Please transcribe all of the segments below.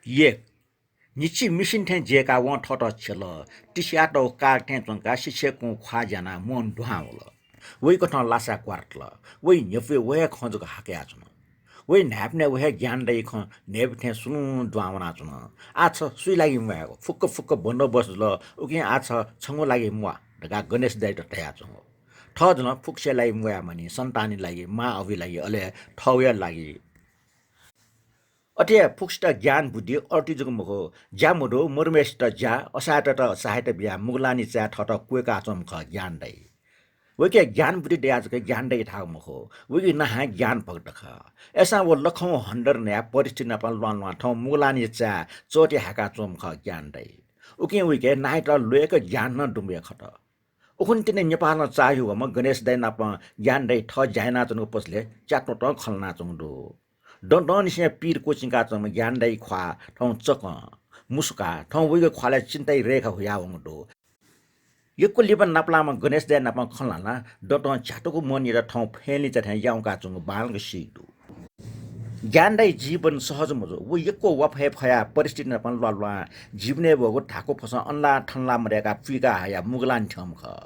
예, 니치 미신텐 제가 원 터터 칠러 티시아도 까텐 좀가 시체공 과자나 몬 두하울러 왜 거통 라사 꽈르러 왜 녀페 왜 컨저가 하게 하주나 왜 납네 왜 잔데 컨 네브텐 수는 두하우나 주나 아처 수이라기 뭐하고 푸꺼 번더버스러 우긴 아처 청고라기 뭐야 내가 거네스 데이터 대야죠 터드나 푹셀라기 뭐야 마니 선탄이 라기 마 어비라기 얼레 터웨 라기 अटे फुक्स्ट ज्ञान बुद्धि अर्टिजुग मको ज्यामुडो मुरमेस्ट ज्या असाट त साहित्य बिया मुगलानी च्या ठट कुएका चम ख ज्ञान दै वके ज्ञान बुद्धि दयाज के ज्ञान दै थाग मको वके नहा ज्ञान भक्त ख एसा वो लखौ हन्डर ने परिस्थिति न पन लन ठ मुगलानी च्या चोटे हाका चम ख ज्ञान दै उके वके नाइट लोएक ज्ञान न डुम्बे खट उखुन तिने नेपाल न चाह्यो म गणेश दै न प ज्ञान दै ठ जायना चन पसले च्याटो ट खलना चंदो डन से पीर कोचिंग का ज्ञान दाई ख्वा ठौ चक मुसुका ठौ वइग ख्वाले चिन्ताई रेखा हुया वंगडो यको लिबन नापलामा गणेश दे नापा खलाना डट छाटोको मनि र ठौ फेली त याउका चंग बालग सिदु ज्ञान दाई जीवन सहज मजो वो यको वफे फया परिस्थिति नापा ललवा जीवने बगो ठाको फस अनला ठनला मरेका पिका हया मुगलान ठम ख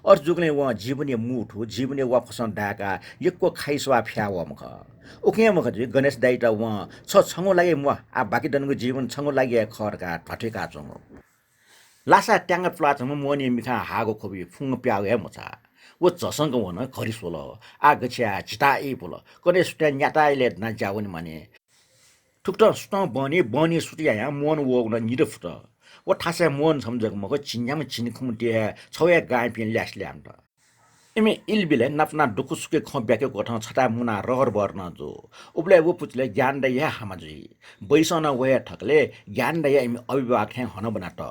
और जुगले व जीवने मुठु जीवने व फसन डाका यको खाइसवा फ्यावम ख ओके म खजु गणेश दाइ त व छंगो लागे म आ बाकी दनको जीवन छंगो लागे खरका ठठेका चंग लासा ट्याङ प्लाच म मोनी मिखा हागो खोबी फुङ प्याउ हे मचा वो जसंग वन खरी सोल आ गछ्या चिता ए बोल गणेश ट्या न्याताइले न जावन माने ठुक्ट सुट बनी सुटिया या मन वो न निर फुट वो ठासे मन समझक मको चिन्याम चिनिखुम टे छवे गाय पिन ल्यास्ल्याम त इमे इलबिले नपना डुकुसुके खब्याके गठन छटा मुना रहर बर्न जो उबले वो पुचले ज्ञान दै या हामजी बैसन वे ठकले ज्ञान दै इमे अभिभावक थे हन बना त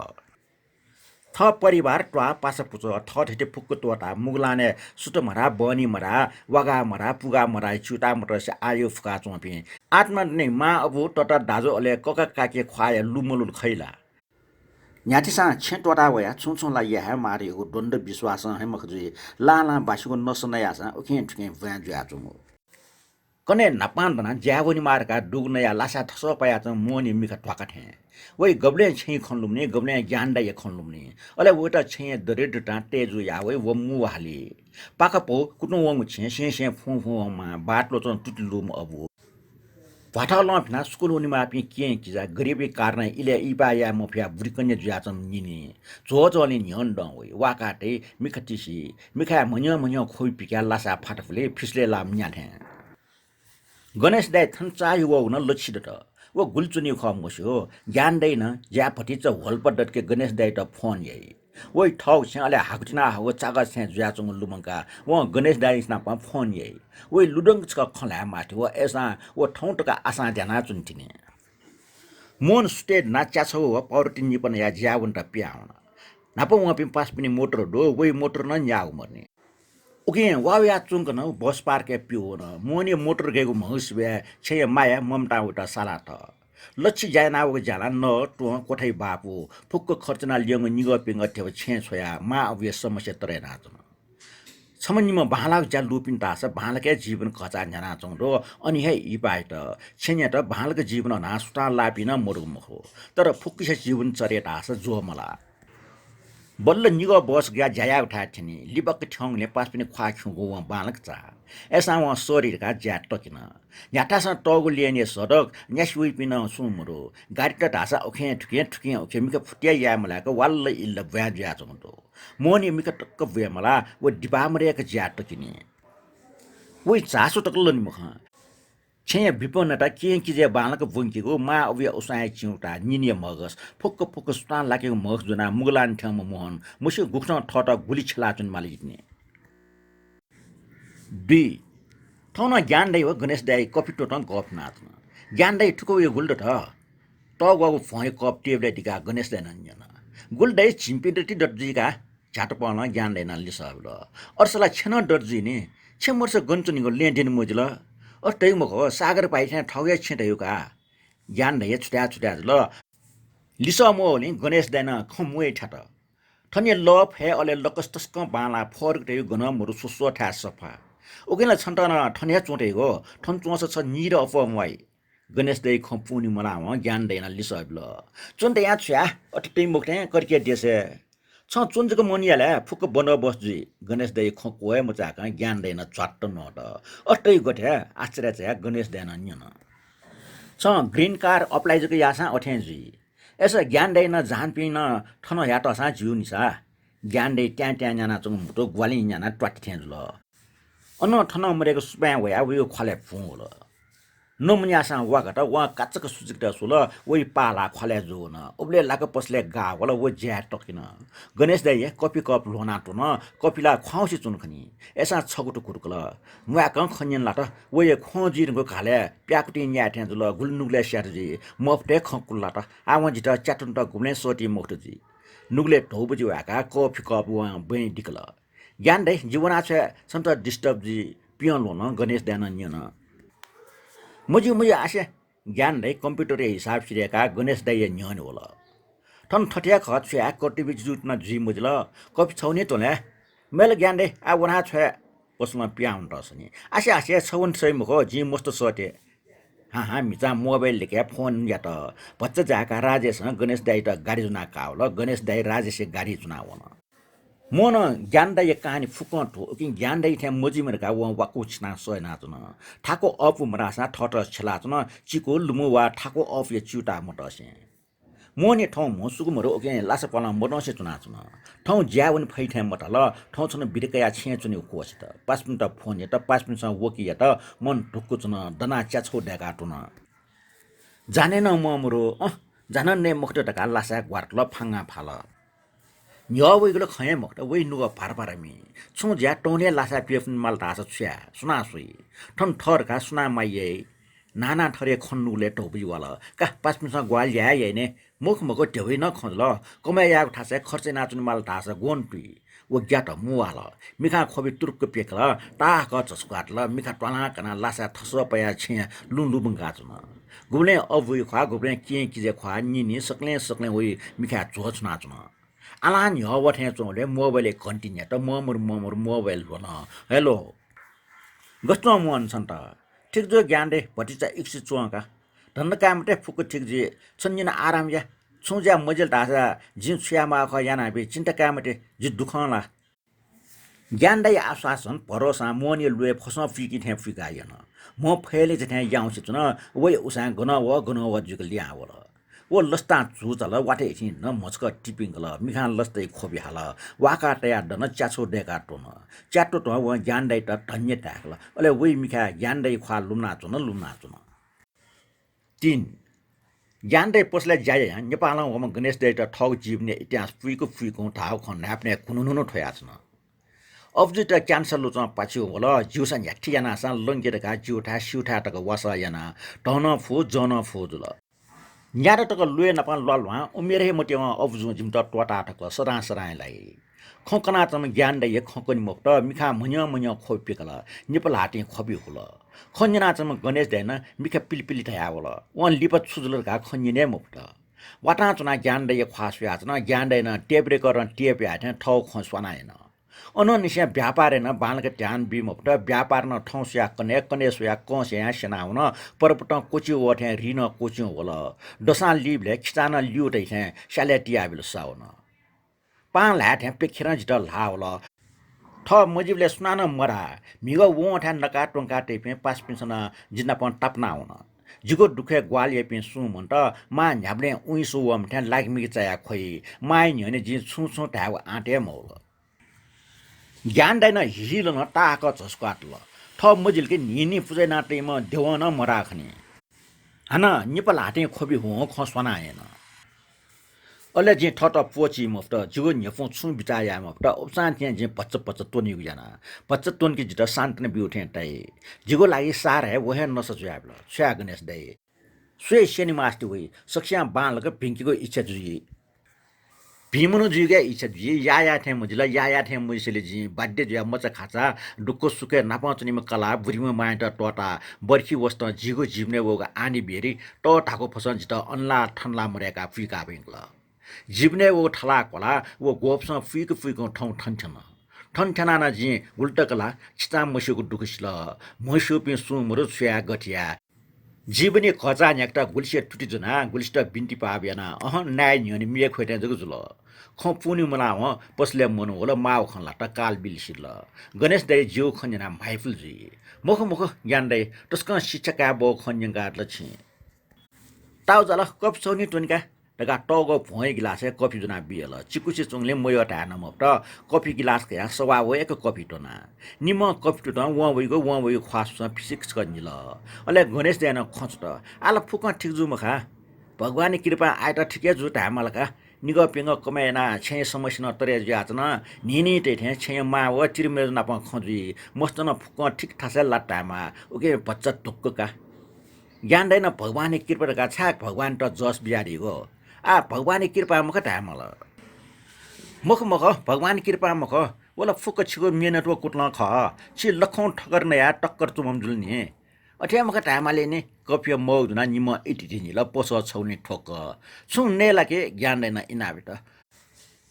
थ परिवार ट्वा पासा पुचो थ ठेटे फुक्को तोटा मुगलाने सुट मरा बनी मरा वगा मरा पुगा मरा चुटा मरा से आयो फुका चोपी आत्मा ने मा अबु टटा दाजो अले कका काके ख्वाय लुमलुल खैला न्यातिसा छेटोटा वया छुछुला ला या मारिको दण्ड विश्वास है मखजुई लाला बासिको नसनया सा ओखे ठुके भया जुया जुमु कने नपान बना ज्यावनी मारका डुग्नया लासा ठस पया च मोनी मिखा ठ्वाका थे वइ गब्ले छै खनलुमने गब्ले ज्ञान दाइ खनलुमने अले वटा छै दरेड टाटे जु या वइ वमु हाली पाकापो कुटु वमु छै से फु मा बाटलो च टुटलुम अबु भाटाल फिना स्कुल उनीमा पि के किजा गरिबी कारण इले इबाया मफिया बुरिकन्या जुयाचम निनी जोजले न्यन डवइ वाकाटे मिखटिसी मिखा मन्य खोइ पिका लासा फाटफले फिसले लाम न्याथे गणेश दाइ थन्चाइ वो न लक्षित त वो गुलचुनी खमगसो ज्ञान दैन ज्यापटी च होलपडट के गणेश दाइ त फोन यइ वइ ठौ छले हाकुटिना हो चागा छ जुयाचङ लुमंका वो गणेश दाइ स्ना प फोन यइ वइ लुडंग छ खला माथि वो एसा वो ठौटका आसा ध्याना चुन्टिने मोन स्टेट नाच्या छ वो पावरटी निपन या ज्यावन त प्याउन नाप व पिम पास पनि मोटर दो वइ मोटर न याउ मर्ने उके वाया चुंक न बस पार्क पिउ न मोनी मोटर गेगु महसबे छे माया ममता उटा साला त लच्छी जायनाको जाला न टो कोठै बापु फुक्क खर्चना लियङ निग पिङ थेव छे छोया मा अबे समस्या तरे नाचन छमनिम भालाक जा लुपिन तास भालके जीवन कचा जना चंदो अनि हे इपाइ त छेन्या त भालक जीवन नासुटा लापिन मरुम हो तर फुक्किस जीवन चरे तास जो मला बल्ल निग बस गया जाया उठा थिनी लिबक ठंगले पास पनि ख्वा खुगो व बालक चा एसा व शरीर का ज्याट टकिन याटास टगु लिएने सडक न्यासुइ पिन सुमरो गाडी त ढासा ओखे ठुके ओखे मिक फुटिया या मलाको वाल्ल इल्ल भ्या ज्या चंदो मोनी मिक टक्क भ्या मला व डिबामरेक ज्याट टकिने वइ चासो टक्ल नि मख छे विपन्नता के जे बालक बुंकीको मा अबे उसाय चिउटा निनिय मगस फुक्क सुतान लागेको मगस जुना मुगलान ठम मोहन मुसु गुख्न ठट गुली छला चुन मालिने बी थौना ज्ञान दै हो गणेश दाइ कपि टोटन गफ नाच्न ज्ञान दै ठुको यो गुल्ड थ त गको फय कप टेबले दिका गणेश दाइ नन्जन गुल्ड दै छिम्पिदति डटजीका झाट पर्न ज्ञान दै नल्ली सब ल अर्सला छन डटजी नि छेमर्स गन्चनिको लेन्डेन मोजल अष्टै मखो सागर पाइछे ठगे छिटयुका ज्ञान दै छुट्या ल लिस मोले गणेश दैन खमुए ठट ठने लफ हे अले लकस्तस्क बाला फर्क दै गन मरु सुसो ठा सफा ओकेला छन्टन ठने चोटेको ठन चोस छ निर अफमवाई गणेश दै खपुनी मला हो ज्ञान दैन लिसबल चुन त यहाँ छ्या अटै मुक्टे करके देसे छ चुनजको मनियाले फुक बन बसजी गणेश दै खकोए मचाक ज्ञान दैन चट्ट नट अटै गठ्या आश्चर्य छ गणेश दैन न्यन छ ग्रीन कार्ड अप्लाई जको यासा अठेजी एस ज्ञान दैन जान पिन ठन या तसा जिउ निसा ज्ञान दै ट्या ट्या न्याना चुङ मुटो ग्वाली न्याना ट्वाट थेंजुल अन ठन मरेको सुपा वया उयो खले फुल नमुन्यासा वागट वा काचक सुजिकटा सुल वइ पाला खले जोन उबले लाक पसले गा वला वो ज्या टकिन गणेश दाइ कपी कप लोना टुन कपिला ख्वाउसी चुनखनी एसा छगुटु कुरकल मुयाक खन्यन लाट वइ खोजिरको खाले प्याकुटी न्या ठेजुल गुलनुगले स्याटजी मफटे खकुल्लाट आवन जिटा च्याटुन्ट गुम्ले सोटी मोक्टजी नुगले ढौबजी वाका कपी कप वा बइ डिकल ज्ञान दे जीवना छ सन्त डिस्टर्ब जी पियन लोन गणेश दान न्यन मुजी आशे ज्ञान दै कम्प्युटर हिसाब सिरेका गणेश दाइ न्यन होला ठन ठठ्या ख छ्या कटिबि जुटना जी मुजल कपि छौने तोले मेल ज्ञान दै आ वना छ पसमा पियाउन रसनी आशे छौन सै मुख जी मस्त सटे हा मिचा मोबाइल लेके फोन या त बच्चा जाका राजेश गणेश दाइ त गाडी जुना कावल गणेश दाइ राजेश गाडी जुनावन मोन ज्ञान दाइ कहानी फुकट हो कि ज्ञान दाइ थ्या मोजी मरका व वाकु छना सोय नाचन ठाको अप मरासा ठट छला चन चिको लुमु वा ठाको अफ ये चुटा मटसे मोने ठौ मोसुको मरो ओके लास पला मडसे चुना चन ठौ ज्यावन फैठे मटल ठौ छन बिरकया छे चुनि कोस त 5 मिनेट फोन या त 5 मिनेट वकी या त मन ढुक्कु चन दना च्याछो डेका टुन जाने न ममरो जान ने मुक्त टका लासा ग्वार्टल फांगा फाल न्य वइगलो खय मक्त वइ नुग पारपारमी छु ज्या टोने लासा पिएफ माल तास छ्या सुना सुई ठन ठरका सुना माइए नाना ठरे खन्नुले टोपी वाला का 5 मिनेट ग्वाल या ने मुख मको टेवै न खजल कमे या ठासे खर्चे नाचुन माल तास गोनपी वो ज्याट मुवाल मिखा खोबी तुर्क पेकल ताक चस्काटल मिखा टला कना लासा थस पया छे लुलु बंगा चुन गुले अबुइ खा गुले किजे खा निनी सक्ले वइ मिखा जोच नाचुन आलान य वठे चोले मोबाइल कन्टिन्यू त ममर मोबाइल भन हेलो गस्तो मन छन् त ठीक जो ज्ञान दे भटिचा इक्सी चोका धन्न कामटे फुक ठीक जे छन्जिन आराम या छुज्या मजल तासा जिन छ्यामा ख याना बे चिन्ता कामटे जि दुखला ज्ञान दाइ आश्वासन भरोसा मोनी लुए फस फिकी थे फिकायन म फैले जथे याउँछ चुन वइ उसा गन व जुक ल्यावल वो लस्ता चुचल वाटे छिन न मचक टिपिङल मिखान लस्तै खोबि हाल वाका तया दन च्याछो डेका टोन च्याटो त व ज्ञान दाइ त धन्य टाकल अले वइ मिखा ज्ञान दाइ ख्वा लुम्ना चुन 3 ज्ञान दाइ पसले जाय नेपाल वम गणेश दाइ त ठग जीवने इतिहास फुइको ठाउ खन नाप्ने कुनुनु ठया छन अब्जु त क्यान्सर लुच पाछ्यो होला जिउसा याठियाना सा लंगेरका जिउठा सिउठा तक वसा याना टन फु जन फु जुल न्यारा तक लुए नपान ललवा उमेरे मटेवा अब्जु जिम त टोटा तक सरालाई खकना तम ज्ञान दाइ खकनि मुक्त मिखा मुन्य खोपिकल निपल हाटे खबि हुल खन्जना चम गणेश दाइ न मिखा पिलपिली थया होला वन लिप छुजुलका खन्जिने मुक्त वाटा चुना ज्ञान दाइ ख्वास्या चना ज्ञान दाइ न टेप रेकर टेप याथे ठौ खस्वानाएन अननिस्या व्यापार न बालक ध्यान बिमुक्त व्यापार न ठौस्या कने सोया कस्या सेनाउन परपट कोची वठे रिन कोची होला दसा लिबले खिचान लिउटै छे स्यालेटिया बिल साउन पान लाठे पेखेर जित लाउल ठ मजिबले सुनान मरा मिगो वठा नका टंका टेपे 5 पिसन जिन्ना पन टाप्ना हुन जिगो दुखे ग्वालिए पे सु मन्ट मा न्याब्ले उइसु वम ठ्या लागमि चाया खोइ माइ न्यने जि छु ढाउ आटे मौल ज्ञान दाइ न हिल न टाक झस्काटल ठ मजिलके निनी पुजे नाटेम देवन मराखनी हन निपल हाटे खोबि हो खस्वनाएन अले जे ठट पोची मफ्ट जुगो न्यफु छु बिचाया मफ्ट उपसान थिए जे पच्च तोनि गुजना पच्च तोन के जित शान्त न बिउठे तै जिगो लागि सार है वहे नसजुयाबल छ्या गणेश दाइ स्वे शनि मास्ति होइ सक्ष्या बालक पिंकीको इच्छा जुई भीमनु जुगे इच्छा जुई या थे मुजिला या थे मुजिले जी बाध्य जुया मच खाचा डुक्को सुके नापाचनिम कला बुरिम माइट टोटा बर्खी वस्त जिगो जिम्ने वगा आनी बेरी ट ठाको फसन जित अनला ठनला मरेका फिका बिंगल जिब्ने वो ठला कोला वो गोप्स फुइको ठौ ठनठना न जी उल्टकला चिता मसुको दुखसिल मसु पे सुमरु छ्या गठिया जीवनी खचा न्याक्टा गुलिसिया टुटी जुना गुलिस्टा बिन्ती पाबियाना नाय न्यनि मिए खोइटा जगु जुल ख पुनि मना हो पसले मनु होला माउ खन लाटा काल बिलसिल गणेश दाइ जिउ खन्जना माइफुल जी मुख मुख ज्ञान दाइ तस्क शिक्षका बो खन्जंगा लछि ताउ जला कप सौनी टुनका दगा टगो भोइ गिलास कफी जुना बियल चिकुसी चुङले मयो ठान मप्ट कफी गिलास के सवा हो एक कफी टोना निम कफी टोना वा वइ ख्वास फिजिक्स गन्जिल अले गणेश देन खचट आला फुक ठिक जु मखा भगवान कृपा आइत ठिकै जु ढामलका निग पिङ कमेना छे समस्या न तरे जाचन निनी टेठे छे मा व चिरमे न प खजु मस्त न फुक ठिक ठासे लाटामा ओके बच्चा टुक्कका ज्ञान दैन भगवान कृपा छाक भगवान त जस बिहारी हो आ भगवान कृपा मुख ढामल मुख मुख भगवान कृपा मुख ओला फुक छिगो मेहनत व कुट्न ख छि लखौं ठगर नया टक्कर चुमम जुल्ने अठ्या मुख ढामले ने कफिया मौजुना निम इटिटि नि ल पोस छौनी ठोक छु ने लाके ज्ञान दैन इनाबित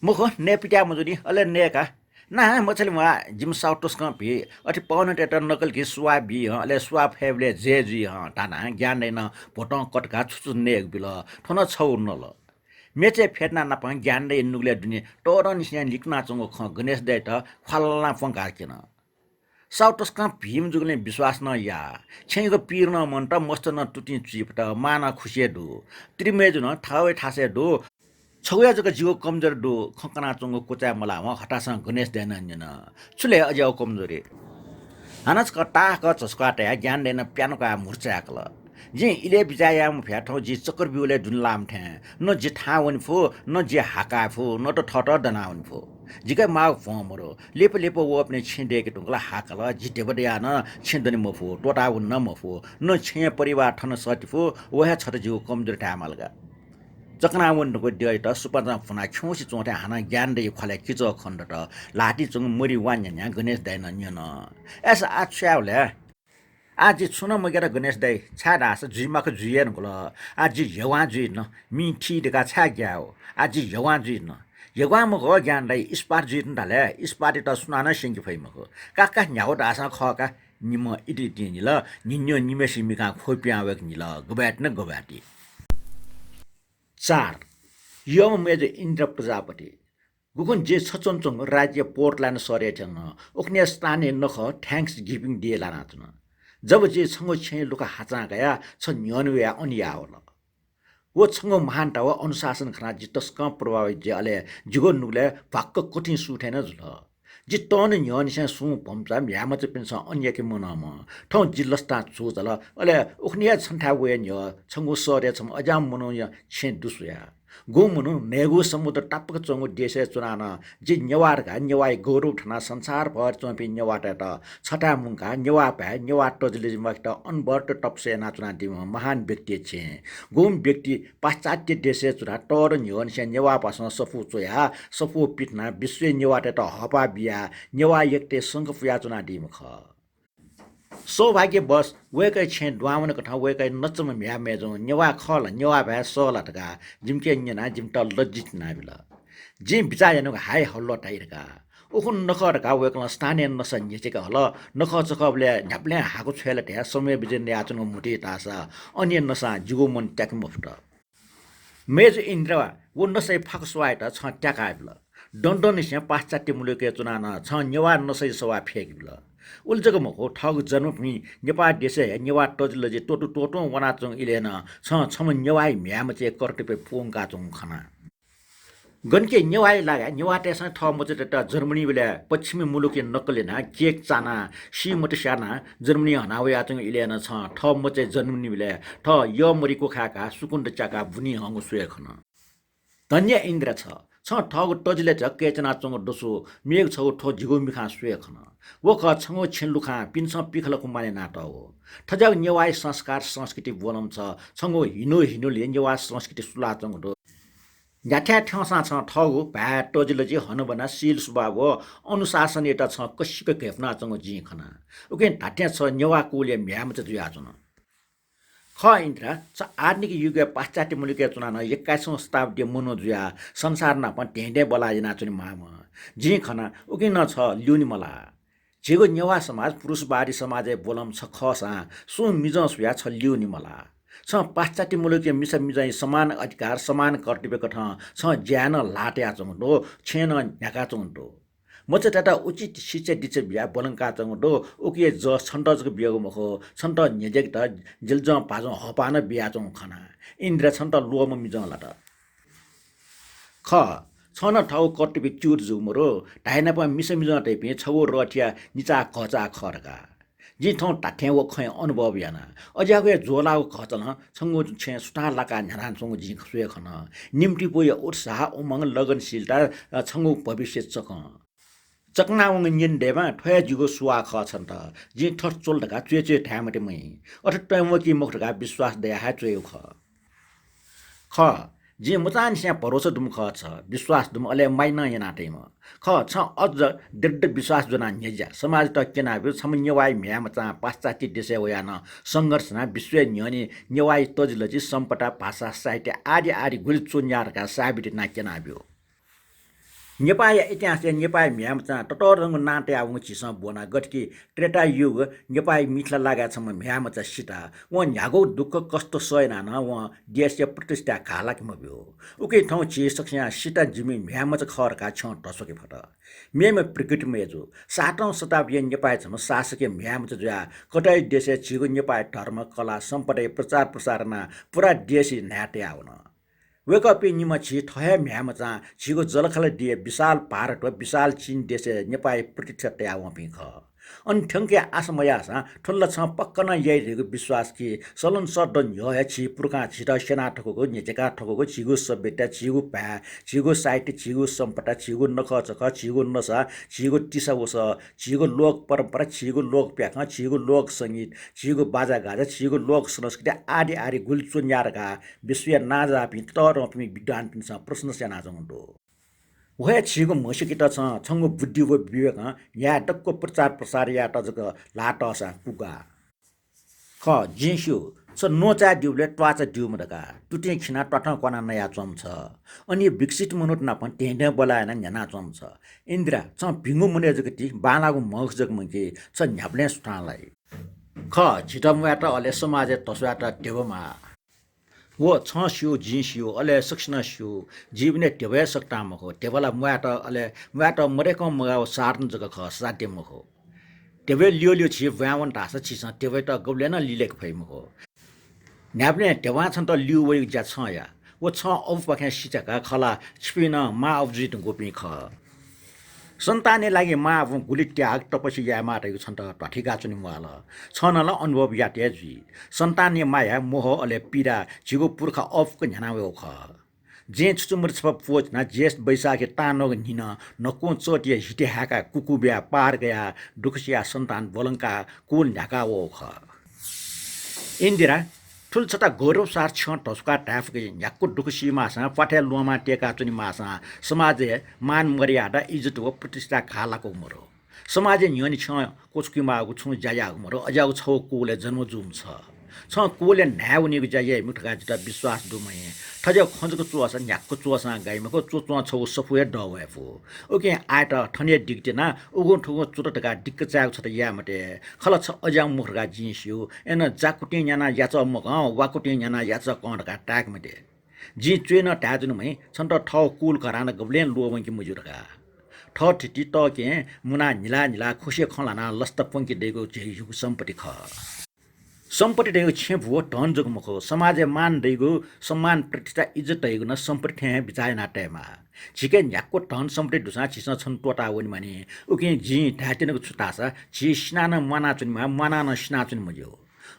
मुख ने पिट्या मजुनी अले नेका ना मछली मा जिम साउटस का भी अति पाउन टेटर नकल की सुवा भी अले सुवा फेबले जे जी टाना ज्ञान दैन भोटो कटका छुछु ने बिल ठन छौ नल मेचे फेट्ना नप ज्ञान दै नुगले दुनि टोर निसिया लिखना चंगो ख गणेश दै त खल्ला फंका किन साउटस का भीम जुगले विश्वास न या छेगो पीर न मन त मस्त न टुटी चिप त माना खुसिए दु त्रिमेज न ठावे ठासे दु छौया जग जिउ कमजोर दु खकना चंगो कोचा मला हटासँग गणेश दैन न छुले अझ कमजोरी हानस कटा क चस्काटे ज्ञान देन प्यानोका मुर्चाकल जे इले बिजायाम फ्याठौ जी चक्कर बिउले दुनलाम ठे न जे थावन फो न जे हाका फो न त ठट दनावन फो जिकै माग फमरो लेप लेप वो अपने छिंडे के टुंगला हाकल जिते बडिया न छिंदनी मफो टोटावन न मफो न छे परिवार ठन सटिफो वहा छट जिउ कमजोर टामलगा चकनावनको ड्य त सुपजा फुना छौसी चोटे हाना ज्ञान दे खले किच खण्ड त लाटी चंग मरि वान्या गणेश दैन न्यन एस आछ्याउले आज छुन मगेर गणेश दाइ छाडा स जुइमाको जुइएन गोल आज यवा जुइन मिठी डेका छा ग्याओ आज यवा जुइन यवा मगो ज्ञान दाइ स्पार जुइन दाले स्पार त सुनाना सिंगि फैमको काका न्याउ दासा खका निम इति तिनिल निन्यो निमेसी मिका खोप्यावेक निल गबाट न गबाटी 4 यम मेज इन्द्र प्रजापति गुगुन जे छचोंचों राज्य पोर्टल्यान्ड सरेठन उखने स्थानीय नख थ्याङ्क्स गिभिङ डे लानाचन जब जे छंगो छे लुका हाचा गया छ न्यनवे अनिया होला वो छंगो महानता व अनुशासन खना जितस्क प्रभावित जे अले जुगो नुले भक्क कोठि सुठेन जुल जितन न्यनिसा सु पम्चा म्याम च पिन्स अन्य के मनाम ठौ जिल्लस्ता चोजल अले उखनिया छन्ठा वे न्य छंगो सरे छम अजाम मनो य छे दुसुया गोमुनु नेगु समुद्र टापक चंगु देशे चुनान जि न्यवारका न्यवाई गौरव ठना संसार भर चोपि न्यवाट त छटा मुंका न्यवा पा न्यवाट टजले मक्त अनबर्ट टपसे नाचुना दिम महान व्यक्ति छे गोम व्यक्ति पाश्चात्य देशे चुना टर न्यवन से न्यवा पासन सफु चोया सफु पिटना विश्व न्यवाट त हपा बिया न्यवा एकते संग फुया चुना दिम ख सौभाग्य बस वेकै छे द्वावन कथा वेकै नचम म्या मेजो न्यवा खल न्यवा भा सोला तका जिमके न्यना जिमट लज्जित नाबिल जिम बिचायनो हाय हल्लो टाइरका उखुन नखरका वेकल स्थानीय नसन्यचेका हल नख चकबले ढाप्ले हाको छेले त्या समय बिजन याचन मुटी तासा अन्य नसा जुगो मन ट्याक मफ्ट मेज इन्द्र वो नसै फाकसवाइट छ ट्याकाबिल दण्डनिसे पाश्चात्य मुलुके चुनान छ न्यवा नसै सवा फेकिबिल उल्जगम हो ठग जन्म पनि नेपाल देशे नेवा टजलजे टोटो टोटो वनाचङ इलेन छ छम नेवाई म्यामचे कर्टपे फोंगा चङ खना गनके नेवाई लागा नेवाटेस थ मचे त जर्मनी बेला पश्चिमी मुलुके नकलेना केक चाना सी मटस्याना जर्मनी हनावे आचङ इलेन छ ठ मचे जर्मनी बेला ठ य मरिको खाका सुकुण्ड चाका बुनी हंग सुए खन धन्य इन्द्र छ ठग टजले छ केचना चङ डसो मेघ छौ ठो जिगो मिखा सुए खन वो ख छंगो छिनलुखा पिन्स पिखल कुमाले नाट हो ठजग नेवाई संस्कार संस्कृति बोलम छ छंगो हिनोले नेवा संस्कृति सुलाचङ दो ज्याठ्या ठसा छ ठगु भा टजलजी हनबना सील सुबाव अनुशासन एटा छ कसिक केफना चङ जी खना ओके ढाट्या छ नेवा कोले म्याम छ जुयाचन ख इन्द्र छ आधुनिक युग पाश्चात्य मुलुके चुनान 21औं शताब्दी मनोजुया संसारमा पनि टेंडे बलाजना चुनि माम जी खना उकिन छ ल्युनि मला जेको नेवा समाज पुरुषवादी समाज बोलम छ खसा सो मिज सुया छ लिउ नि मला छ पाश्चात्य मुलुक मिसा मिजाइ समान अधिकार समान कर्तव्य कठ छ ज्यान लाट्या चंगो छेन न्याका चंगो म चाहिँ टाटा उचित शिक्षा दिचे बिया बोलंका चंगो उके ज छन्टजको बियागो मखो छन्ट नेजेक त जिल्ज पाजो हपान बिया चंग खना इन्द्र छन्ट लोम मिज लाट ख छन ठाउँ कर्तव्य चुर जुमरो ढाइना प मिस मिज टेपे छौ रठिया निचा खचा खरका जी ठाउँ टाठ्या व खै अनुभव याना अज्याको जोलाको खचल छंगो छे सुटा लाका झरान छंगो जी सुए खन निम्ति पोय उत्साह उमंग लगनशीलता छंगो भविष्य चकनाउङ निन डेमा ठया जुगो सुवा ख छन् त जी ठट चोल ढका चुए ठ्यामटे मै अठ टैमकी मुख ढका विश्वास दया हा चुए ख जे मुचान स्या भरोसा दुम ख छ विश्वास दुम अले माइन यनाटेम ख छ अझ दृढ विश्वास जना नेजा समाज त केनाबु समन्यवाय म्या मचा पाश्चात्य देशे वयान संघर्षना विश्व न्यने न्यवाय तजलजी सम्पटा भाषा साहित्य आदि आदि गुल चुन्यारका साबित ना केनाबु नेपाल इतिहास नेपाल म्यामचा टटरङ नाटे आउँ चिस बोना गटकी त्रेता युग नेपाल मिथला लागा छम म्यामचा सिता व न्यागो दुःख कस्तो सयना न व देशय प्रतिष्ठा खाला कि मब्यो उके ठाउँ छि सक्या सिता जिमी म्यामचा खरका छ टसके फट मेम प्रकृति मेजो 7औं शताब्दी नेपाल छम शासकीय म्यामचा जुया कतै देशय छिगो नेपाल धर्म कला सम्पदा प्रचार प्रसारमा पुरा देशी नाटे आउन वेकअप निम छि ठया म्यामचा छिगो जलखल दिए विशाल भारत व विशाल चीन देश नेपाल प्रतिष्ठा आउ पिख अन्ठ्यङ्के आसमयासा ठुल्ल छ पक्कन यही विश्वास कि सलन सडन य छि पुर्खा छिट सेना ठोको नेचेका ठोको छिगो सभ्यता छिगो पा छिगो साहित्य छिगो सम्पदा छिगो नख चख छिगो नसा छिगो टिसा वस छिगो लोक परम्परा छिगो लोक प्याख छिगो लोक सङ्गीत छिगो बाजा गाजा छिगो लोक संस्कृति आदि आदि गुलचुन्यारका विश्व नाजा पि तर पनि विद्वान पिन्छ प्रश्न सेना जंगो वह छिगो मसिकिट छ छंगो बुद्धि व विवेक या टक्को प्रचार प्रसार या टजक लाटसा पुगा ख जिन्स्यु छ नोचा दिउले ट्वाचा दिउ मडका टुटे खिना टठ कोना नया चम छ अनि विकसित मनुट न पनि टेन्डे बोलाएन न्याना चम छ इन्द्रा छ भिंगु मुने जगति बालागु मख जग मंके छ न्याप्ले सुठालाई ख छिटमवाट अले समाज तसवाट देवमा वो छ सियो जी सियो अले सक्सन सियो जीवने टेवे सक्ता मखो टेवला मुयाट अले मुयाट मरेको मगाओ सार्न जग ख साध्य मखो टेवे लियो लियो छि व्यावन टास छिस टेवे त गब्लेन लिलेक भइ मखो न्याप्ने टेवा छन् त लियो वइ ज्या छ या वो छ औ पखे सिचका खला छिपिन मा अब्जित गोपी ख सन्तानले लागि मा गुली त्याग तपसी या माटेको छन् त ठिका चुनि मुहाल छन ल अनुभव या तेजी सन्तानले माया मोह अले पीडा छिगो पुर्खा अफको झनावे ख जे छुचुमर छ पोच न जेस बैसाखे तानो निन नको चोटिया हिटे हाका कुकु ब्या पार गया दुखसिया सन्तान बोलंका कुल ढाका वो ख इन्दिरा ठुल छता गौरव सार छ टसका टाफके याक्को दुखसी मासा पाठ्या लोमा टेका चुनि मासा समाज मान मर्यादा इज्जत व प्रतिष्ठा खालाको मरो समाज न्यनि छ कोचकीमा छु जाया मरो अजाउ छौ कोले जन्म जुम छ कोले न्याउनीको जाय मुठका जिता विश्वास दुमै ठज खंजको चुवासा न्याक्को चुवासा गाइमको चुचुवा छौ सफुए डवेफु ओके आटा ठने डिक्टेना उगो ठुगो चुटटका डिक्क चाग छ त या मटे खल छ अजाउ मुखगा जिन्स्यु एन जाकुटे न्याना याच मग वाकुटे न्याना याच कणका टाक मटे जी चुएन टाजुनुमै छन्त ठौ कुल करान गब्लेन लोवंकी मुजुरका ठ ठिटी त के मुना निला निला खुसे खलाना लस्त पंकी देगो जेहु सम्पत्ति ख सम्पत्ति देगो छेभुव टन जग मखो समाज मान देगो सम्मान प्रतिष्ठा इज्जत देगो न सम्पत्ति थे बिचाय नाटेमा छिके न्याक्को टन सम्पत्ति दुसा छिस छन टोटा वनि माने उके जी ढाटिनको छुटासा छि स्नान मना चुनमा मना न स्ना चुन मजो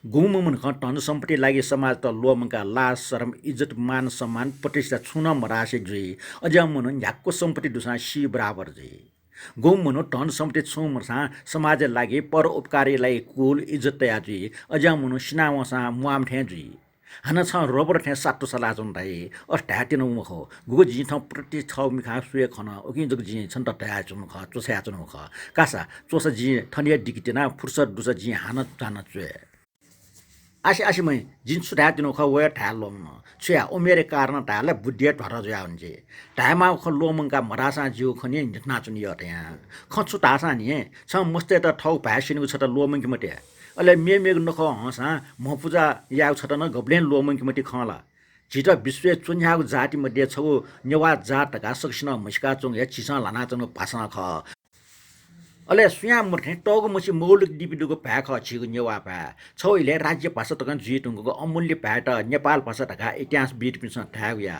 गुम मन ख टन सम्पत्ति लागि समाज त लोमका लाज शरम इज्जत मान सम्मान प्रतिष्ठा छुन मरासे जुई अझ मन न्याक्को सम्पत्ति दुसा सी बराबर जुई गौम मनो टन सम्पत्ति छु मर्सा समाज लागि पर उपकारीलाई कुल इज्जत तया जुई अझ मनो स्नावसा मुआम ठे जुई हन छ रबर ठे साटो सला जुन दाइ अष्टाटिन मुखो गु जी थ प्रति छ मिखा सुए खन ओकि जग जी छन त तया जुन ख चोसा जुन ख कासा चोसा जी ठनिया डिकिटेना फुर्सत दुस जी हान जान चुए आसी जिन सुधा दिनु ख वे ठा लोम न छ्या उमेरे कारण ढाले बुद्धि ढर जया हुन्छे ढामा ख लोमङका मरासा जिउ खनि नाचुनि यट्या खछु तासा नि छ मुस्ते त ठौ भासिनु छ त लोमङकी मटे अले मेग नख हसा मपुजा याउ छ त न गब्लेन लोमङकी मटे खला छिट विश्व चुन्याको जाति मध्ये छौ नेवा जातका सक्सिन मस्का चुङ या चिसा लाना चुङ भाषा ख अले सुया मुर्खे टोगो मसी मौलिक डिपिडुको भ्याख छिगु नेवा भा छौइले राज्य भाषा तकन जुइटुङको अमूल्य भ्याट नेपाल भाषा तका इतिहास बिटपिस ठागुया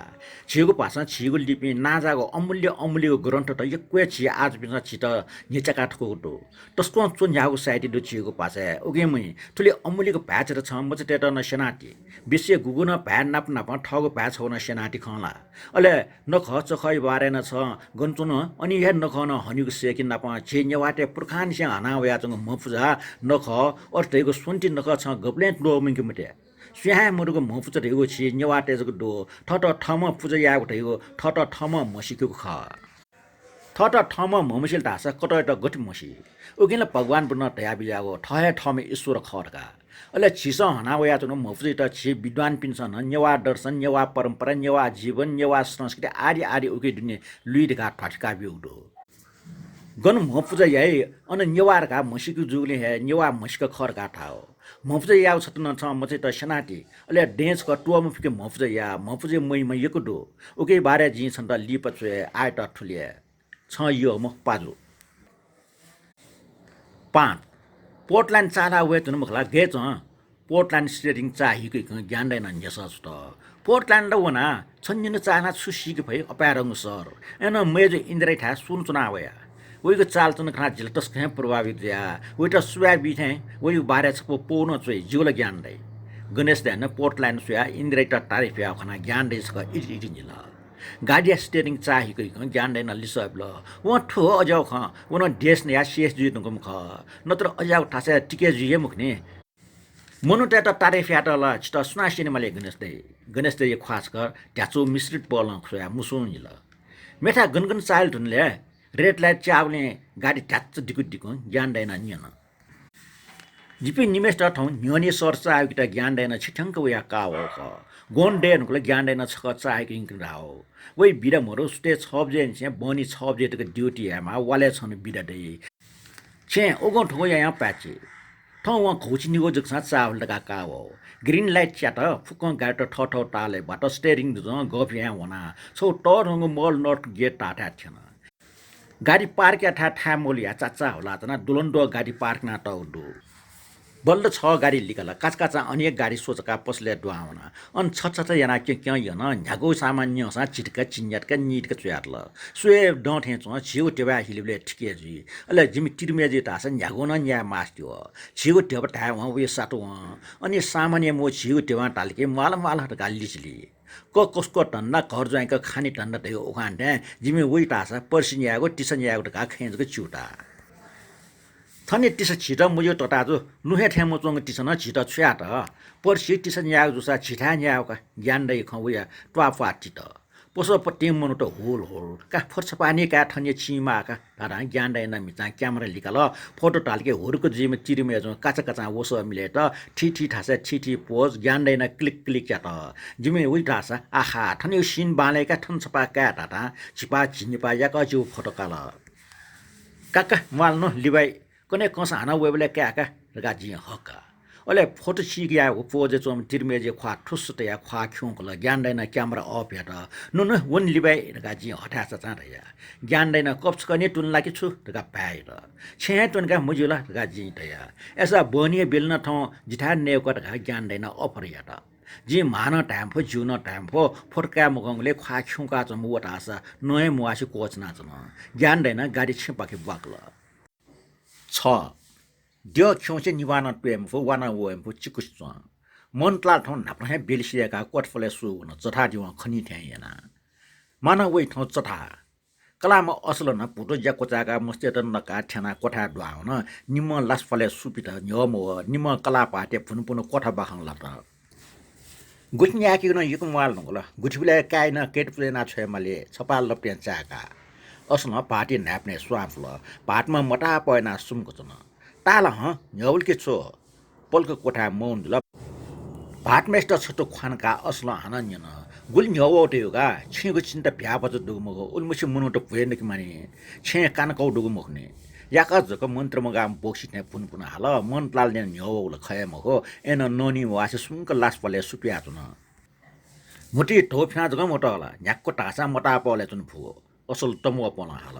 छिगु भाषा छिगु लिपि नाजाको अमूल्यको ग्रन्थ त यक्वे छि आज पिस छिट नेचका ठोको तस्को चुन्याको साइटी दु छिगु भाषा उगेमै ठुले अमूल्यको भ्याच र छ मचटेट न सेनाटी विश्व गुगुन भ्या नाप ठगो भ्या छौन सेनाटी खला अले नख चखै बारे न छ गन्चुन अनि हे नख न हनिको सेकिन नाप छि नेवा पुर्खानिसँग हनावयासँग मफुजा नख अर्थको सुन्टी नख छ गब्लेन लोमिङकी मटे स्याहा मुरुको मफुजा रेगो छि नेवाटेजको दो ठट ठम पुजा याको ठेगो ठट ठम मसिको ख ठट ठम ममसिल ढासा कटट गति मसी उकिन भगवान बुन तया बियागो ठहे ठम ईश्वर खरका अले छिस हनावयासँग मफुजा त छि विद्वान पिन्सन नेवा दर्शन नेवा परम्परा नेवा जीवन नेवा संस्कृति आदि उके दुने लुइडका ठटका बिउडो गन मफुजा याइ अन नेवारका मसिको जुगले हे नेवा मसिको खरका ठाओ मफुजा याउ छतन छ मचे त सेनाटी अले डेन्स क टुम फिके मफुजा या मफुजे मै यको दो उके बारे जि छन त लिपछे आयत ठुले छ यो म पाजु 5 पोर्टल्यान्ड चाला वे तुन मखला गे छ पोर्टल्यान्ड स्टेटिङ चाहिको ज्ञान दैन यस त पोर्टल्यान्ड वना छन्निन चाना सुसिक भई अपारङ सर एन मेज इन्द्रै ठा सुन चुनावया वहीको चालचलन खना झिल्टस खे प्रभावित या वहीटा सुया बिथे वही बारे छपो पोन चोइ जिउल ज्ञान दै गणेश दैन पोर्टल्यान्ड सुया इन्द्रेट तारिफया खना ज्ञान दै सक इटि निल गाडिया स्टेरिङ चाहिको ज्ञान दैन लिसब ल व ठो अजाउ ख वन देश ने या सीएस जुइ नगम ख नत्र अजाउ ठासे टिके जुइ मुखने मनुटा त तारिफया त ल छिट सुनासिने मले गणेश दै खास कर ट्याचो मिश्रित बल खुया मुसु निल मेठा गनगन चाइल धुनले रेड लाइट चावले गाडी ठ्याच्च दिकु ज्ञान दैन नियन जिपि निमेष ठौ न्योने सर्च आइकिटा ज्ञान दैन छिठंक वया का हो ख गोन डेनको ज्ञान दैन छ चाइकिङ राहो वइ बिरमरो स्टे छबजे छ बनी छबजे तक ड्युटी हेमा वाले छन बिदा दे छे ओगो ठो या पाचे ठौ व खोचिनिगो जक्सा चावल तका का हो ग्रीन लाइट च्याट फुक गाट ठठौ टाले बाट स्टेरिङ ज गफिया होना छौ टरंग मल नट गेट टाटा थिएन गाडी पार्क या ठा मोलिया चाचा होला तना दुलन्डो गाडी पार्क ना टौडो बल्ल छ गाडी लिकला काचकाचा अनेक गाडी सोचका पसले दुआउना अन छ याना के यन झ्यागो सामान्य सा चिटका चिन्याटका नीटका चुयाटल सुए डठे छ छिउ टेवा हिलिबले ठिके जी अले जिमि तिरमेजी तास झ्यागो न न्या मास्यो छिउ टेवा ठा व वे साटो अनि सामान्य मो छिउ टेवा टालके माल हट गालिसली कसको टन्ना घर ज्वाइका खाने टन्ना त्यो ओखान्टे जिमि वइ तासा पर्सिन्याको टिसन्याको ढका खेंजको चुटा थने टिस छिटा मुयो टटाजो नुहे ठ्यामो चोङ टिसन छिटा छ्याट पर्सि टिसन्याको जुसा छिटा न्याका ज्ञान दै खवया ट्वाफा टिट पोसो पट्टी मनु त होल का फर्छ पानी का ठन्ने छिमा का तारा ज्ञान दै न मिचा क्यामेरा लिकल फोटो टालके होरको जिम चिरिमे जो काचा वसो मिले त ठिठी ठासा ठिठी पोज ज्ञान दै न क्लिक च्याट जिमे उइ ठासा आहा ठन्ने सिन बालेका ठन छपा का टाटा छिपा छिनिपा याका जो फोटो काल काका माल न लिबाई कने कसा हाना वेबले क्याका गाजी हका ओले फोटो सिगिया पोजे चोम तिरमेजे ख्वा ठुस त या ख्वा ख्युकल ज्ञान दैन क्यामेरा अफ हेट नुन वन लिबाई गाजी हठास चाँडया ज्ञान दैन कप्स कने टुन लाकी छु तका पाएर छे टुनका मुजुला गाजी तया एसा बनिए बेल्न ठ जिठा नेकट ज्ञान दैन अफर हेट जी मान टाइमफो जुन टाइमफो फोटका मुगङले ख्वा ख्युका चम वटासा नय मुआसी कोचना चम ज्ञान दैन गाडी छिपाके बक्ल 6 dio chongche niwana pemfo wana wemfo chikuswa montla thon naphe belsia ka kwatfole su no jatha diwa khani thyan yana mana wei thon jatha kalama aslo na puto jakocha ka mustetan na ka thana kotha dwa na nimma lasfale supita nyomo nimma kala pate phunpun kotha bakhang lata gutnya ki no yikum wal no la gutbile kai na ketpule na chhemale chapal lopten chaka asna party napne swafla patma mata poina sumko chana ताला न्यौल के छो पलको कोठा मौन ल भाटमेस्ट छोटो खानका असलं हानन्यन गुल न्यवटेयोगा छेको चिन्ता भ्यापच दुगमगो उल्मुसी मुनुट भुएन कि माने छे कानकौ दुगमखने याका जक मन्त्र मगाम बोक्सिने पुन हाल मन लाल्ने न्यवल खयमगो एन ननी वासे सुनक लास पले सुपिया जुन मुटी ढोफ्या जग मोटा होला न्याक्को टासा मोटा पले जुन फुगो असल तमुवा पला हाल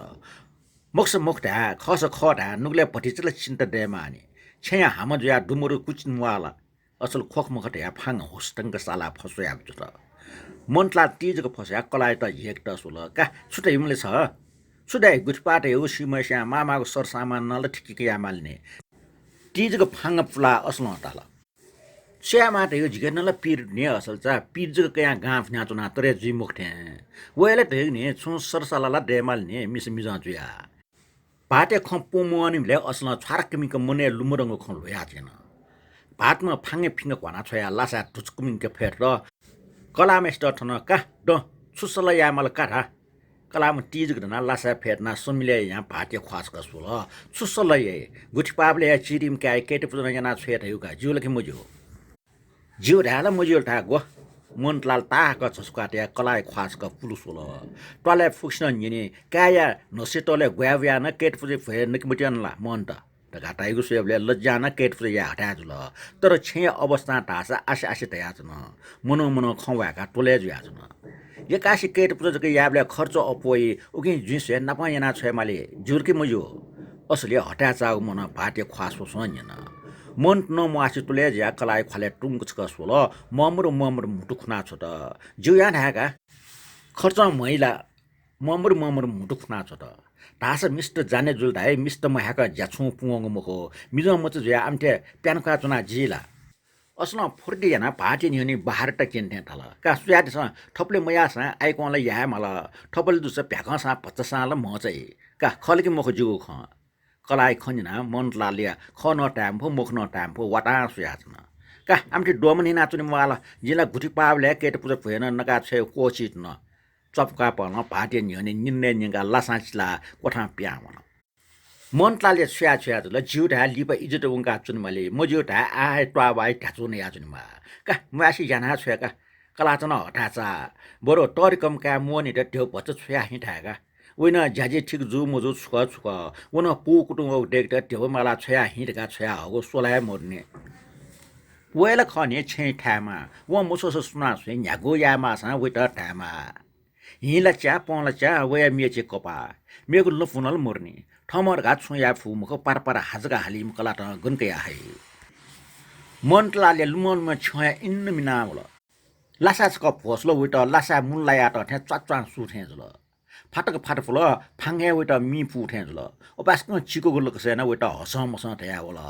मोक्स मोक्टा खस खटा नुगले भटिचले चिन्ता देमा अनि छेया हाम जुया डुमुरु कुचिनवाला असल खोख मखट या फाङ होस्टंग साला फसोया जुत मन्टला तीजको फस्या कलाय त हेक्ट सुल का छुटै हिमले छ छुटै गुठपाटे हो सिमस्या मामाको सरसामान नल ठिकिके या माल्ने तीजको फाङ फुला असल ताल स्यामाटे यो झिगे नल पिर ने असल चा पिजको कया गाफ न्याचुना तरे जि मुखथे वेले त ने छु सरसाला देमाल्ने मिस मिजा जुया पाटे खम्पु मुनिले असल छारकमिक मने लुमरंग ख लोया छैन भातमा फाङे फिङ घना छोया लासा टुचकुमिङके फेर र कलामेस्ट ठन का ड सुसला यामल काठा कलाम तीज गना लासा फेर्ना समिले यहाँ भाटे ख्वास कसुल सुसला ये गुठपाबले या चिरिम काय केटे पुजना yana छेट युका जिउलके मुजो जिउ ढाला मुजो ठा गो मनलाल ताक छस्काटे कलाय ख्वास क पुलुसुल टले फुक्सन यनि काया नसेटले ग्याव्या न केट पुजे फेर नकमिटियनला मन त घाटाइगु सेबले लज्जाना केट पुजे या हटा जुल तर छे अवस्था ढासा आशा आशा तया छन मनो मनो खवाका टोले जुया छन एकासी केट पुजे याबले खर्च अपोइ उकि जिसे नपायना छयमाले जुर्के मुजो असले हटा चाउ मन भाटे ख्वासो सन्यन मन न मासी टोले ज्या कलाय खले टुङ्गुच कसुल ममरु मुटु खुना छ त जुया ढाका खर्च महिला ममरु मुटु खुना छ त ढासा मिस्ट जाने जुल धाइ मिस्ट महाका ज्याछु पुंगो मखो मिजो मच ज्या आमटे प्यानका चुना जिला असला फुर्दी याना भाटे निहनि बाहर त केन्थे थल का सुयाद छ थपले मयासा आइकोला या मला थपले दुस भ्याकसा पच्चसा ल म चाहिँ का खलके मखो जुगो ख कलाइ खनिना मन लालिया खन टाइम फो मुख न टाइम फो वाटा सुयाद न का आमटे डोमनि नाचुनि वाला जिला गुठी पावले केट पुज भएन नका छे कोचित न चपका पर्न भाटे निहनि निन्ने निगा लासाचिला कोठा प्यावन मन लाले सुया ल जिउ ढा लिप इज्जत उंगा चुनमले मजिउ ढा आए ट्वाबाइ ढाचुने याजुनमा का मासी जाना छुया कलाचन हटाचा बरो तरिकम का मोनि त त्यो भच छुया हिटाका उइन ज्याजे ठिक जु मजु छुक उन पु कुटुङ डेक त त्यो मला छुया हिटका छुया हो सोलाय मर्ने वेला खने छे ठामा व मुसोस सुना छे न्यागो यामा सा वेट ठामा हिला च्या पला च्या वे मेचे कपा मेगु लफुनल मर्ने ठमर घात छुया फु मुख पार हाजगा हालिम कलाट गनकया है मन्टलाले लुमनमा छया इन मिनावल लासाच क भोसलो उट लासा मुल्लाया त ठे चच्चा सुथे जल फाटक फुल फाङे उट मी फुथे जल अपास्क चिको गुल कसेना उट हसमस थया वल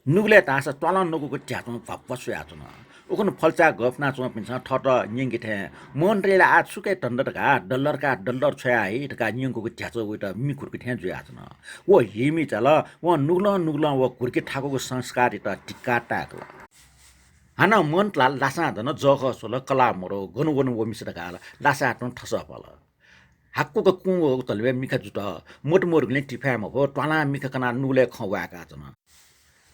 नुगले तास टला नगुको ट्याचो फपसया छन उखन फल्चा गफना चो पिन्छ ठट निंगि थे मनरेला आ सुके टन्डरका डल्लर छया हिटका निंगको ट्याचो उट मिखुरको थे जुया छन वो हिमी चल वो नुगल वो कुर्के ठाको संस्कार त टिक्का टाकल हाना मनला लासा धन जग सोल कला मरो गनु वो मिसडका लासा टन ठस पल हाक्को कुङो तलबे मिखा जुट मोटमोरगले टिफाम हो टला मिखा कना नुले खवाका छन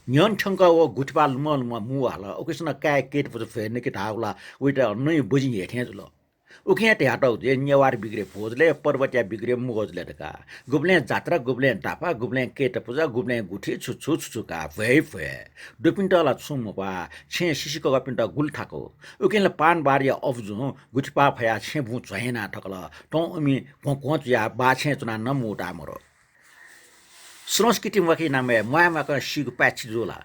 न्यन ठंका वो गुठपाल मल मुवाला ओकेसन काय केट पुज फेर्ने के ढाउला उइटा नै बुझि हेथे जुल उखे ते हटाउ जे नेवार बिग्रे फोजले पर्वतिया बिग्रे मुगजले ढका गुब्ले जात्रा गुब्ले टापा गुब्ले केट पुजा गुब्ले गुठी छुका भे दुपिन्टला छुमपा छे सिसिको गपिन्ट गुल ठाको उकेले पान बारिया अफजु गुठपा फया छे भु छैना ठकल त अमी कोच या बाछे चुना नमुटा मरो संस्कृति मकी नामे मुयामाका सिगु प्याछि जोला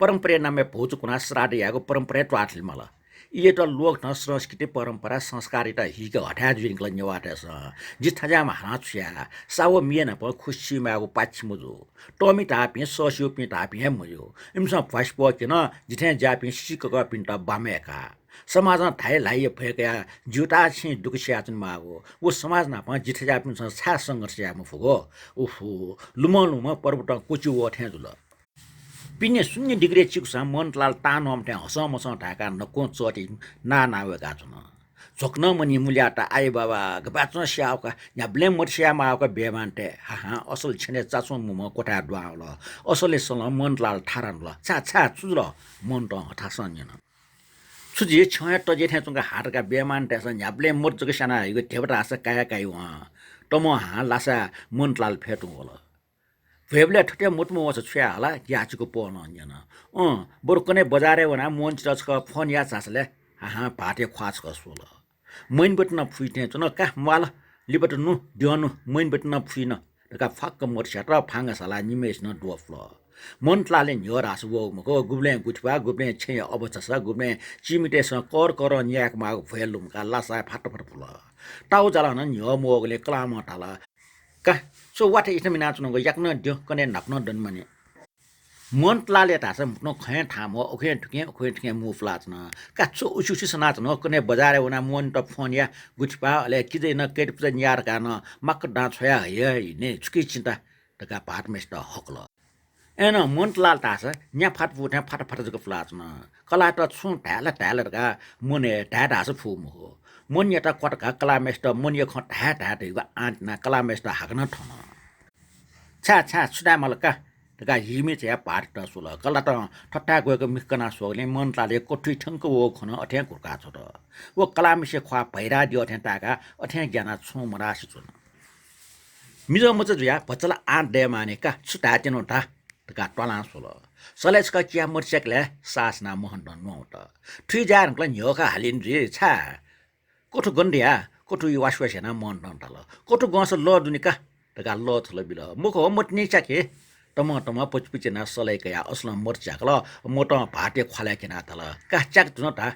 परम्परा नामे भोज कुना श्राद्ध याको परम्परा ट्वाटल मला ये त लोक न संस्कृति परम्परा संस्कारिता हिग हटा जुइंगल नेवाटा स जिथाजा महाछ्या साव मिएन प खुशी मागो पाछि मुजो टमी टापि ससियो पि टापि हे मुजो इमसा फास्पो किन जिथे जापि सिकक पिन्टा बामेका समाज थाइ लाइ फएका जुटा छि दुखसिया चन मागो वो समाज न प जिथे जापि छा संघर्ष या मफुगो उफु लुम पर्वत कोचु वथे जुल पिने 0 डिग्री चिक्सा मनलाल तान अम्टे हसमस ढाका नको चटी नावेका छन् झोक्न मनि मुल्याटा आइ बाबा गबाच स्याउका या ब्लेम मर्सिया माउका बेमान्टे हा असल छने चाचो मुम कोठा दुआउल असले सल मनलाल ठारान ल छा छुजुल मन त हठासन 수지 청에 떠지 태중가 하르가 베만 대서 냐블레 모르게 샤나 이거 대버라서 까야까이 와 또뭐 라사 문랄 페동을 वेबले ठटे मुटमो वस छ्या होला याचको पर्न अन्यन बरुकने बजारे वना मोन चिरछ फोन या चासले हा पाटे ख्वाच कसोल मैन बटन फुइटे चन का माल लिबट नु दिनु मैन बटन फुइन का फक्क मोर्छा र फांगा सला निमेश न डोफ्ल मन्टलाले न्यर आस वो मको गुब्ले गुठवा गुब्ले छे अबचस गुब्ले चिमिटेस कर कर न्याक मा भेलुम का लासा फाट फाट फुल टाउ जाला न न्य मोगले क्लाम टाला का so what is mina chun go yak na dio kone nak no don mane mont la le ta sa no khen tha mo okhen thke mu flat na ka chu uchu chi sana no kone bazar e na mon to phone ya guch pa le ki de na ke pza nyar ka na mak da chya ye ne chuki chinta ta ka part mes ta hoklo ena mont la ta sa nya phat vu ta phat phat go flat na kala ta chung ta la ka mone ta da sa phu mo mon ya ta kwat ka kala mes ta mon ya khot ha ta de ga ant na kala mes ta ha na thona 차 수다 말까 그가 이미 제 바르다 소라 갈라다 터타 고가 미크나 소ले मनलाले कोठी ठंक वो खन अथे कुरका छ वो कलामिसे ख्वा भैरा दियो अथे ताका अथे ज्ञाना छु मरासी जुन मिजो मच जुया बचला आ दे माने का सुता तेनो ता तका टला सोल सलेस का किया मर्सेकले सासना मोहन नो त थ्री जार क्ला न्योका हालिन जे छा कोठो गन्डिया कोठो वासवासेना मन नतल कोठो गस ल दुनिका तका लो थल बिल मुख मोटनी चाके तम पचपिचे ना सलै कया असला मर्चा कल मोट भाटे खला केना तल का चाक जुन ता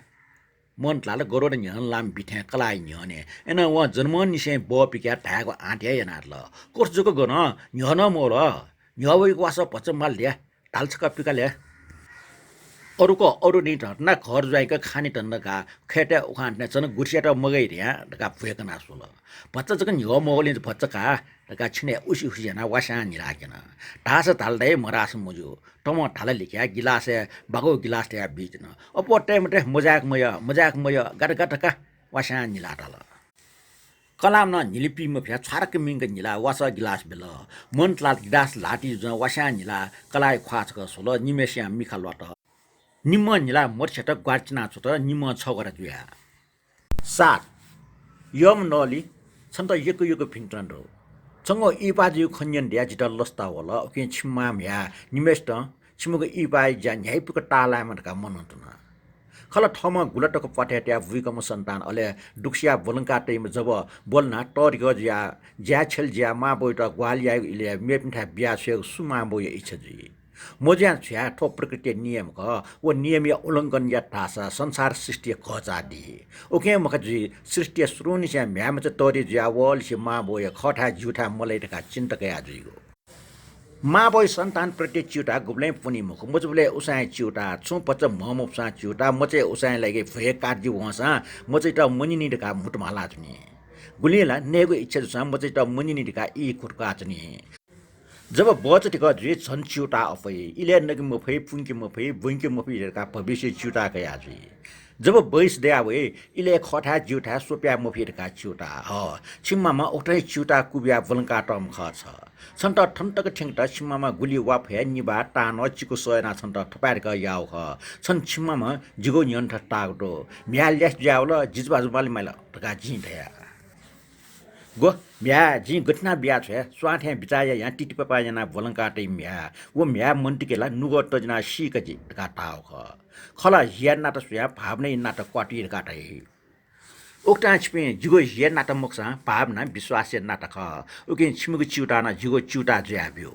मन लाल गरो न न्यन लाम बिथे कलाई न्यने एना व जन्म निसे ब पिक्या ढाको आटे याना ल कोर्स जुको गन न्यन मोर न्यवै वास पचमाल ल्या तालछका पिकाले अरु नि ना घर जाइका खाने टन्नका खेटे उखान्ने छन गुठियाटा मगै रिया का फेकना सोल बच्चा जक न्यो मोगले बच्चा का छिने उसी ना वासा नि राखेन ढास थाल्दै मरास मुजु टम ढाल लिख्या गिलास बागो गिलास त्या बीचन अपो टेमटे मजाक मय गटका वासा नि लाटल कलाम न निलिपि म फ्या छारक मिंग निला वासा गिलास बेल मन्टला गिलास लाटी ज वासा निला कलाइ ख्वाचक सोल निमेसिया मिखालबाट निम्म निला मोर्छेट ग्वार्चना छु त निम्म छ गरा जुया सात यम नली छन्त यक फिंटन रो चंगो इपाजु खन्यन द्या जित लस्ता होला ओके छिम्मा म्या निमेस्ट छिमुको इपाइ जा न्याइपुक टाला मनका मनन्तुना खल ठम गुलटको पठ्याट्या भुइकम सन्तान अले दुक्सिया बोलंका टेम जब बोलना टरिग ज्या छेल ज्या मा बोइट ग्वालिया इले मेपिन्ठा ब्या छे सुमा बोय इच्छजी मोज्या छ्या ठो प्रकृति नियम क वो नियमीय उल्लंघन या तासा संसार सृष्टि खजादी ओके मखजी सृष्टि सुरुनि छ्या म्याम च तोरी ज्या वल छ मा बोय खठा जुठा मलैटका चिन्तकै आजुइगो मा बोय सन्तान प्रति चिउटा गुब्लै पुनि मुख मुजबले उसाइ चिउटा छु पच महमुपसा चिउटा मचे उसाइ लागि भए काजी वसा मचे त मुनिनि ढका मुटमाला जुनि गुलिला नेगो इच्छा जुसा मचे त मुनिनि ढका इ खुटका जुनि जब बचटिक जे छन चिउटा अफै इले नगि मफै पुंकि मफै बुंकि मफै का भविष्य चिउटा कया जुइ जब बैस दया वे इले खठा जिउटा सोप्या मफिरका चिउटा ह छिम्मामा उठै चिउटा कुबिया वलंका टम ख छ छन्त ठन्टक ठेंगटा छिम्मामा गुली वा फया निबा टान चिको सोयना छन्त ठपारका याउ ख छन छिम्मामा जिगो नियन ठटागटो म्याल्यास ज्याउल जिजबाजु मालि माइला टका जिधया गो म्या जी घटना ब्या छ स्वाथे बिचाया या टिटिपपा जना वलंका टे म्या वो म्या मन्टिकेला नुगो तजना सिकजी टका टाउ ख खला हिया नाट सुया भावनै नाट क्वाटी काटै ओक्टा छिपे जिगो हिया नाट मक्सा भावना विश्वास नाट ख ओके छिमुको चिउटाना जिगो चिउटा ज्याब्यो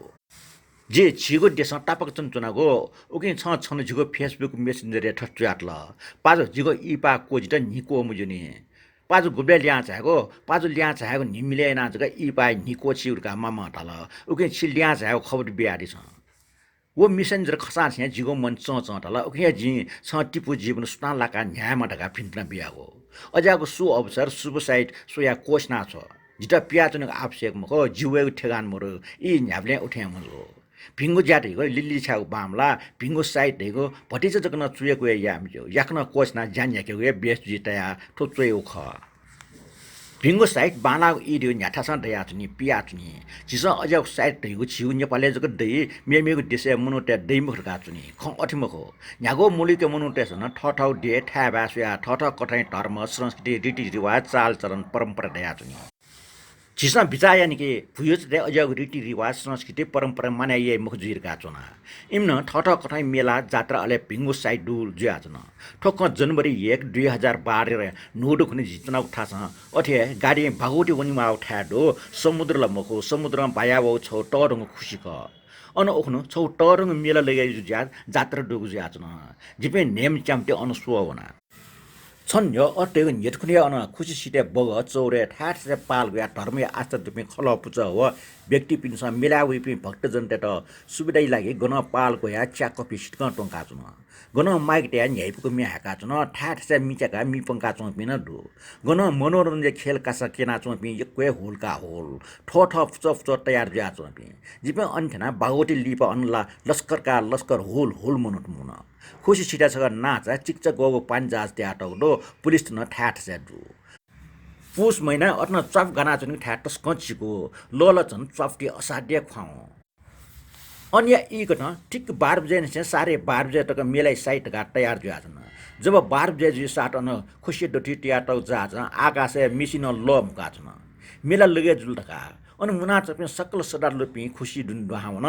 जे छिगो देश टापक चुना गो ओके छन जिगो फेसबुक मेसेन्जर ठट्याट ल पाजो जिगो इपा कोजिट निको मुजुनी पाजु गुब्ले ल्या चाहेको निमिले ना जगा इपाइ निको चिउरका मामा तल ओके छि ल्या चाहेको खबर बियाडी छ वो मेसेन्जर खसा छ जिगो मन च तल ओके जि छ टिपु जीवन सुना लाका न्यायमा ढका फिन्टना बियागो अजाको सु अवसर शुभ साइट सोया कोशना छ जिता पियाचन आवश्यक मको जिवे ठेगान मरो इ न्याबले उठ्या मरो भिंगो ज्याटेको लिल्ली छाउ बामला भिंगो साइट देको भटिच जकन चुएको यामजो याकन कोशना जान्याके बेस जितया ठोचोय ख 빙고 사이트 바나 이디오 냐타산 대야트니 피아트니 지서 어제 사이트 이거 지우 नेपाल에 저거 데이 메메고 디세 무노테 데이모 가트니 콩 어티모고 냐고 몰리게 무노테서는 ठठाउ डे ठ्याबासुया ठठ कठाइ धर्म संस्कृति रीतिरिवाज चालचलन परम्परा दयाचुनी जिसना बिचा यानी कि भुयोज दे अजग रीतिरिवाज संस्कृति परम्परा मनाइए मुखजुर गाचोना इम्न ठठ कठाइ मेला जात्रा अले भिंगो साइड डुल जुयाचन ठोक जनवरी 1 2012 रे नोडो खुनि जितना उठा छ अथे गाडी भागोटी वनिमा उठा दो समुद्र लमको समुद्रमा बायावो छ टरंग खुशी क अन ओखनो छौ टरंग मेला लगाइ जुया जात्रा डुगु जुयाचन जिपे नेम च्याम्टे अनुसुवना छन् यो अटेगन यतखुने अन खुसी सिटे बग चौरे ठाठसे पाल गया धर्म आस्था दुपे खल पुच हो व्यक्ति पिनस मिलावी पि भक्त जनते त सुविधा लागि गन पाल गया च्या कपि सिटक टंका जुन गन माइक ट्या न्याइपुको मिहाका जुन ठाठसे मिचका मिपंका चो पिन दु गन मनोरञ्जन खेल कासा केना चो पि यक्वे होलका होल ठोठ फुच तयार ज्या चो पि जिपे अन्थना बागोटी लिप अनला लस्करका लस्कर होल होल मनोट मुन खुसी छिटा छ नाचा चिक्च गगो पान्जाज त्याटो पुलिस न ठाठ सेदु पुस महिना अट्न चप गाना चनि ठाठ स्कचिको लोल चन चपटी असाध्य खाउ अन्य इकन ठीक 12 बजे ने सारे 12 बजे तक मेलाई साइट का तयार जुआजन जब 12 बजे जी साट न खुसी डटी त्याटो जाज आकाशे मिसिन लम गाजन मेला लगे जुलटका अनि मुना चपे सकल सदार लपि खुसी दुन दुहावन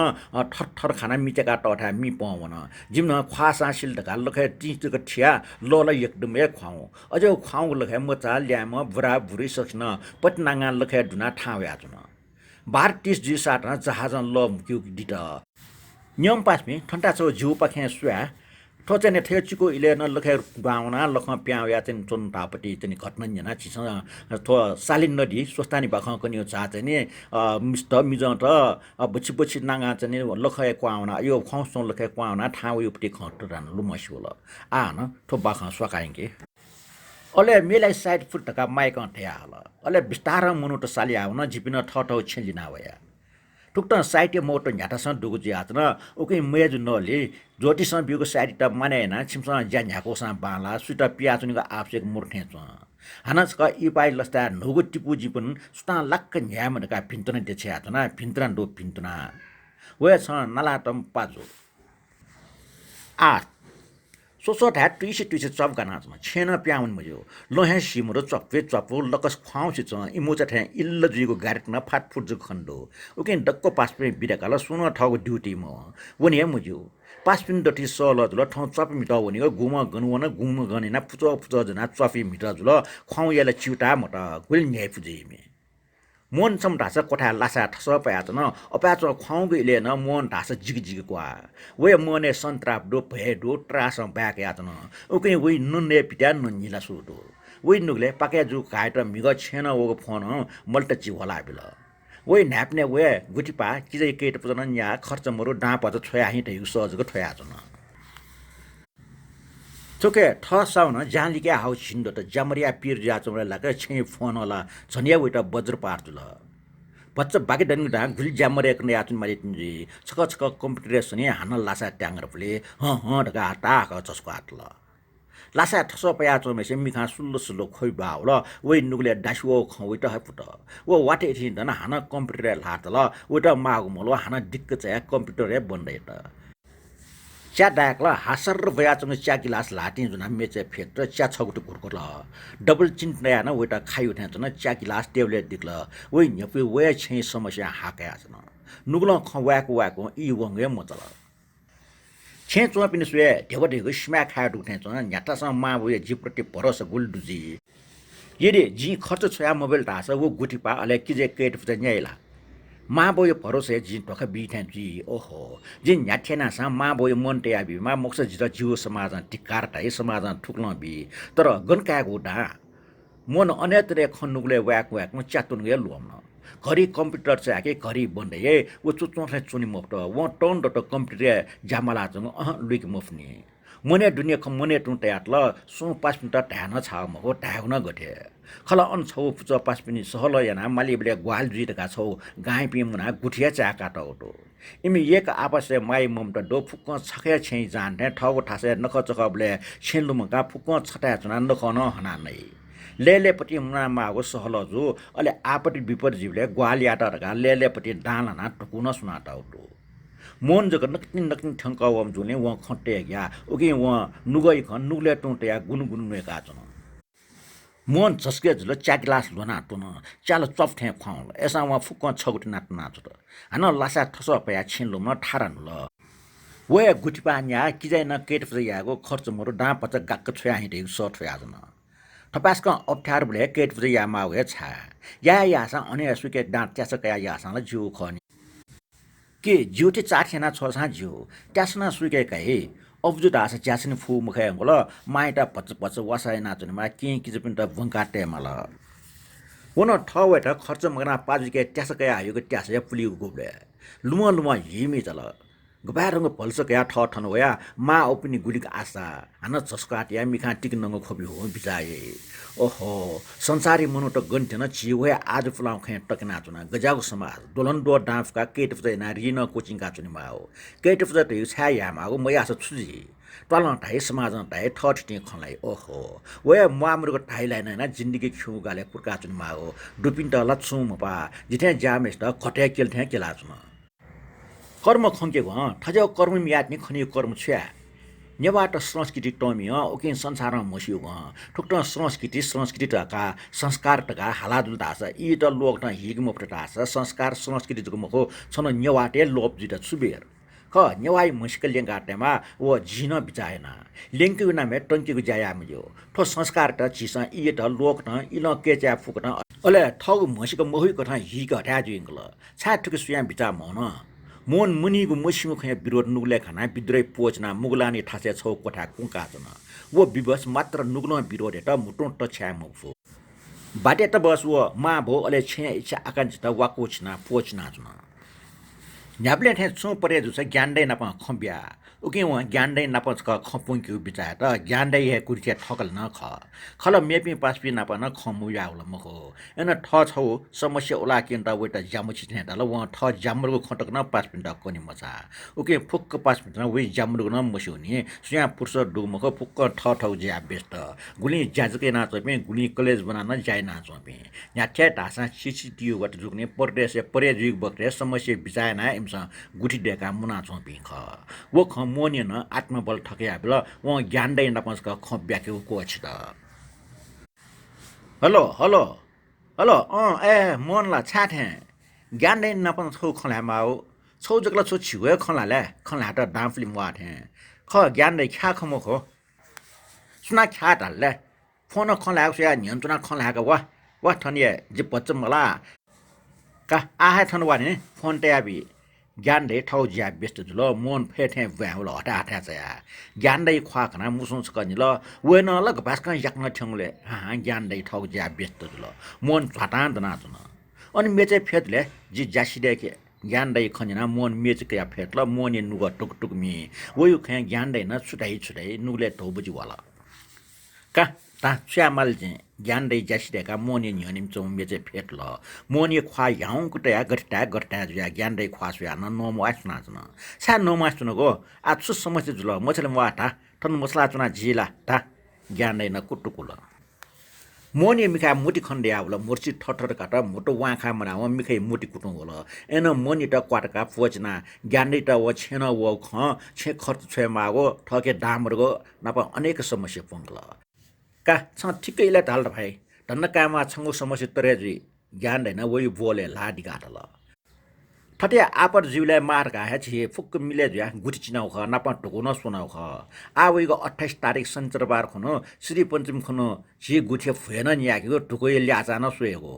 ठर खाना मिचेका टठा मि पवन जिम्न ख्वासा सिलटका लखे टिचक ठिया लल एकदम ए ख्वाउ अझ ख्वाउ लखे मचा ल्याम बुरा बुरी सक्न पटनाङा लखे दुना ठाव्या जुन 12:30 जी साट जहाज लम क्यु दिट नियम पासमी ठन्टा छौ जिउ पखे सुया ठोचने थेचिको इले न लखे गाउना लख प्याउ या चाहिँ चोन तापटी चाहिँ घटना जना छिस थो सालिन नदी स्वस्तानी बाख कनियो चा चाहिँ नि मिस्ट मिजट बछि बछि नाङा चाहिँ लखे क्वाउना यो खौसो लखे क्वाउना ठाउ योपटी खट रान लुमसुल आ न थो बाख सकाइके अले मेलाई साइड फुट का माइक ठ्या हल अले बिस्तार मुनुट साली आउन जिपिन ठठौ छेलिना वया टुक्ट साइट मोटो न्याटासँग डुगु ज्यातन ओके मेज नले ज्योतिसँग बिउको साइट त मनेना छिमसँग ज्या न्याकोसँग बाला सुटा पियाचुनीको आपसेक मुर्थे छ हानस क इपाइ लस्ता नुगु टिपु जिपन सुता लक्क न्यामनका भिन्तन देछ्यातना भिन्तन डो भिन्तना वे छ नलातम पाजो आ सोसो ढा टुइसे चप गाना छ छेन प्याउन मयो लोहे सिमरो चप्पे चप्पो लकस ख्वाउछि छ इमोचा ठ्या इल्ल जुइको गार्टन फाट फुट जु खण्डो ओके डक्को पासपे बिडाकाला सुन ठगो ड्युटी म वनि मयो पासपिन डटी सल जुल ठौ चप मिटा वनि गुम गनुवन गुम गनेना फुच जना चपी मिटा जुल ख्वाउ याले चिउटा मट गुल न्याय पुजेमे मोन सम ढास कोठा लासा ठस पयाचन अपाच ख्वाउगे इले न मोन ढास जिग जिग क्वा वे मोने सन्त्राप डो भे डो ट्रास ब्याक याचन ओके वे नुने पिटा नुनिला सुदो वे नुगले पाके जु काट मिग छेन ओगो फोन मल्ट चि होला बिल वे न्याप्ने वे गुटिपा किजै केट पजन या खर्च मरु डाप त छोया हि त युसजको छोयाचन चोके ठसाउन जालिके हाउ छिन्डो त जमरिया पिर जाचौला लाके छै फोन होला झनिया उटा बज्र पार्जुल बच्चा बाकी डन डा गुल जमरे कने आचुन माले तिनजी छक छक कम्प्युटर सने हान लासा ट्याङ्गर फले ह ढका ता क चस्को आतल लासा ठस पया चो मेसे मिखा सुल्लो सुल्लो खोइ बाउल वे नुगले डासुओ खवैट हपुट वो वाटे थिन दन हान कम्प्युटर लातल उटा मागु मलो हान दिक्क चाहिँ कम्प्युटर बन्दै त च्या डाकला हासर भयाचंग च्या गिलास लाटिन जुना मेचे फेट च्या छगुट गुरगुल डबल चिन्ट नया न वेटा खाइ उठ्या न च्या गिलास टेबलेट दिक्ल वे न्यपि वे छै समस्या हाका छन नुगल खवाको वाको इ वंगे मचल छे चो पिन सुए ढेव ढेव स्म्याक खाट उठ्या छ न्याटासँग मा वे जिप्रति भरोस गुलडुजी यदि जी खर्च छया मोबाइल ढास वो गुटिपा अले किजे केट फुत न्याइला मा बोयो भरोसे जी ढोका बिठ्या जी ओहो जी न्याठेना सा मा बोयो मनटे आबि मा मोक्ष जित जीव समाज टिकार टाइ समाज ठुक्ल बि तर गनकाको डा मन अनेतरे खन्नुगले व्याक व्याक म च्यातुन गे लुम घरी कम्प्युटर चाहिँ के घरी बन्दै वो चुचोठे चुनि मफ्ट वो टन डट कम्प्युटर जामला जङ लुइक मफ्नी मने दुनिया ख मने टुटे आतल सो 5 मिनट ढान छ म हो ढाउन गथे खला अन छौ पुच 5 मिनट सहल याना मालिबले ग्वाल जुइतका छौ गाई पिमुना गुठिया चाका टौटो इमी एक आपसे माई ममट डो फुक छखे छै जान्थे ठगो ठासे नख चकबले छेलुमका फुक छटा चना नख न हना नै लेलेपट्टि मुनामा हो सहल जो अले आपट्टि विपद जीवले ग्वालियाटा रगा लेलेपट्टि डालाना टकुन सुनाटा उठो मोन जग नकिन नकिन ठंकावम जुले व खट्टे या ओके व नुगई खन नुगले टोटे या गुनगुन नेका छन मोन झस्के जुल च्यागिलास लोना टुन चाल चफ्ठे खाउल एसा व फुक छगुट नाट नाच त हन लासा ठस पया छिनलो न ठारन ल वे गुटिपा न्या किजाइ न केट फयाको खर्च मरो डा पच गाक्क छया हिँडे सट फया जन थपासक अप्ठ्यारो बुले केट फया मा वे छा या यासा अने सुके डाँट त्यास कया यासा ल जिउ खनि के जिउ ति चाठेना छसा जिउ त्यासना सुके कहे अब्जु दास ज्यासन फु मुखे अंगल माइटा पच पच वसाय नाचुने मा के किजपिन त वंकाटे मल वन ठवेट खर्च मगना पाजुके त्यास कया आयो के त्यास या पुलिउ गोबले लुम लुम हिमी चल गबारंग पल्स कया ठ ठन वया मा ओपनि गुलिक आशा हन चस्काट या मिखा टिक नंग खोबि हो बिचाए ओहो संसारी मनु त गन्थेन चिवे आज फुलाउ खे टकना चुना गजागु समाज दोलन दो डाफ का केट फजे ना रिन कोचिङ का चुनि माओ केट फजे त छा या मागु मया स छुजी टलन टाइ समाज टाइ ठट टे खलाई ओहो वे मामरुको टाइलाई ना जिन्दगी खु गाले पुरका चुनि माओ डुपिन त लछु मपा जिथे जामेस त खटे केल थे केला चुना कर्म खङ्के भ ठजौ कर्म मियात्ने खनि कर्म छ्या नेबाट संस्कृति टमी ओके संसारमा मसियो ठुक्ट संस्कृति टका संस्कार टका हालादुल दास इ त लोक त हिग मोप्ट दास संस्कार संस्कृति जको मखो छन नेवाटे लोप जित सुबेर ख नेवाई मुस्किल लेंगाटेमा वो जिन बिचाएना लेंकु नामे टंकी गुजाया मयो ठो संस्कार त चिसा इ त लोक त इल केच्या फुकन अले ठग मसिक मोहि कथा हिग हटा जुइंगल छा ठुक सुया बिचा मन मोन मुनिगु मसिमु खया विरोध नुगले खाना बिद्रै पोचना मुगलानी ठासे छौ कोठा कुंका जन वो विवश मात्र नुग्न विरोध त मुटो त छ्या मुफु बाटे त बस वो मा भो अले छे इच्छा आकांक्षित वाकोचना पोचना जन न्याप्ले थे छु परे जुस ज्ञानदै नप खम्ब्या उके व ज्ञानदै नप ख खपुंक्यु बिचा त ज्ञानदै हे कुर्चे ठकल न ख खल मेपि पासपि नप न खमु याउल मखो एन ठ छौ समस्या उला किन त वेट जामु छिने त ल व ठ जामरुको खटक न पासपि त कोनि मचा उके फुक्क पासपि न वे जामरुको न मसिउनी सुया पुर्स डु मखो फुक्क ठ ठौ ज्या बेस्ट गुली जाजके ना चपे गुली कलेज बनान जाय ना चपे न्याठ्या ढासा सिसिटियु वट जुग्ने परदेश परे जुग बक्रे समस्या बिचायना गुठी डेका मुना चोपी ख वो ख मोनियन आत्मबल ठकया बेला वो ज्ञानदै नपस क ख ब्याके कोच त हेलो हेलो हेलो ए मोनला छाथे ज्ञानदै नपन छौ खला माउ छौ जगला छौ छिवे खला ले खला त डाफली मुआथे ख ज्ञानदै ख्या खमो खो सुना ख्या तले फोन खला या नियन्त्रण खला का वा ठनिए जि पच्च मला का आहा थन वाने फोन तयाबी ज्ञानदै ठौ ज्या बेस्ट जुल मोन फेथे व्याउल हटा हटा छया ज्ञानदै ख्वा खना मुसुन सकनि ल वेन ल गबासका याक्न ठंगले हा ज्ञानदै ठौ ज्या बेस्ट जुल मोन फटान दना जुन अनि मेचे फेतले जि जासिदे के ज्ञानदै खनिना मोन मेच के फेत ल मोन नुग टुक टुक मी वयु ख ज्ञानदै न छुटाइ नुगले धोबुजी वाला का ता श्यामल जे ज्ञानदै जासिदेका मोनि न्यनिम चौ मेचे फेट ल मोनि ख्वा याउ कुटया गट्टा जुया ज्ञानदै ख्वासुया न नोम आस्ना जन सा नोम आस्नु गो आछु समस्या जुल मछले वाटा तन मसला चुना जिला ता ज्ञानदै न कुटुकुल मोनि मिखा मुटी खण्डे आवल मुर्ची ठठर काटा मोटो वाखा मना व मिखै मुटी कुटु होल एन मोनि त क्वाटका पोचना ज्ञानदै त व छेन व ख छे खर्च छे मागो ठके डामरगो नप अनेक समस्या पंगल का छ ठिकैले ढाल भाइ धन्न काममा छंगो समस्या तरेजी ज्ञान दैन वही बोले लाडी गाटल ठटे आपर जिउले मार गाहे छि फुक्क मिले ज्या गुठी चिनाउ ख नापा टोको न सुनाउ ख आवैको 28 तारिक शनिबार खनो श्री पञ्चमी खनो छि गुठी फेन न्याको टुकोय ल्याचा न सुएको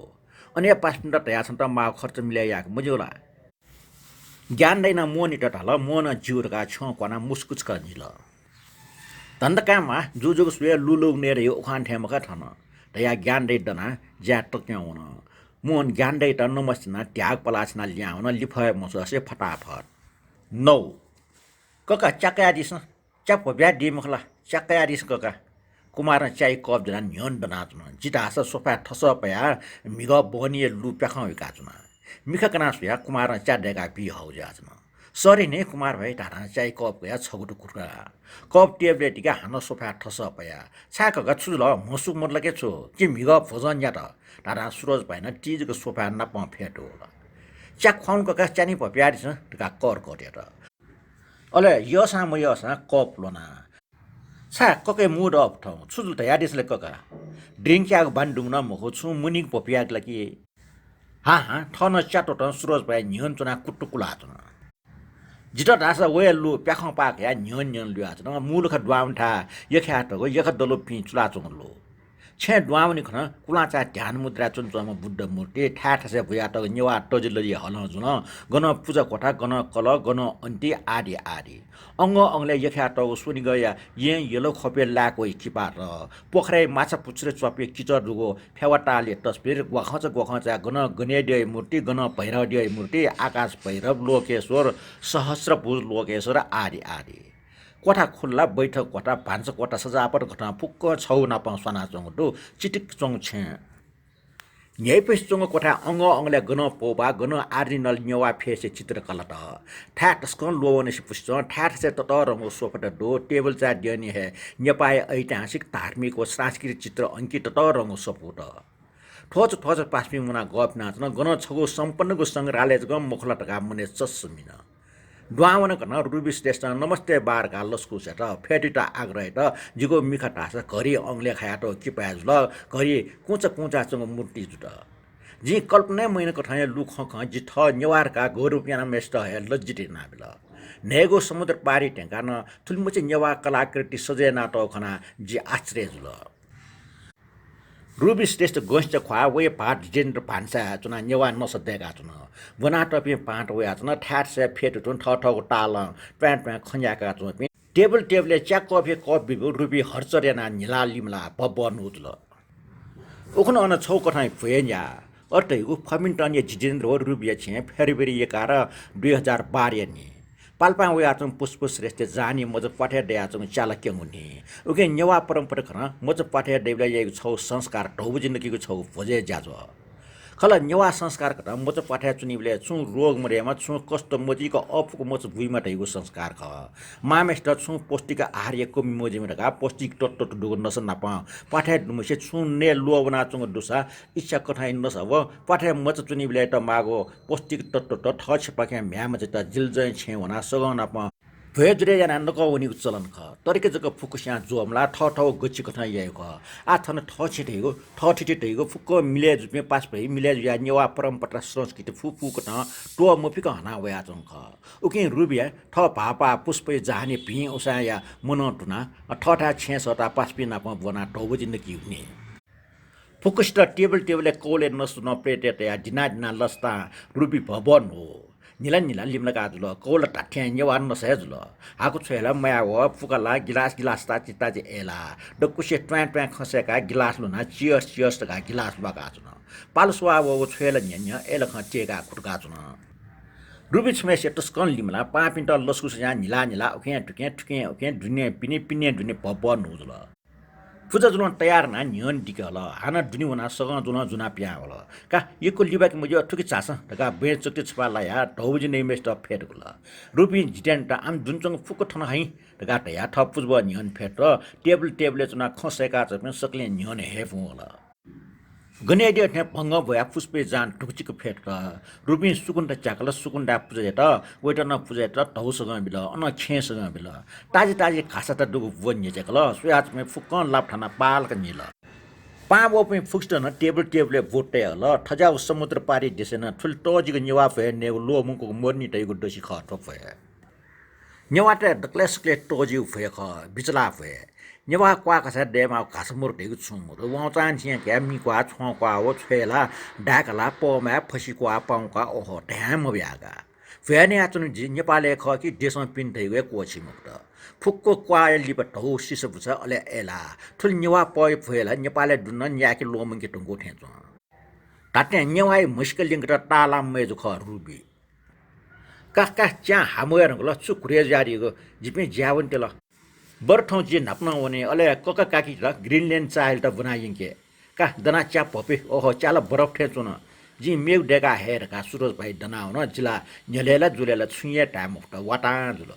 अनि 5 मिनेट तया छन् त मा खर्च मिले याक मजुला ज्ञान दैन मोनि त ढल मोन जिउरका छ कोना मुस्कुच कनिल धन्दकाममा जुजुग सुए लुलुग नेर यो उखान ठेमका ठन तया ज्ञान दै दना ज्या टक्याउन मोन ज्ञान दै त नमस्तना त्याग पलाछना ल्याउन लिफय मससे फटाफट नौ कका चक्या दिस चप ब्या दिमखला चक्या दिस कका कुमार चाइ कप जना न्यन दना जुन जितास सोफा ठस पया मिग बनिए लु प्याखौ विका जुन मिख कना सुया कुमार चा देगा बि हौ जा जुन सरी ने कुमार भाइ ढाडा चाहिँ कप गया छगुटु कुर्का कप टेब्लेट का हानो सोफा ठस पया छाक छु ल मसुक मर्लके छु कि मिग भोजन या त ढाडा सुरज भएन टिजको सोफा नप फेटो च्याक खुवाउनु का च्यानी प्यारी छ का कर गरेर अले यसा म यसा कप लोना छा कके मुड अफ ठाउँ छुजुल त यादिसले कका ड्रिङ्क याग बान्डुङ न मखो छु मुनिक पपियाग लागि हा ठन च्याटो त सुरज भए न्यन चुना कुट्टुकुला चुना जिटा ढासा वे लु प्याखं पाक या न्यन न्यन लु आछ न मुलख ड्वाम ठा यख्या टको यख दलो पि चुला चुङ लो छे ड्वाम नि खन कुला चा ध्यान मुद्रा चुन चुम बुद्ध मूर्ति ठा ठसे भुया त नेवा टजिल हल जुन गन पूजा कोठा गन कल गन अन्ति आदि आदि अंग अंगले यख्या टको सुनि गया येलो खपे लाको किपा र पोखरे माछा पुछरे चपे किचर दुगो फेवाटाले तस्बिर गखच गन गनेडे मूर्ति गन भैरवडे मूर्ति आकाश भैरव लोकेश्वर सहस्रभुज लोकेश्वर आदि आदि कोठा खुल्ला बैठक कोठा भान्सा कोठा सजावट घटना फुक्क छौ नापाउ सना चोङटु चिटिक चोङ छे न्यायपेस चोङ कोठा अंग अंगले गन पोबा गन आर्डिनल न्यवा फेसे चित्रकला त ठ्याट स्कन लोवने पुष्ट ठ्याट से तत रंगो सोफट दो टेबल चा दियनी है नेपाल ऐतिहासिक धार्मिक व सांस्कृतिक चित्र अंकित तत रंगो सपुट ठोच पास्मी मुना गप नाच्न गन छगो सम्पन्नको संग्रहालय गम मुखला टका मुने चस्मिन ड्वावन कन रुबी श्रेष्ठ नमस्ते बारका लस्कु सेट फेटिटा आग्रह त जिगो मिखा टास घरि अंगले खायाटो किपाज ल घरि कुचा चंग मूर्ति जुट जी कल्पना महिना कठाय लुख ख जि ठ नेवारका गोरुपियाना मेस्ट है लज्जिते नाबिल नेगो समुद्र पारी टेंका न थुलमुचे नेवा कलाकृति सजेना त खना जी आश्रय जुल रुबी श्रेष्ठ गोष्ठ ख्वा वे पाट जेन्द्र भान्सा चुना नेवा नसदेका चुन वना टपि पाट वे आचन ठाट से फेट चुन ठठको टाल प्यान्ट खन्याका चुन टेबल च्याक कप बिबु रुबी हर्चरेना निला लिमला बब्बन उजल उखन अन छौ कठाइ फुयन्या अटै उ फमिन्टन जिजेन्द्र हो रुबी छे फेब्रुअरी 2012 नि पाल्पा वे आचम पुष्प श्रेष्ठ जानी मज पाठ्या दे आचम चालक्य मुनि उके नेवा परम्परा खन मज पाठ्या देबला ये छौ संस्कार ढौ जिन्दगीको छौ भजे जाजो खल नेवा संस्कार खन मज पाठ्या चुनिबले छु रोग मरेमा छु कष्ट मोजीको अफको मज भुइमा ढैको संस्कार ख मामेष्ट छु पौष्टिक आहारको मोजीमा ढका पौष्टिक तत्व दुगो नस नाप पाठ्या मुसे छु ने लोबना चुङ दुसा इच्छा कठाइ नस अब पाठ्या मज चुनिबले त मागो पौष्टिक तत्व त ठछ पाके म्याम चाहिँ त जिलजय छे वना सगन नाप भेजरे जना नकौनीको चलन ख तरिके जक फुकुस्या जोमला ठठौ गछि कथा याय ख आथन ठछिटेको ठठिटेको फुक्क मिले जुमे पास भई मिले या नेवा परम्परा संस्कृति फुफु कथा टो मफिक हना वया चंख उके रुबिया ठ भापा पुष्पे जाने भि उसा या मनटुना ठठा छेसटा पासपि नाप बना ढौ जिन्दगी हुने फुकुस्ट टेबल कोले नसुन प्लेटेट या दिना लस्ता रुबी भवन हो निला लिम्ला गाजुल कोला टाठ्या नेवा नसहेजुल हाको छेला माया हो फुकला गिलास ता चिता जे एला डकुसे ट्वान खसेका गिलास लुना चियर्स का गिलास लगा जुन पालसवा वो छेला न्या एला ख चेगा खुटका जुन रुबी छमे सेटस्कन लिम्ला पापिन्ट लस्कुस या निला ओके टुके दुने पिने दुने भवन हुजुल पूजा जुन तयार ना न्यन दिकल हाना दुनी वना सगन जुना प्या होल का यको लिबा के मजे ठुकी चास तका बे चक्ति छपाला या ढौजी नै मेस्ट फेट गुल रुपी जिटेन त आम जुनचंग फुक ठन हाइ तका त या ठपुज ब न्यन फेट र टेबल चुना खसेका छ पनि सकले न्यन हेफ होल गनेडिय ठे भंग भया पुष्पे जान ठुकचिक फेट र रुपी सुकुण्डा पूजा त वेट न पूजा त ढौसग बिल अन खेसग बिल ताजी खासा त दुगु वन्य जकल सुयाच मे फुकन लाप ठाना पाल क निल पाबो पे फुक्स्ट न टेबल बोटे हल ठजाउ समुद्र पारी देसेन ठुल टजिक नेवा फे ने लो मुको मोर्नी तैगु दसी ख ठप फे नेवा त दक्लेसक्ले टजि फे ख बिचला फे नेवा क्वा कसा डेमा घासमुर ढेगु छुमुर वाचान छिया क्या मी क्वा छ क्वा हो छेला डाकला पमा फसी क्वा पाउका ओहो ढ्याम ब्यागा फेने आचुन जि नेपाले ख कि देशमा पिन थैगु कोछि मुक्त फुक्को क्वा लिप ढौ सिस बुछ अले एला ठुल नेवा पय फेला नेपाले दुन्न न्याके लोमंगे टंगो ठेचो ताते नेवाई मुश्किल लिंग त ताला मेजु ख रुबी काका च्या हामोयर ल चुक्रे जारीको जिपे ज्यावन तेल बरठौँ जे नाप्न हुने अले कका काकी र ग्रीनल्यान्ड चाइल्ड त बनाइंके का दना च्या पपे ओहो चाला बरफ ठेचुन जी मेउ डेका हेरका सुरज भाइ डनाउन जिला न्यलेला जुलेला छुइए टाइम उफ्ट वाटा जुल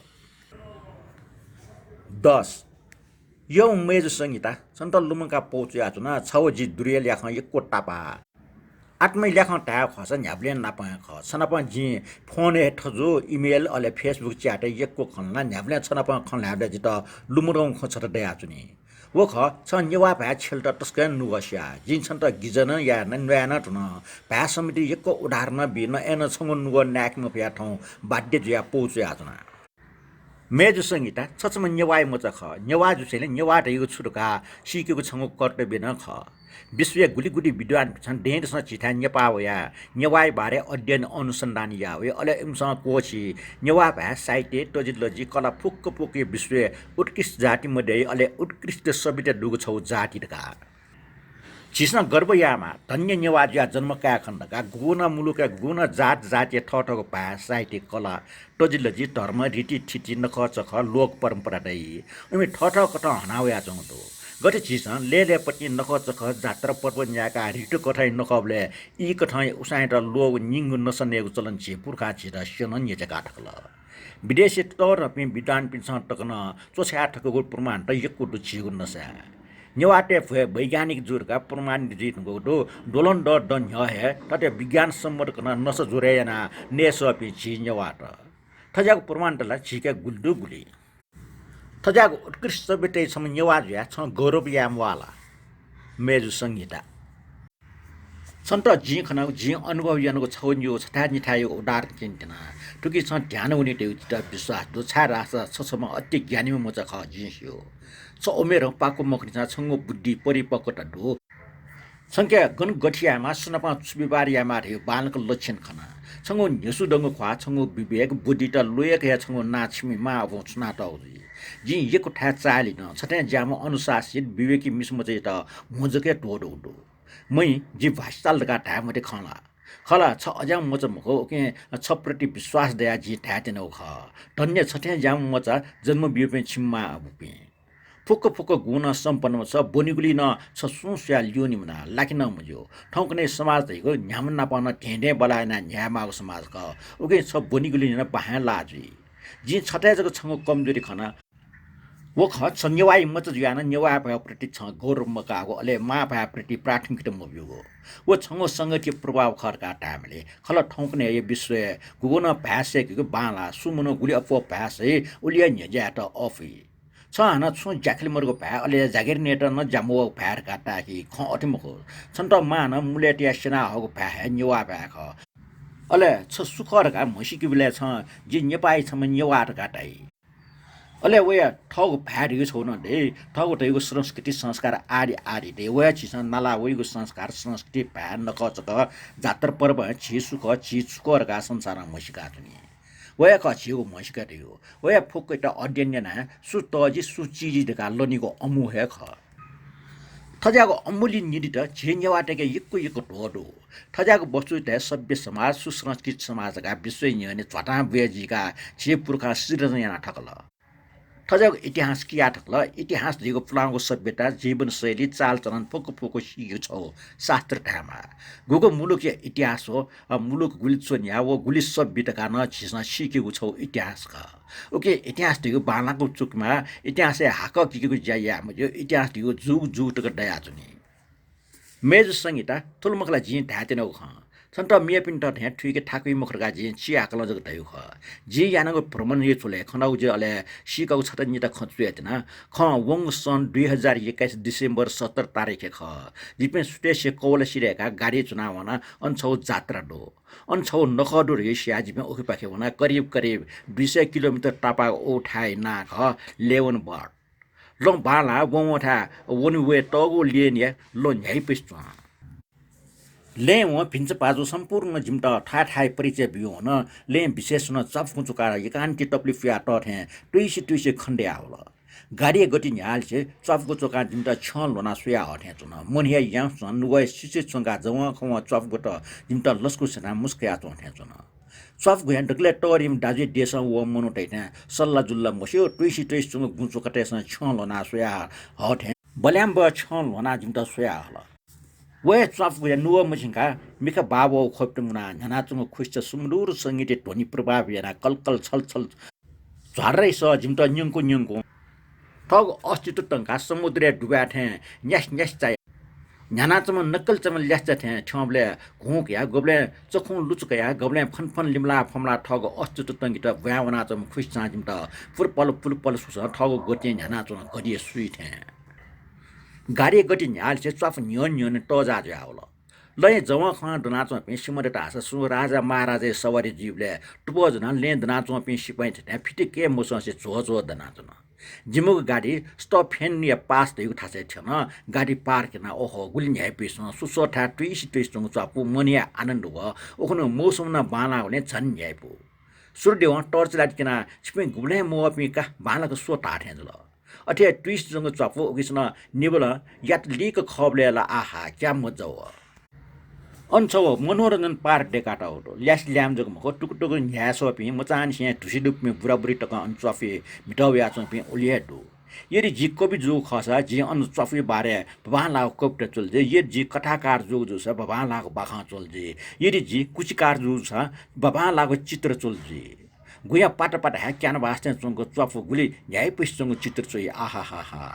10 यो मेज संहिता सन्त लुमका पौच्या चुना छौ जी दुरिया ल्याख एक टापा आत्मै ल्याख टाया खस न्याब्ले नापा ख सनप जी फोन हे ठजु इमेल अले फेसबुक च्याटे एकको खन्ना न्याब्ले सनप खन्लाबले जित लुमुरौं खछट दया चुनी वो ख छ नेवा भा छेल्ट टस्कन नुगस्या जिन छन्त गिजन या नन्यान टुन भा समिति एकको उदाहरण बिन एन छंग नुग न्याक म भ्या ठौ बाध्य जिया पौच्या चुना मेज संहिता छचम नेवाय मच ख नेवा जुसेले नेवा ढेगु छुटका सिकेको छंगु कर्तव्य न ख विश्व गुली गुली विद्वान छन् डेन्डसँग चिठा नेपाया नेवाय बारे अध्ययन अनुसन्धान यावे अले एमसँग कोची नेवा भा साहित्य टोजिलोजी कला फुक्क पुके विश्व उत्कृष्ट जाति मध्ये अले उत्कृष्ट सबित दुगु छौ जाति का चिस्न गर्वयामा धन्य नेवाजिया जन्मका खण्डका गुण मुलुका गुण जात जातीय ठठको पा साहित्य कला टोजिलोजी धर्म रीति थिति नखच ख लोक परम्परा दै उमे ठठ कट हनावया चौतो गते चिस लेलेपट्टि नखच ख जात्रा पर्व न्याका रिटु कठाइ नखबले यी कठाइ उसाइ र लोग निंग नसनेको चलन छि पुर्खा छि र सन न्यजका ठकल विदेशी तर पि विधान पिन्छ टकन चोछ्या ठकको प्रमाण त यकु दु छिगु नसा नेवाटे वैज्ञानिक जुरका प्रमाण जित गो डोलन ड न्हे तते विज्ञान सम्मत कन नस जुरेना नेस पि छि नेवाट थजाको प्रमाण तला छिके गुल्दु गुली थजाको उत्कृष्ट बेटे सम नेवाज्या छ गौरव यामवाला मेजु संहिता सन्त जी खनाउ जी अनुभव यानको छौन्यो छथा निठायो उदार चिन्तना टुकी छ ध्यान हुने त्यो विश्वास दो छा रास छछमा अति ज्ञानीमा मचा ख जिस्यो छ उमेर पाको मखनी छ छंगो बुद्धि परिपक्वता दो संख्या गन गठियामा सुनपा बिबारियामा रे बालको लक्षण खना छंगो न्यसु दंगो ख्वा छंगो विवेक बुद्धि त लोयक या छंगो नाछमी मा अब छना त जी यको ठा चाली न छटे जाम अनुशासित विवेकी मिसमचे त मोजके टोडो दो मै जी भाषाल का ढा मते खला छ अजाम मच मको के छप्रति विश्वास दया जी ढातेन ख धन्य छटे जाम मचा जन्म बियोपे छिम्मा अबुपे फुक्क गुण सम्पन्न छ बोनिगुली न छ सुस्या ल्योनि मना लाकिन मजो ठौकने समाज दैको न्याम नापन ढेंडे बलायना न्यामाको समाज क ओके छ बोनिगुली न बाहा लाजी जी छटे जको छंगो कमजोरी खना वो ख संयवाई मत जुयान नेवा भया प्रति छ गौरव मकाको अले मा भया प्रति प्राथमिकता मब्युगो वो छंगो संगठित प्रभाव खरका टाइमले खल ठौकने ये विश्व गुगुन भाषे के बाला सुमुनो गुली अपो भाषे उलिया न्यजाट अफी छ हना छु ज्याखले मरको भा अले जागिर नेटर न जामो भार काटा कि ख अटिमको छन्त मान मुलेटिया सेना हको भा नेवा भा ख अले छ सुखरका मसिकी बिले छ जि नेपाई छम नेवाट काटाई अले वया ठग भारी छोन दे ठग तैको संस्कृति संस्कार आदि आदि दे वया छिस नाला वयको संस्कार संस्कृति भा नकचक जात्र पर्व छि सुख छि सुखरका संसार मसिका तुनी वया क छिगो मसिका दियो वया फुक्कै त अध्ययन ना सु तजी सुचिजी दका लनिको अमु हे ख थजाको अमूल्य निधि त झेन्यवाटेके यक्को ढोडो थजाको वस्तु त सभ्य समाज सुसंस्कृत समाजका विश्व न्यने झटा बेजीका छे पुर्खा सिरजना ठकल थजाको इतिहास किया ठकल इतिहास दिगो पुलाङको सभ्यता जीवनशैली चालचलन फोको सियो छौ शास्त्र ठामा गोगो मुलुक इतिहास हो मुलुक गुलिचोन्या वो गुली सभ्यताका न छिस्न सिकेको छौ इतिहास का ओके इतिहास दिगो बालाको चुकमा इतिहास हाक किकेको ज्याया मजो इतिहास दिगो जुग जुटक दया जुनी मेज संहिता तुलमखला जी ढातेनौ ख सन्त मियापिन त ढ्या ठुके ठाकुई मुखरका जी छि आकल जग दयु ख जी यानको भ्रमण ये चले खनाउ जे अले सिकाउ छतनि त खचुएतना ख वंग सन 2021 डिसेम्बर 17 तारिख ख जिपे सुटेसे कौल सिरेका गाडी चुनावना अनछौ जात्रा दो अनछौ नखडो रेसिया जिपे ओखिपाखे वना करिब 200 किलोमिटर टापा उठाइ ना ख लेवन बर्ड लो बाला गोमोठा वन वे टगो लिएनिया लो न्याइ पिस्वा ले वो भिन्छ पाजो सम्पूर्ण जिम्टा ठाठाई परिचय बियो न ले विशेष न चफ चुकार एकान्ति टप्ली फिया टथे टुइसे खण्डे आवल गाडी गति न्याल से चफको चोका जिम्टा छ लोना सुया हथे चुन मोनिया याम सन नुगय सिसे चंगा जवा खवा चफको त जिम्टा लस्कु सना मुस्कया चोथे चुन चफ गया डकले टरिम दाजे देश वो मनो टैना सल्ला जुल्ला मस्यो टुइसे चंग गुचो कटेसन छ लोना सुया हथे बल्याम ब छ लोना जिम्टा सुया हल 왜 쫙부에 누워 무신가 미카 바보 컵등나 나나좀 쿠스트 숨루르 성이데 돈이 프바비나 껄껄 철철 좌라이서 짐도 냥고 턱 어찌됐던 가 समुद्र डुबाथे न्यास न्यास चाय न्यानाचम नक्कलचम ल्यास्ते ठौबले घोक या गोबले चखुं लुचक या गोबले फनफन लिमला फमला ठग अच्युततन गित व्यावनाचम खुइसा जिमत फुरपल सुस ठग गोते न्यानाचम गडिए सुइथे गाडी गति न्याल से च्वाफ न्यन न्यन टजा जावल लय जवा ख दनाचम पे सिमरे टास सु राजा महाराजे सवारी जीवले टुबजना लेन दनाचम पे सिपाइ थे फिटे के मोसन से जोजो दनाचम जिमुक गाडी स्टप फेन या पास देउ थासे छैन गाडी पार्क ना ओहो गुलिन ह्यापी स सुसोठा ट्विस्ट चापु मनिया आनन्द व ओखन मौसम न बाला हुने छन् ह्यापु सूर्य व टर्च लाइट किना छिपे गुले मोपी का बालाको सो ताठे जल अथे ट्विस्ट जंग चापु ओगिसन निबल यात लीक खबलेला आहा क्या मजा व अन्छौ मनोरञ्जन पार्क डेकाटा हो ल्यास ल्याम जग मको टुकटुक न्यासो पि मचान सिया ढुसी डुप्मे बुराबुरी टक अनचफे मिटाउया चपि ओलियाडु यदि जी कवि जो खसा जी अनचफे बारे भवान लाग कपट चल जे ये जी कथाकार जो छ भवान लाग बाखा चल जे यदि जी कुचिकार जो छ भवान लाग चित्र चल जे गुया पाटा ह्या क्यान वास्ते चंग चफु गुली न्याय पिसंग चित्र चाहिँ आहा हा हा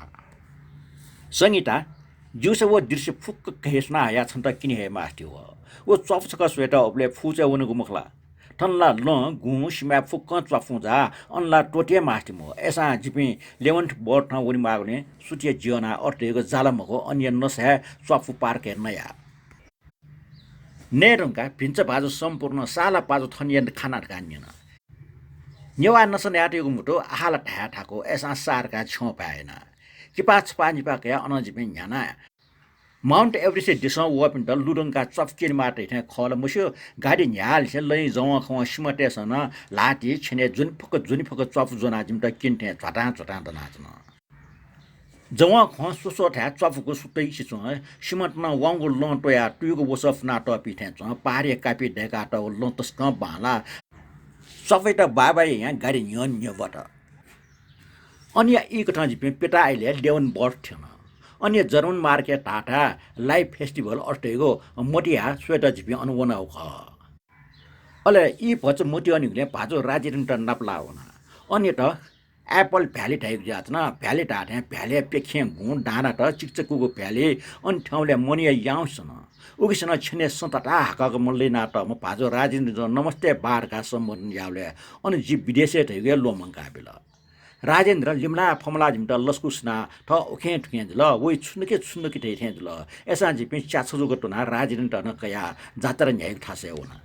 संगीता जुसे वो दृश्य फुक्क कहेसना या छन्त किनि हे मास्ति हो वो चफछक स्वेटा अपले फुचे उनको मुखला ठनला ल गु सिमा फुक्क चफुजा अनला टोटिए मास्ति मो एसा जिपि लेवन्ट बोर्ड न उनी माग्ने सुटिए जियोना अटेको जालमको अन्य नसा चफु पार्क हेर्नया नेरंका भिन्छ बाजु सम्पूर्ण साला पाजु थनियन खाना गान्यन नेवा नसन याटेको मुटो आहाला ठाको एसा सारका छौ पाएन किपाच पानी पाके अनजिपे न्याना माउन्ट एभरेस्ट दिसौ वपिन द लुडंका चफकिन माटे थे खल मुस्यो गाडी न्याल से लै जौ ख सिमटेसन लाटी छिने जुन फक चफ जोना जिम त किन्थे झटा द नाच्न जौ ख सुसो ठा चफको सुतै सिचो सिमट न वांगो लंटोया टुको वसफ ना त पिथे छ पारे कापी ढेका त लंतस्क बाला सबै त बाबा यहाँ गाडी न्यन न्यबाट अन्य एक ठाउँ जिपे पेटा आइले लेवन बर्ड थिएन अन्य जर्मन मार्केट टाटा लाइभ फेस्टिभल अस्टेको मोटिया स्वेटर जिपे अनुवनाउ ख अले यी भच मोटी अनिले भाजो राजिरन्ट नपला हुना अन्य त एप्पल भ्याली टाइप जात न भ्याली टाटे भ्याले पेखे घु डाँडा त चिकचकुको भ्याली अनि ठाउँले मनिया याउँछन् उगिसन छिने सन्तटा हाकाको मल्ले नाट म भाजो राजेन्द्र नमस्ते बारका सम्बन्ध याउले अनि जी विदेशे ठैगे लोमंका बेल राजेन्द्र लिमला फमला जिमटा लस्कुसना थ ओखे ठुके ल वइ छुन्नके ठे ल एसा जी पे चाछुजुको टना राजेन्द्र न कया जात्रा न्याय थासे होना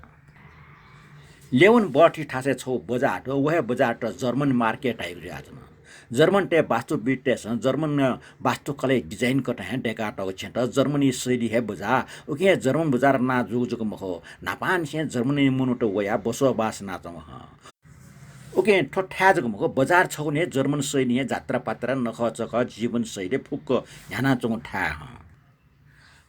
लेवन बटी ठासे छौ बजार वहे बजार त जर्मन मार्केट आइ रियाजन जर्मन टे वास्तुविद टेसन जर्मन वास्तुकला डिजाइन कटा है डेका त छेट जर्मनी शैली है बजार ओके जर्मन बजार ना जुगजुग मखो नापान से जर्मनी मुनुट वया बसोबास ना त ओके ठठ्याजग मखो बजार छौने जर्मन शैली जात्रा पात्रा नखचक जीवन शैली फुक्क ह्याना चौ ठा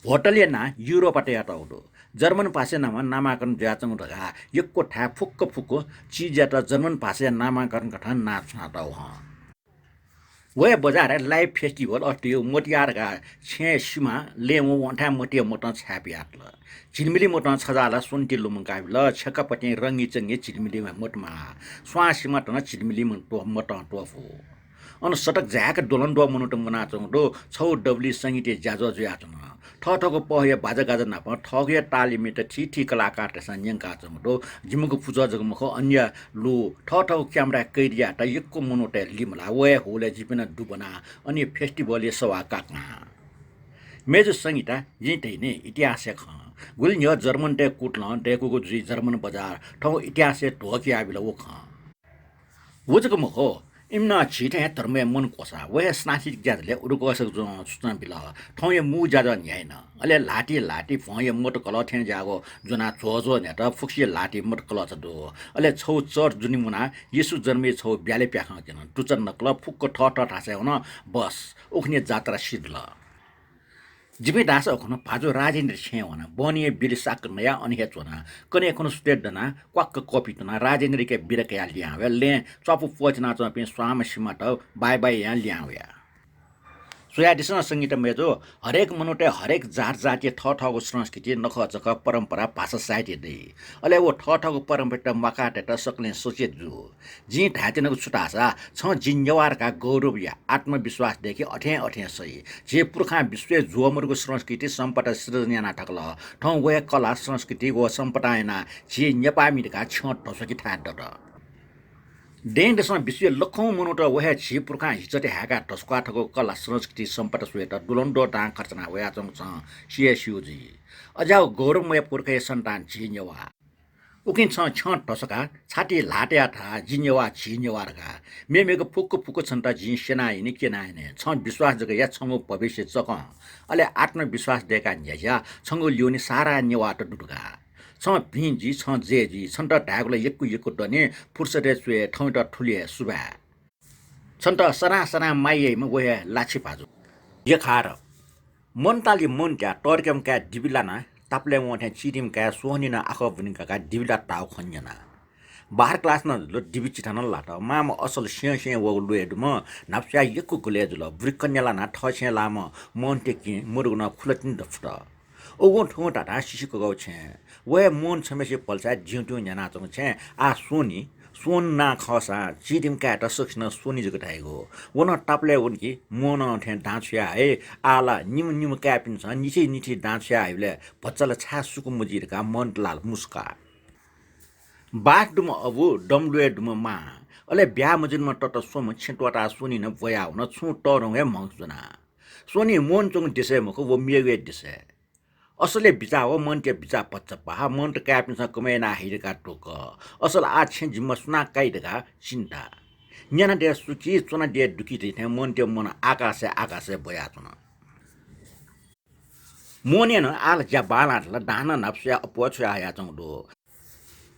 होटल ना युरोपटे याटौडो जर्मन भाषा नाम नामाकरण ज्याचङ ढगा यक्को ठा फुक्क चीज त जर्मन भाषा नामाकरण कठा नाच नाटौ ह वे बजार लाइभ फेस्टिभल अस्टियो मोटियारका छे सीमा लेमो वन्ठा मोटिया मोटा छापियाटल झिलमिली मोटा छजाला सुन्टी लुमकाबिल छक्कापट्टि रङ्गी चङ्गे झिलमिलीमा मोटमा स्वासीमा टन झिलमिली मोटा टोफो अन सटक झ्याक डोलन डो मुनुटङ नाचौडो छौ डब्ली संगीते ज्याजो ज्याचन ठठको पहय बाजा गाजा नाप ठगे तालिमिट ठिठी कलाकार तसा न्यंका चमडो जिमुको पूजा जगमखो अन्य लु ठठको क्यामेरा कैरिया त यक्को मुनुटे लिमला वे होले जिपिन डुबना अनि फेस्टिभल सवा काक्ना मेजो संगीता जिते ने इतिहास ख गुल्न्य जर्मन टे कुटल टेकुको जी जर्मन बजार ठौ इतिहास ढोकी आबिल वो ख वजको मखो इम्ना छिटे धर्मे मन कोसा वे स्नासी ज्यादले उरुकोसक जो सुना बिला ठौय मु ज्यादा न्याइन अले लाटी फय मोट कल थेन जागो जुना जोजो नेट फुक्सी लाटी मोट कल छ दो अले छौ चर जुनि मुना येसु जन्मे छौ ब्याले प्याखा किन टुचन नकल फुक्क ठट ठासे हुन बस उखने जात्रा सिद्धला जिमे दास अखन भाजो राजेन्द्र छे होना बनिए बिरसाक नया अनहे चोना कने खन स्टेट दना क्वाक कॉपी तना राजेन्द्र के बिरके या लिया ले चपु पोचना चपे स्वाम सिमट बाय बाय या लिया सोयादिसन संगीत मेजो हरेक मनुटे हरेक जात जातीय ठको संस्कृति नखचक परम्परा भाषा साहित्य दे अले वो ठको परम्परा मकाटेट सक्ने सोचे जु जी ढातिनको छुटासा छ जिन्जवारका गौरव या आत्मविश्वासदेखि अठे अठे सही जे पुर्खा विश्व जुवमरुको संस्कृति सम्पदा सृजना ठकल ठौ वे कला संस्कृति वो सम्पदायना जे नेपामीका छ टसकी ठाड देन देशमा विश्व लखौँ मनुट वहे छि पुर्खा हिचटे हाका टस्क्वाठको कला संस्कृति सम्पदा सुएट डुलन्डो डाङ खर्चना वया चङ सिए सिउजी अजाउ गौरवमय पुर्खे सन्तान छिन्यवा उकिन छ टसका छाती लाट्या था जिन्यवा छिन्यवारका मेमेको फुक्को फुक्को छन्ता जि सेनाइनी केनाइने छ विश्वास जग या छङो भविष्य चक अले आत्मविश्वास देका न्याया छङो ल्युनी सारा न्यवाट डुडुगा छ भिन्जी छ जेजी छन्ट ढागले यक्कु डने फुर्सदे सुए ठौट ठुलिए सुबा छन्ट सरा सरा माइएमा वहे लाछि पाजु यखार मनताली मन क्या टर्केम क्या दिबिलाना तापले वठे चिरिम क्या सोहनिना आख भुनिका का दिबिला टाउ खन्यना बाहर क्लास न लो दिबि चिठान लाट माम असल से वो लुएडम नाप्स्या यक्कु गुलेजुल ब्रिकन्याला ना ठसे लाम मनटे कि मुरुगना खुलतिन दफ्ट ओगो ठो टाटा सिसिको गौ छे वे मन छमेसे पल्सा जिउटु न्याना चङ छे आ सोनी सोन ना खसा चिदिम काट सक्सन सोनी जको थाइगो वन टापले उनकी मन ठे दाछ्या है आला निम निम क्यापिन छ निछि निछि दाछ्या हैले भच्चल छा सुकु मुजिरका मन लाल मुस्का बाट दुम अबु डमलुए दुम मा अले ब्या मजिनमा टट सोम छिटवटा सोनी न भया हुन छु टरङ हे मंगजुना सोनी मन चङ दिसे मको वो मियगे दिसे असले बिचा हो मन के बिचा पच्चपा मन त क्यापिन छ कमेना हिरका टोक असल आछे जिम्म सुना काइदका चिन्ता न्याना दे सुची चुना दे दुकी थे मन ते मन आकाशे बया चुना मोने न आल ज्या बाला ल दाना नप्स्या अपोछ आया चंगदो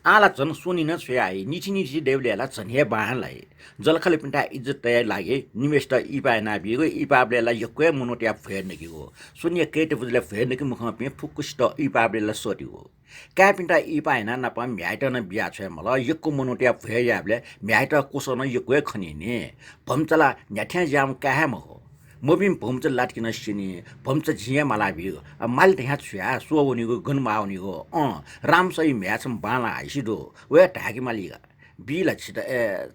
आला चन सोनी न छ्याई निछि निछि देवलेला छन्हे बाहनलाई जलखले पिन्टा इज्जत तय लागे निमेष त इपा नाबिगो इपाबलेला यक्वे मुनोट्या फेर्न किगो सोनिया केटे बुजले फेर्न कि मुखमा पे फुकुष्ट इपाबलेला सोटिगो का पिन्टा इपा ना नपा म्याइट न बिया छ मला यक्को मुनोट्या फेयाबले म्याइट कोसन यक्वे खनिने भमचला न्याठ्या जाम काहे महो मोबिम भमच लाटकिन सिनी भमच झिया मालाबि माल त्यहाँ छ्या सोवनिगो गनमाउनिगो रामसई म्याचम बाला आइसिदो वे ढाकी मालिगा बिला छिट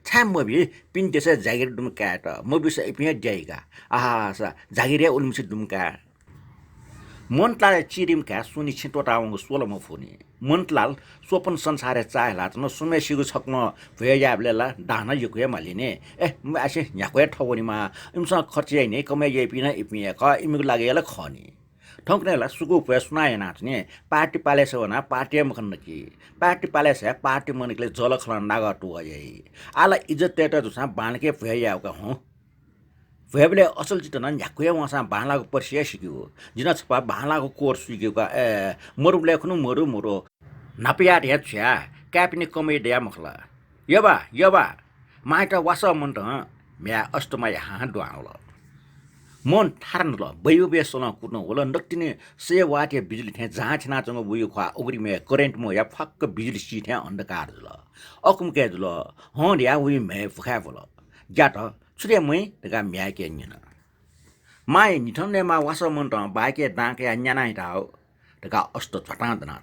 छाम मोबि पिन्टेसे जागिर दुम काट मोबिस इपिया जाइगा आहा सा जागिरे उलमसि दुमका मनतलाल चिरिम का सुनि छिटोटाउङ सोलम फोनी मनतलाल सोपन संसारे चाहला न सुमेसिगु छक्न भएयाबलेला दाना युके मालिने म आसे न्याको ठगोनीमा इमसा खर्चियै नै कमाइ पिना इपिया क इमिगु लागेला खनी ठोक्नेला सुगु पे सुनाए नाच्ने पार्टी पालेछ वना पार्टी मखन कि पार्टी पालेछ पार्टी मनकले जल खलन नागा टुयै आला इज्जत तेटा दुसा बाणके भएयाका हो वेबले असल चित न न्याकुया वसा बालाको पर्सिया सिक्यो जिना छपा बालाको कोर्स सिक्यो का मरुले खनु मरु नापिया ढ्या छ्या क्यापिने कमे दिया मखला यबा माइटा वासा मन त म्या अष्टमा यहाँ दुआउल मन थारन ल बयु बेसला कुट्न होला नक्तिने से वाटे बिजुली थे जहाँ छना चंग बुयो खा उग्री मे करेन्ट मो या फक्क बिजुली सी थे अंधकार ल अकुम के ल हन या उ मे फखा बोल ज्याट छुरे मै तका म्याके न्यन माइ निठन्ने मा वासा मन त बाके दाके न्यानाइ ताउ तका अष्ट छटा दना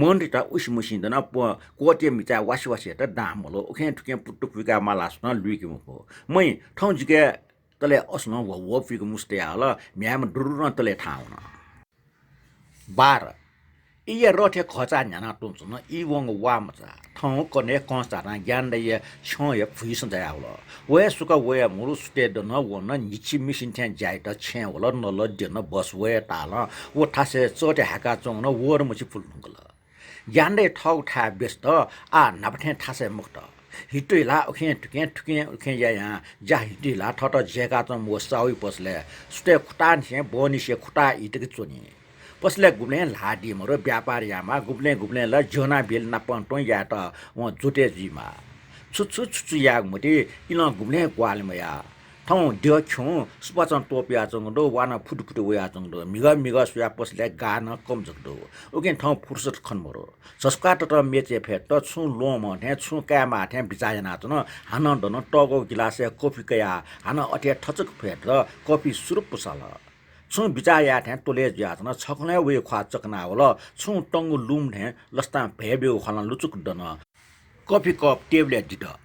मन रिटा उसिमुसिन दना कोटे मिचा वासी त दाम होलो उखे ठुके पुट्टु पुगा मालास्न लुइके मको मै ठौ जिके तले अस्न वो फिको मुस्ते आल म्याम डुरुन तले ठाउन 12 इये रथे खचा न्याना टुन्छ न इ वंग वामचा ठौ कने कन्स्टाना ज्ञान दय छय फुइसन जायाउल वे सुक वे मुरु स्टे द न वन निछि मिसिन थ्या जाय त छे होल न ल दिन बस वे ताल वो थासे चोटे हाका चंग न वर मुछि फुल्नुगल ज्ञान दय ठौ ठा बेस्त आ नपथे थासे मुक्त हिटुला उखे या जा हिटुला ठट जेका त मो साउ पसले स्टे खुटान छे बोनी से खुटा इटक चोनी पसले गुब्ले लाडी मरो व्यापारीमा गुब्ले ल जोना बेल न पन्टो या त व जुटे जिमा छुछु या मुटी इन गुब्ले ग्वालमया 통 뎌총 스파전 또비아 정도 와나 푸드푸드 외야 정도 미가 수야 버스래 가나 껌 정도 오겐 통 푸르스 컨모로 서스카터 메제 페터 춘 로모 대춘 까마 대 비자야나 도 하나도는 떠고 길라세 커피가야 하나 어디에 터적 페터 커피 수럽 부살라 춘 비자야 대 또레지야나 척네 왜 과적나올라 춘 똥구 룸대 러스탄 베베 환란 루축드나 커피컵 टेबलेट दिदा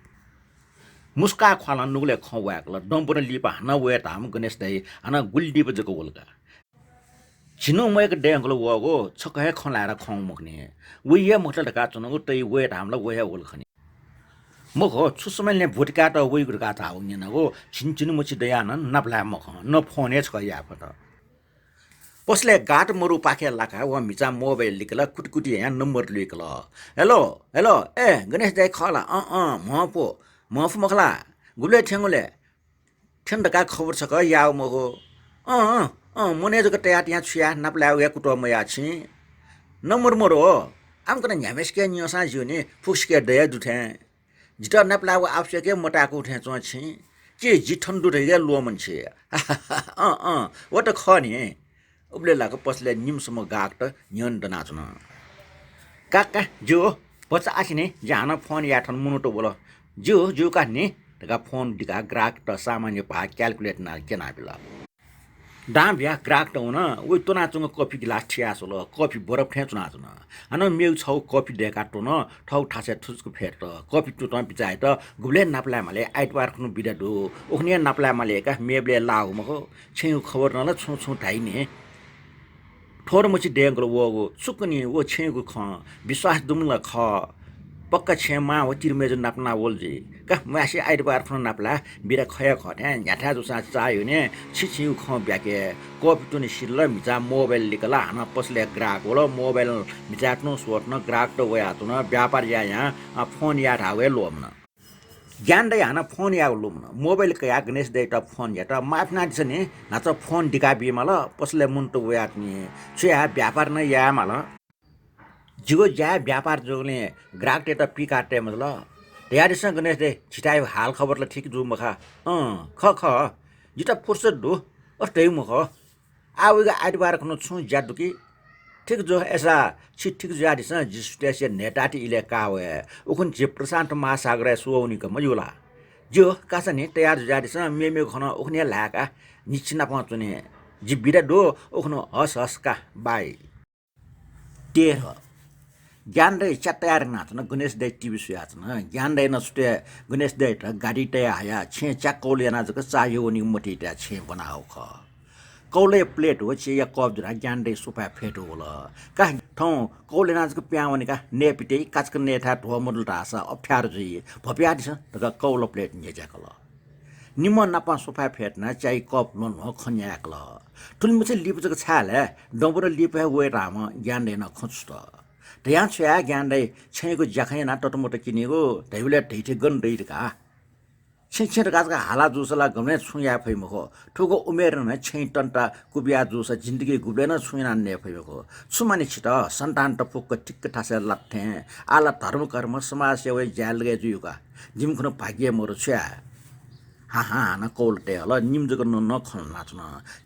मुस्का ख्वाला नुगले खवाकला डम्पुन लिपा हना वे ताम गणेश दई हना गुल्डी बजको वलगा छिनो मयक डेंगलो वगो छकहे खलारा खौ मखने वेये मखला का चनको तै वे तामला वे वलखनी मखो छुसमले भुटका त वे गुरका ताउ नि नगो छिनचिन मछि दया न नपला मख न फोने छ या पत पसले गाट मरु पाखे लाका व मिचा मोबाइल लिकला कुटकुटी या नम्बर लिकला हेलो हेलो ए गणेश दई खला मपो मफ मखला गुले ठेंगले ठेंडका खबर छ क याव मगो मने जक तया त्या छुया नपला वे कुटो मया छि नम्बर मरो आम कन न्यामेसके न्योसा जुनि फुसके दया दुथे जिता नपला व आवश्यक मोटाको उठे चो छि के जिठन दुथे या लोमन छि वो त खनि उबले लाको पसले निमसम गाक त न्यन दना छन काका जो बच्चा आसिने जान फोन या ठन मुनुटो बोलो जो का नि तका फोन दिका ग्राहक त सामान्य पा क्याल्कुलेट ना केना बिला दाम बिया ग्राहक त हुन उ तोना चंग कॉफी गिलास ठिया सोल कॉफी बरफ ठे चुना चुन अन मेउ छौ कॉफी देका टोन ठौ ठासे थुसको फेट त कॉफी टु त बिचाइ त गुले नापला माले आइतबार खनु बिदा दो ओखने नापला माले का मेबले लाउ मको छेउ खबर नला छु छु धाइने थोर मछि डेंगलो वगो सुकनी वो छेगु ख विश्वास दुमला ख पक्का छेमा वो तिरमेज नापना वलजी का मासे आइतबार खनु नापला बिरा खया खट्या याठा जुसा चायो ने छिछि ख ब्याके कॉफी टुनि सिल्ल मिचा मोबाइल लिकला हना पसले ग्राहक होला मोबाइल मिचाट्नु सोट्न ग्राहक त वया तुन व्यापार या यहाँ फोन या ढावे लोमन ज्ञान दे हना फोन या लोमन मोबाइल का या गणेश दे त फोन या त माफना दिसने नाच फोन दिका बिमल पसले मुन्टु वयात्नी छ्या व्यापार न या मल जिगो ज्या व्यापार जोले ग्राहक ते त पिकाटे मतलब तयारीस गणेश दे छिटाइ हाल खबरले ठीक जु मखा ख जिता फुर्सत दु अस्तै मख आउगा आइतबार खनु छु ज्यादुकी ठीक जो ऐसा ठीक ज्यादिस जिस्टेसे नेटाटी इले कावे उखुन जे प्रशान्त महासागर सुवौनी क मयुला जो कासने तयार ज्यादिस मेमे खन उखने लाका निचिना पचुने जिबिरा दो उखन हसका बाई तेर ज्ञान रे चतयार नाचन गणेश दे टिभी सुयाचन ज्ञान रे नसुटे गणेश दे त गाडी ते आया छे चाकोलेना जक चायो नि मटी त छे बनाओ ख कौले प्लेट हो चे या कप जुरा ज्ञान रे सुपा फेटो होला का ठौ कौले नाजक प्यावने का नेपिटे काचक नेथा धो मोडल तासा अप्ठ्यार जि भप्यादिस त कौलो प्लेट नेजा कल निमन नापा सुपा फेट्ना चाइ कप लन हो खन्याकल तुन मुसे लिप जक छाले डबर लिप वे राम ज्ञान रे न खुस्त त्यहाँ छ्या ज्ञान रे छेको जखैना टटमोट किनेको दैउले ढैठे गन दैका छिछेर गाजका हाला जुसला गम्ने छुया फैमखो ठुको उमेर न छै टन्टा कुबिया जुस जिन्दगी गुब्लेन छुइना ने फैमखो सुमानि छिट सन्तान त फुक्क टिक्क ठासे लट्थे आला धर्म कर्म समाज सेवा ज्यालगे जुयुका जिमखुन भाग्य मोर छ्या हा न कोलटे हल निम जग न खन नाच्न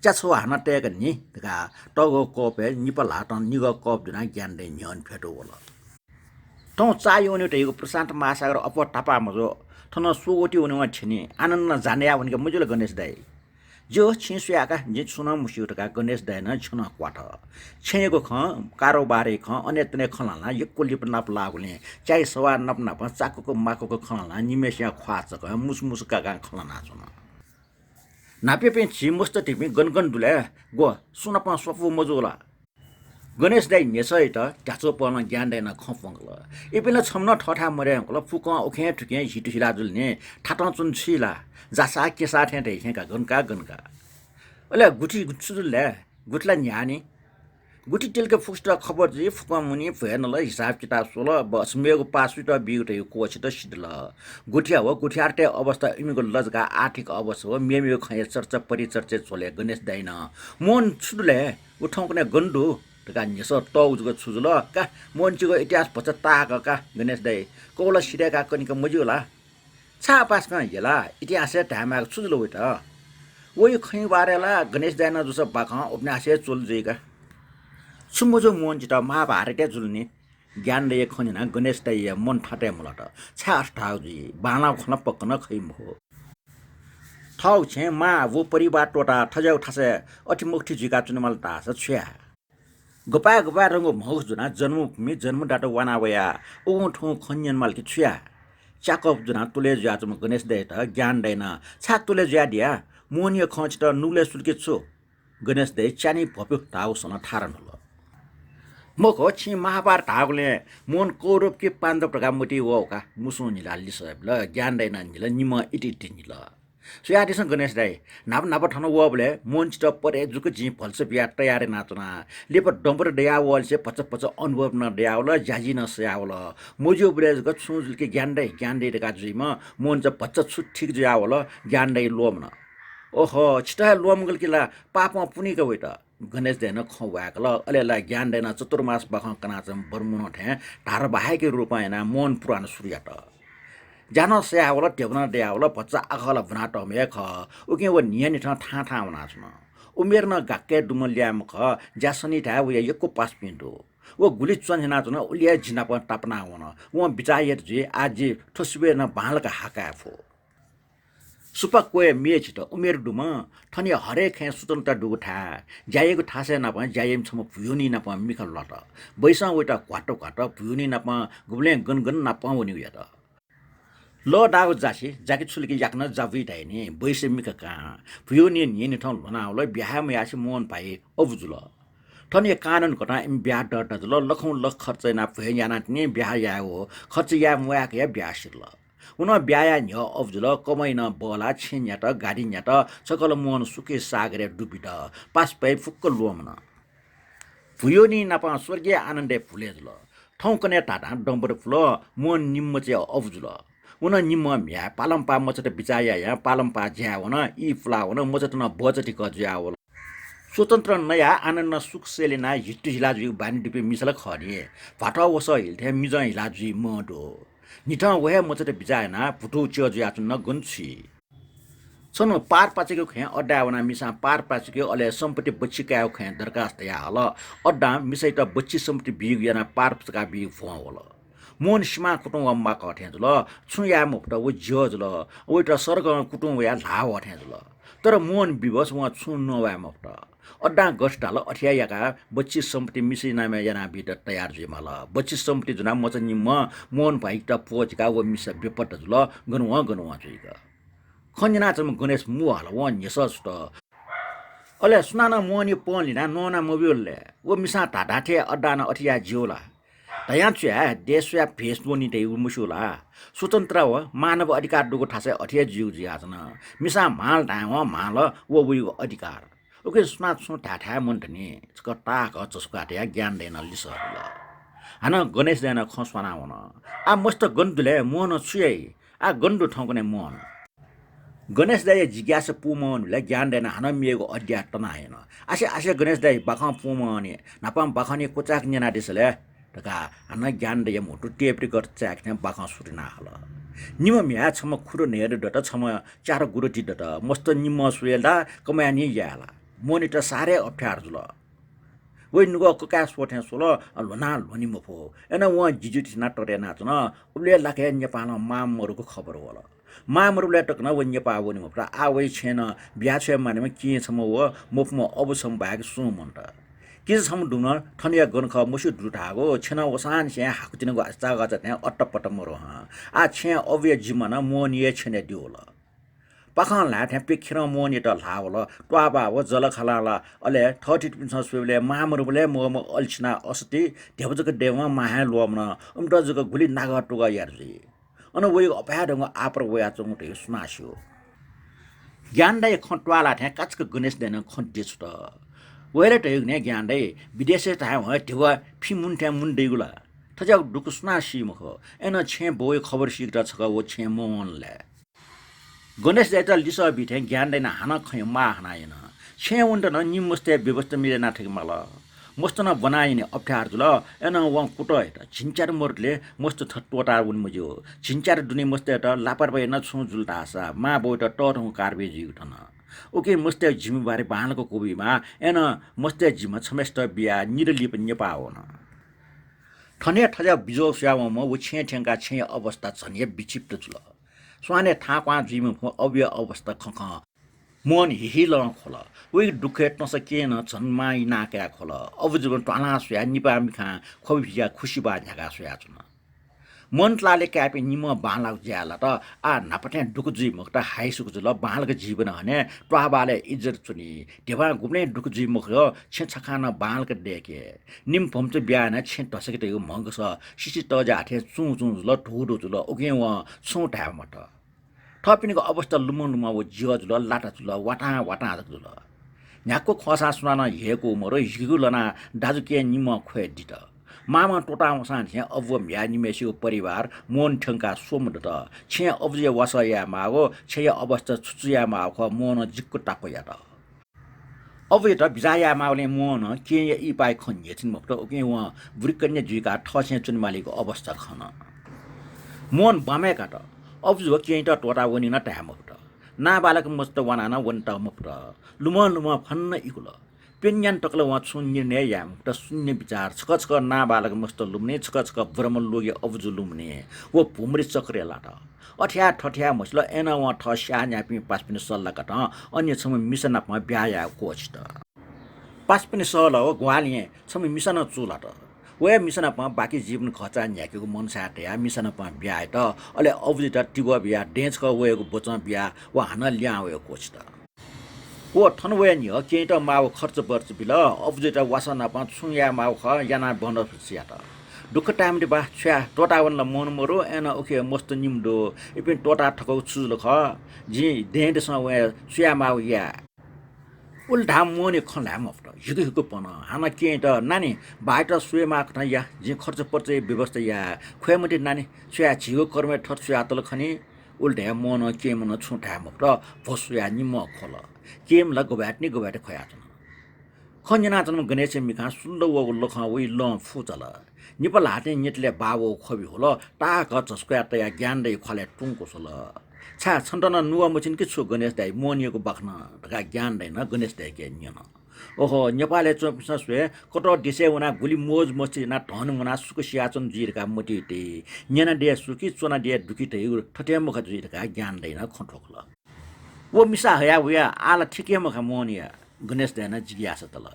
च्याछो हाना टेक नि तका टगो कोपे निपल हाट निग कप जुना ज्ञान दे न्यन फेटो होला त चायो नि टेको प्रशान्त महासागर अप टापा मजो थन सोगोटी हुने छिने आनन्द जाने आ भनेको मुजुल गणेश दाई जो छिसुयाका जे छुन मुसिउटका गणेश दाई न छुन क्वाट छेको ख कारोबारे ख अनेतने खलाला यक्को लिप नाप लागुले चाइ सवा नप नप चाकुको माकुको खलाला निमेसिया ख्वाचक मुसमुसका गा खलाना छुन नापे पे छि मुस्त टिपि गनगन दुले गो सुनप सफु मजुला गणेश दाई नेसै त ट्याचो पर्न ज्ञान दैन खफंगल इपिन छम्न ठठा मरे हंगल फुक ओखे ठुके हिटु हिला जुल्ने ठाटा चुन छिला जासा केसा थे दैखेका गनका अले गुठी गुछुले गुठला न्यानी गुठी टेलके फुस्ट खबर जी फुक मुनि फेनल हिसाब किताब सोल बस मेगो पासु त बिउटे कोछि त सिदल गुठिया हो गुठियारते अवस्था इमिगो लजगा आर्थिक अवस्था हो मेमेगो खय चर्चा परिचर्चे चले गणेश दाइन मन छुदले उठाउकने गन्डु तका नेसो तौजको छुजुल का मोन्चीको इतिहास भछ ताक का गणेश दाई कोला सिरेका कनिक मजुला 차 पासका येला इतिहास टाइम सुझलो होय त वही खै बारेला गणेश दायना जुस बाखा उपन्यासे चुल जइका सुमोजो मोन जिता महाभारत जुल्ने ज्ञान रे खनिना गणेश दाय मन ठाटे मुला त छा अस्ठाउ जी बाना खन पक्कन खैम हो थाउ छे मा वो परिवार टोटा ठजाउ ठासे अति मुक्ति जिका चुनमल तास छ्या गपा गपा रंगो मौस जुना जन्म डाटो वाना वया ओ ठौ खन्यन माल कि छ्या चाकप जुना तुले ज्याचम गणेश दाय त ज्ञान दैन छा तुले ज्या दिया मोनिय खच त नुले सुल्के छु गणेश दाय चानी भप्यो ताउ सन थारन हो मको छि महाभारत हागले मोन कौरव के पाण्डव प्रकार मुटी वका मुसु निला लिसब ल ज्ञान दैन निल निम इटिटि निल सो या दिसन गणेश दाई नाप ठानो वबले मोन चित परे जुक जि फल्स बिया तयार नाचना लेप डम्बर दया वल से पच अनुभव न दया वल जाजी न सया वल मोजो ब्रेज ग सुजुल के ज्ञान दे का जुइम मोन च पच छु ठीक जया वल ज्ञान दे लोम न ओहो छिटा लोम गल किला पाप पुनि ग वइट गणेश देन खवाक ल अलेला ज्ञान देन चतुर्मास बख कनाचम बर्मुन ठे धार बाहेके रूपमा हैन मोन पुराण सूर्यट जान स्यावल टेबन देयावल बच्चा आखल बनाट मे ख उके व नियनि ठ ठा वना छन उमेर न गाके डुमल्याम ख जासनी ठा व यको पास पिन्डो वो गुली चन हिना चन उलिया जिना प टापना वन व बिचायत जे आज ठसबे न बालका हाका फो सुपा कोए मेच त उमेर डुम थनि हरे खे स्वतन्त्र डुगु ठा जायको ठासे नप जायम छम भुयुनी नप मिखल लट बैसा वटा क्वाटो भुयुनी नप गुबले गनगन नप वनि उया त ल डागो जासी जाकी छुलकी याक्न जाबी धाइने बैसे मिख का भुयुनी निनि ठन भनाउल बिहा मयासी मोन पाए अबुजुल थनि कानून कटा इम बिहा डट ल लखौ लख खर्च ना भए याना नि बिहा या हो खर्च या मुया के बिहा सिरल उन ब्याया न्य अब्जुल कमैन बला छिन्याट गाडी न्याट सकल मोहन सुके सागरे डुबिट पास पै फुक्क लोमन भुयोनी नापा स्वर्गीय आनन्दे फुलेजुल ठौकने टाटा डम्बर फुल मोहन निम्म चे अब्जुल उन निम्म म्या पालम्पा मचट बिचाया या पालम्पा ज्यावन ई फुलावन मचट न बचटी क ज्यावल स्वतन्त्र नया आनन्द सुख सेलेना हिट्टु हिलाजु बानी डिपे मिसल खरिए भाटा वस हिल्थे मिज हिलाजु मडो निठा वहे मचट बिचायना फुटु च्यजु याचु न गन्छि सन पार पाचेको खे अड्डावना मिसा पार पाचेको अले सम्पत्ति बच्चिकायो खे दरखास्त या हल अड्डा मिसै त बच्ची सम्पत्ति बिग याना पार पचका बिग फो हल मोन सीमा कुटुङ अम्मा कठेजुल छुया मुफ्त व ज्यजुल ओइट सर्ग कुटुङ या लाव अठेजुल तर मोन विवश व छु नवा मुफ्त अड्डा गस्टाल अठ्यायाका बच्ची सम्पत्ति मिसै नामे याना बिट तयार जिमल बच्ची सम्पत्ति जुना मच निम्म मोन भाइट पोचका व मिस बेपट जुल गनुवा जुइगा खन्जना चम गणेश मुहाल व निसस्त अले सुनाना मोनी पोलिना नोना मोबिलले व मिसा ढाढाठे अड्डा न अठिया जिउला तया च्या देशया फेसबुनी ते मुसुला स्वतन्त्र व मानव अधिकार दुगो ठासे अठिया जिउ जियाजन मिसा माल डाव माल व उयो अधिकार ओके सुना सु ढाठा मन्टनी कटा क चस्काट्या ज्ञान देन लिसहरुल हान गणेश देन खसवाना हुन आ मस्त गन्धुले मोहन छुयै आ गन्धु ठौकने मोहन गणेश दाई जिज्ञास पुमनले ज्ञान देन हान मिएको अड्या तनाएन आसे गणेश दाई बाखा पुमने नापाम बाखाने कोचाक न्याना दिसले तका हान ज्ञान दे मोटु टेप्री कर चाक ने बाखा सुरिना हल निम म्या छम खुरो नेर डट छम चार गुरु डट मस्त निम सुएला कमानी याला मोनिटर सारे अप्ठ्यार जुल वइ नुग कका सोठे सोल लोना लोनी मफो एना व जिजुति ना टरे नाचन उले लाके नेपाल मामहरुको खबर होला मामहरुले टकन व नेपाल वनि मफ्रा आ वइ छेन बिहा छे मानेमा के छम व मुफम अबसम भाग सुमन्त के छम दुन ठनिया गनख मुसु दुठागो छेन वसान से हाकुतिनको आस्ता गज त्यहाँ अट्टपट्ट मरो आ छे अव्य जीवन मोनिए छेने दियोला पखान ला त्यहाँ पेखेर मोनी त लावल ट्वाबा व जल खलाला अले 30 सुले मामरुले मोम अल्छना असति देवजक देव माहा लोमन उमटजक गुली नागा टुगा यारजी अन वइ अपाडंग आपर वया चंगटे सुनास्यो ज्ञानदाय खटवाला त्यहाँ काचक गणेश देन खन्टे छु त वइले टयगने ज्ञानदाय विदेशे ता ह देवा फिमुन त्यहाँ मुन देगुला थजा दुक सुनासी मख एन छे बोय खबर सिक्टा छक वो छे मोनले गणेश दाइ त लिस बिथे ज्ञान दैन हान खय मा हनायन छे उन्ट न निमस्ते व्यवस्था मिलेना ठिक मल मस्त न बनाइने अप्ठ्यार जुल एन व कुट हेट छिन्चार मोरले मस्त थटोटा उन मुजो छिन्चार दुनी मस्त हेट लापरवाही न छु जुल्टा आसा मा बोट टरहु कारबे जिउठन ओके मस्त जिम बारे बाणको कोबीमा एन मस्त जिम छमेस्ट बिया निरलिप नेपाओन ठने ठजा बिजो स्यावम उ छे ठेंगा छे अवस्था छने विचित्र जुल स्वाने थाक्वा जिम अव्य अवस्था खख मन हिल खोल उही दुखेट नसकेन छन्माई नाक्या खोल अब जीवन टाला सुया निपा मिखा खबिया खुसी बा झ्यागा सुया छन मन लाले क्यापे निम बालाउ ज्याला त आ नापटे डुकुजी मक्ता हाई सुकुजुल बालको जीवन हने ट्वाबाले इज्जत चुनी देवा गुप्ने डुकुजी मख छे छखाना बालको देके निम फम्च ब्याना छे टसके त यो मंग छ सिसि त जाथे चु चु जुल ढुडु जुल ओके व छु ढा मट थपिनको अवस्था लुमन लुमा व जिव जुल लाटा जुल वाटा वाटा जुल न्याको खसा सुनान हेको मरो हिगुलना दाजु के निम खोए दित मामा टोटा वसान छे अब म्या निमेसिको परिवार मोन ठंका सोमद त छे अबजे वसया मागो छे अवस्था छुचुया मागो मोन जिक्को टाको या त अब त बिजाया मावले मोन के इ पाइ खन्ये छिन मक्त ओके व बुरिकन्या जुइका ठसे चुनमालीको अवस्था खन मोन बामेका त अब जो के त टोटा वनि न टामक्त ना बालक मस्त वनाना वन्ता मक्त लुम फन्न इकुल पेन्यान टक्ल वा छुन निर्णय याम त शून्य विचार छक ना बालक मस्त लुम्ने छक ब्रह्म लोगे अबजु लुम्ने वो भुमरी चक्रेला त अठ्या ठठ्या मसल एन वा ठ स्या न्यापि पासपिन सल्ला कट अन्य छम मिसन प ब्याया कोच त पासपिन सल हो ग्वालिए छम मिसन चुला त वे मिसन प बाकी जीवन खचा न्याकेको मन साट्या मिसन प ब्याय त अले अबजु त टिबो बिया डेन्च क वेको बचा बिया वा हान ल्यावे कोच त वो ठनवे नि के त माउ खर्च पर्छ बिल अबजेटा वासना प छुया माउ ख याना बन सिया त दुख टाइम दे बा छ्या टोटा वन ल मन मरो एन ओके मस्त निम्दो इपिन टोटा ठकौ छुल ख जि देड स वे छ्या माउ या उल्टा मोने खला मफ्ट हिगो पन हाना के त नानी बाइट सुए माक न या जि खर्च पर्छ व्यवस्था या खोयमटे नानी छ्या झिगो कर्मे ठट छ्या तल खनी उल्टा मन के मन छुटा मफ्ट भसुया निम खोल केम ल गोबाट खया छन खन्जना जन्म गणेश मिखा सुल्लो वो लख वइ ल फुचल निपल हाते नेटले बाबो खबि होल टाक चस्क्या तया ज्ञान दै खले टुङको सोल छा छन्टन नुवा मचिन के छु गणेश दाइ मोनिएको बख्न ढका ज्ञान दैन गणेश दाइ के न्यन ओहो नेपालले चोपिसा सुए कतो दिसे उना गुली मोज मस्ति ना धन मुना सुक सियाचन जिरका मोटी ते न्यना दे सुकी चोना दे दुकी ते ठटे मुख जिरका ज्ञान दैन खठोखल वो मिसा हया उया आला ठिके मुख मोनिया गणेश दाइ जिज्ञासा तल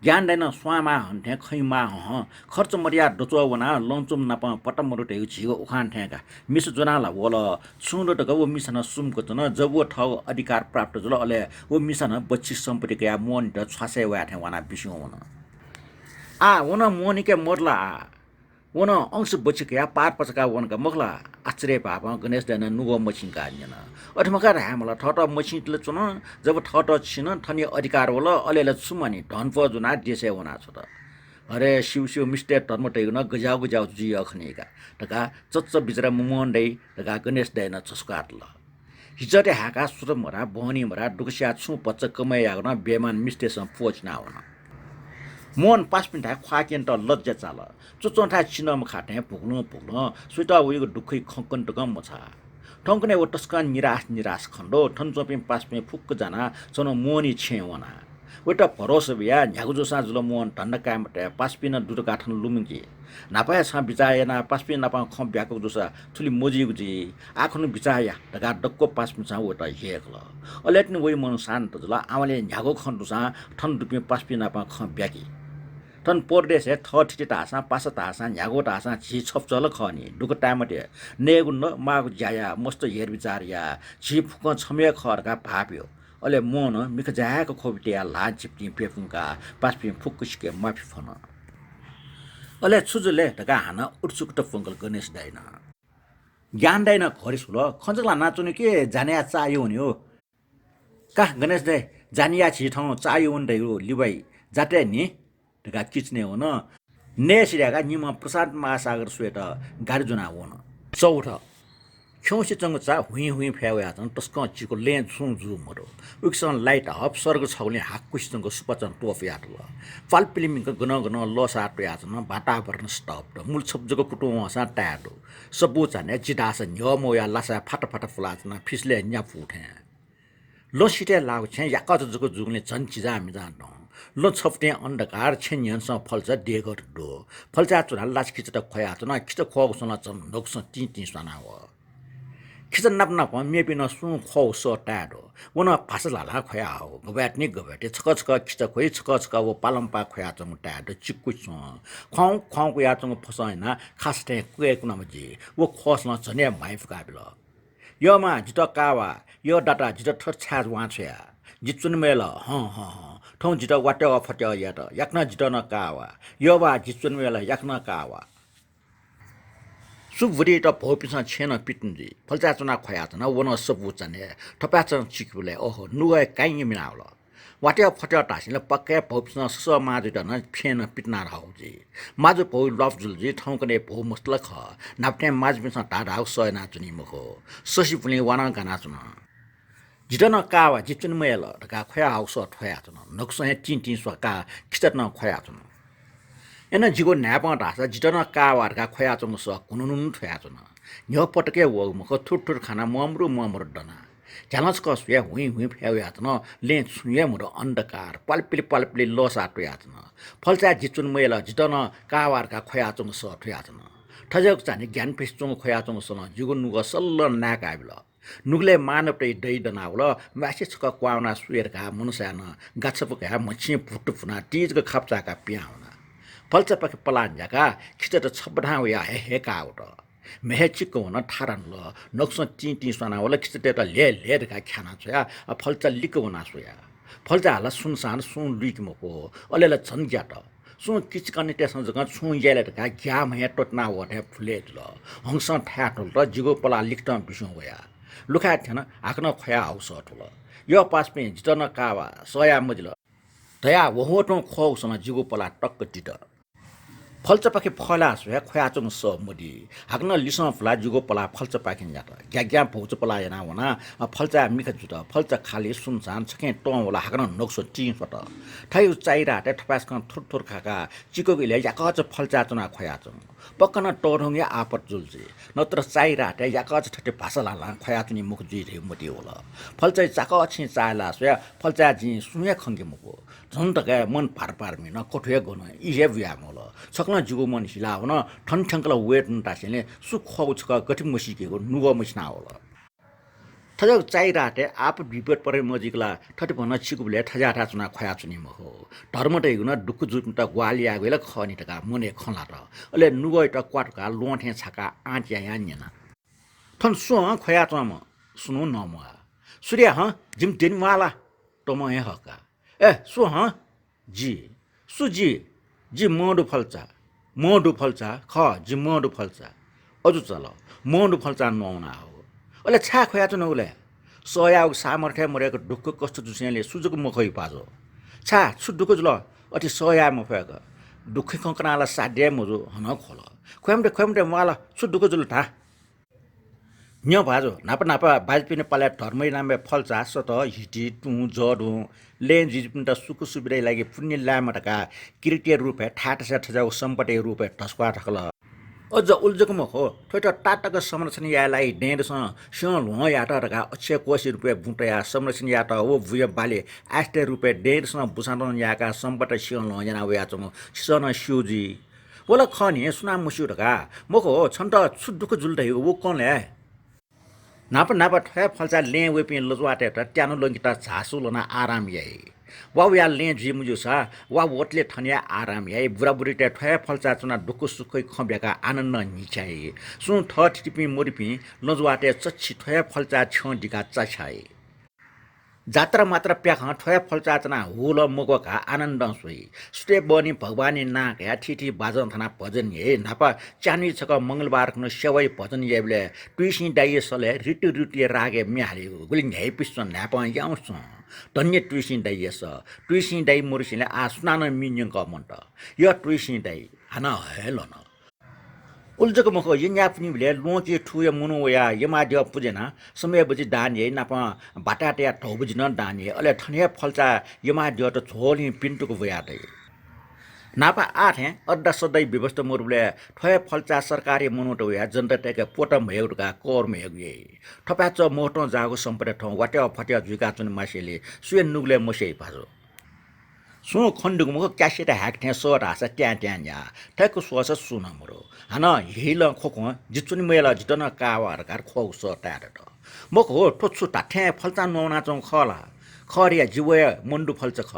ज्ञान दैन स्वामा हन्थे खैमा ह खर्च मर्या डचोवना लन्चुम नप पटमरु टे झिगो उखान ठेका मिस जनाला वल सुन्दो त गव मिसन सुमको तन जब वो ठौ अधिकार प्राप्त जुल अले वो मिसन बच्ची सम्पत्ति के मोन त छसे वा ठे वना बिस्यो वन आ वन मोनिके मोरला वन अंश बच्ची पार पचका वनका मखला आश्चर्य पाप गणेश दाइ नुगो मचिन कान्यन अठमका रामला ठट मचिन चुन जब ठट छिन ठनी अधिकार वल अलेला छुमनी धन प जुना देसे वना छ त अरे शिव मिस्टर धर्म टेगन गजाउ जी अखनेका तका चच्च बिचरा मोहन दाइ तका गणेश दाइ न छस्काटल हिजटे हाका सुर मरा बहनी मरा दुखसिया छु पच्च कमै यागन बेमान मिस्टेसन पोचना हुन मोहन 5 मिनट ख्वाकेन त लज्जा चाल चुचोठा चिनम खाटे पुग्नु सुइता उयो दुखै खङ्कन टकम मछा ठङ्कने वो टस्का निराश खण्डो ठन्चोपि 5 मिनट फुक्क जाना चनो मोनी छेवना वटा भरोसा बिया झ्यागुजोसा जुल मोहन ठण्ड कामटे 5 मिनट दुट गाठन लुमिङकी नापाया छ बिचायना 5 मिनट नापा खम ब्याको जोसा थुली मोजिगुजी आखनु बिचाया ढका डक्को 5 मिनट वटा हेकल अलेटन वइ मन शान्त जुल आमले झ्यागो खण्डुसा ठन दुपि 5 मिनट नापा खम ब्याकी ठन परदेश ठिटी तासा पास तासा झ्यागो तासा झि छपचल खनी दुक टामटे नेगुन्न मागु ज्याया मस्त हेर विचार या झि फुक छमे खरका भाप्यो अले मोन मिख जायाको खोबिटिया ला चिप्टी पेफुङका 5 मिनट फुक्कसिके माफी फन अले छुजुले ढका हाना उत्सुक त फंगल गणेश दाइन ज्ञान दाइन खरिस हुल खञ्जला नाचुने के जानिया चायो नि हो का गणेश दाइ जानिया छि ठाउँ चायो उन दै लिबाई जाटे नि ढका किच्ने हो न नेसिराका निम प्रसाद महासागर स्वेट गाडी जुना हो न चौथ ख्यौसिसँग चा हुँ फ्याउया छन् तस्क चिको लेन सुङ जु मरो उक्सन लाइट हप सर्ग छौले हाक्कुसँग सुपचन टोफ यात ल फालपिलिमिङको गन गन लस आट या छन् वातावरण स्टप मूल छब्जको कुटु वसा टाटो सबु चाने जिदास न्यमो या लासा फाटा फाटा फुला छन् फिसले न्या फुठे लो सिटे लाउ छे याकत जको जुगले झन चिजा हामी जान्नु लो छप्टे अन्धकार छेन्यनसँग फल्छ डेगर डो फल्चा चुरा लास खिचट खया छन् खिच खगसँग चन नोक्स टी टी सना हो खिच नाप नाप मेपि न सु खौ सो टाडो वन फासला खया हो गब्याट नि गब्याटे छक छक खिच खोइ छक छक वो पालम्पा खया चंग टाडो चिक्कु छ खौ खौ को या चंग फसैना खासटे कुए कुनामजी वो खसला झने माइफ गाबिल योमा जित कावा यो डाटा जित थर छाज वाछया जिचुन मेल ठौ जित वाटे अफट या त याक्न जित न कावा योबा जिचुन मेल याक्न कावा सुबुरी त भोपिसा छेन पिट्नुजी फल्चा चुना खया त न वन सबु चने थपाचन चिकुले ओहो नुए काइ मिनाउल वाटे फट्या टासिले पक्के भोपिसा स माजु त न फेन पिट्ना रहौजी माजु भो लफ जुलजी ठौकने भो मस्तल ख नाप्टे माजबिसा टाडा सयना चुनी मखो ससी पुले वाना गाना चुना जिटन कावा जिचुन मेल का खया हाउस ठया चुन नक्सहे चिन्टी स्वका खिचत न खया चुन एना जिगो न्यापा ढासा जिटन कावारका खोया चंग स कुनुनुन ठया चन न्यो पटके वो मख थुर खाना ममरु डना झलस कसुया हुई फ्याउया चन ले छुया मुर अन्धकार पलपिली लस आटुया चन फल्चा जिचुन मेल जिटन कावारका खोया चंग स ठया चन ठजक चाने ज्ञान पेचंग खोया चंग स जिगो नुग सल्ल नाकाबिल नुगले मानवटै दै दनाउल मासे छक क्वाउना सुयरका मनुष्यान गाछपका मछि फुट फुना तीजको खाप्चाका पियाउना फल्चा पके पलान जाका खिचट छबढा या हेका आउट मेहे चिको न थारन ल नक्स टी सना वला खिचट त ले का खाना छया फल्चा लिको ना सोया फल्चा हाला सुनसान सुन लिक मको अलेला छन ज्याट सुन किचकने टेसन जगा छु याले का ग्या महे टटना वटे फुले ल हंस ठ्याटल र जिगो पला लिक्टम बिसो वया लुखा थिएन हाक्न खया हाउस अटल यो पासपे जितन कावा सया मजल दया वहोटो खौसँग जिगो पला टक्क टिट फल्चा पाखे फला सोया खोयाचुङ स मुडी हाक्न लिस फला जुगो पला फल्चा पाखिन जात ग्या भौच पला एना वना फल्चा मिख जुट फल्चा खाली सुनसान छके टो वला हाक्न नक्सो टी फट थायु चाइरा टे थपास कन थुर खाका चिको गले याकच फल्चा चुना खोयाचुङ पक्कन टोरङया आपत जुल्जी नत्र चाइरा टे याकच ठटे भाषाला खोयाचुनी मुख जी रे मुडी होला फल्चा चाक अछि चाला सोया फल्चा जी सुया खंगे मुको झन तका मन पार मिन कोठे गन इहे व्याम होला सक्न जुगो मन हिला हुन ठनठंकला वेट न तासेले सुखौ छक गठि मसिकेको नुगो मसिना होला थजक चाइराटे आप विपद परे मजिकला ठटे भन छिकुले ठजाठा चुना खया चुनी मखो धर्मटे गुन दुक्कु जुट ग्वालिया गएला खनि टका मने खला त अले नुगै त क्वाटका लोठे छका आट्या यान्यना थन सो खया चम सुनु नम सूर्य ह जिम दिनवाला तम हे हका ए सो ह जी सुजी जी मोडु फल्चा ख जी मोडु फल्चा अजु चल मोडु फल्चा नौना हो अले छा खोया त नउले सयाउ सामर्थ्य मरेको ढुक्क कस्तो जुसेले सुजुको मखै पाजो छा सुडुको जुल अति सया मफेक दुखै कंकनाला साड्या मजो हन खोल खोमटे माला सुडुको जुल था न्य भाजो नापा बाजपिने पाले धर्मै नामे फल्चा सत हिटी टु जडो लेन जिपिन्ट सुकु सुबिरै लागि पुण्य लामटका किरिटिय रुपे ठाटसा ठजाउ सम्पटे रुपे ठस्क्वा ठकल अझ उल्जको मखो ठोट टाटक संरक्षण यालाई डेडस स्यो लो याटका अच्छे कोशी रुपे बुटया संरक्षण याट ओ भुय बाले आस्ते रुपे डेडस बुसान याका सम्पट स्यो लो जना वयाचम सन स्युजी बोला खनि सुना मुसुटका मखो छन्त छुड्डुको जुल्दै वो कोनले नाप ठय फल्चा ले वेपिन लजवाटे त ट्यानो लंगिता झासु लना आराम याई वा या ले जिमुजुसा वा वोटले ठनिया आराम याई बुराबुरीटे ठय फल्चा चुना दुखु सुखै खब्याका आनन्द निचाई सुन ठ टिपि मोरिपि लजवाटे चच्छी ठय फल्चा छडिका चाछाई जात्रा मात्र प्याख ठय फल्चाचना हुल मगका आनन्द सोई सुटे बनी भगवानी नाक या ठिठी बाजन थाना भजन हे नापा चानी छक मंगलबार न सेवै भजन येबले टुइसी दाइए सले रिटु रागे म्याले गुलिङ हे पिस्सन नाप याउँछ धन्य टुइसी दाइए स टुइसी दाइ मुरसिले आ सुनान मिन्यङ कमन्ट यो टुइसी दाइ हना Helen uljaga mako yenya pni bile lonche thuya muno ya yema dia pujena समय बजी दानिए नाप बाटाटे या ठौबजी न दानिए अले ठने फल्चा यमा दियो त छोली पिन्टुको भयादै नापा आठ हैं अड्डा सदै व्यवस्था मोरले ठय फल्चा सरकारी मुनोटो या जनताका पोटम हेउडका कोर मेगुए ठपाच मोटो जागो सम्परे ठौ वाटे फटे जुका चुन मासेले सुय नुगले मसे भाजो सु खण्डुको मुख क्यासेट ह्याक ठ्या सट हासा ट्या ट्या न्या ठ्याको सोस सुन मरो हन हिल खोखो जिचुनि मेला जिटन कावार कार खौ स टार मख हो ठोछु ठ्या फल्चा नौना चौ खला खरिया जिवय मन्डु फल्च ख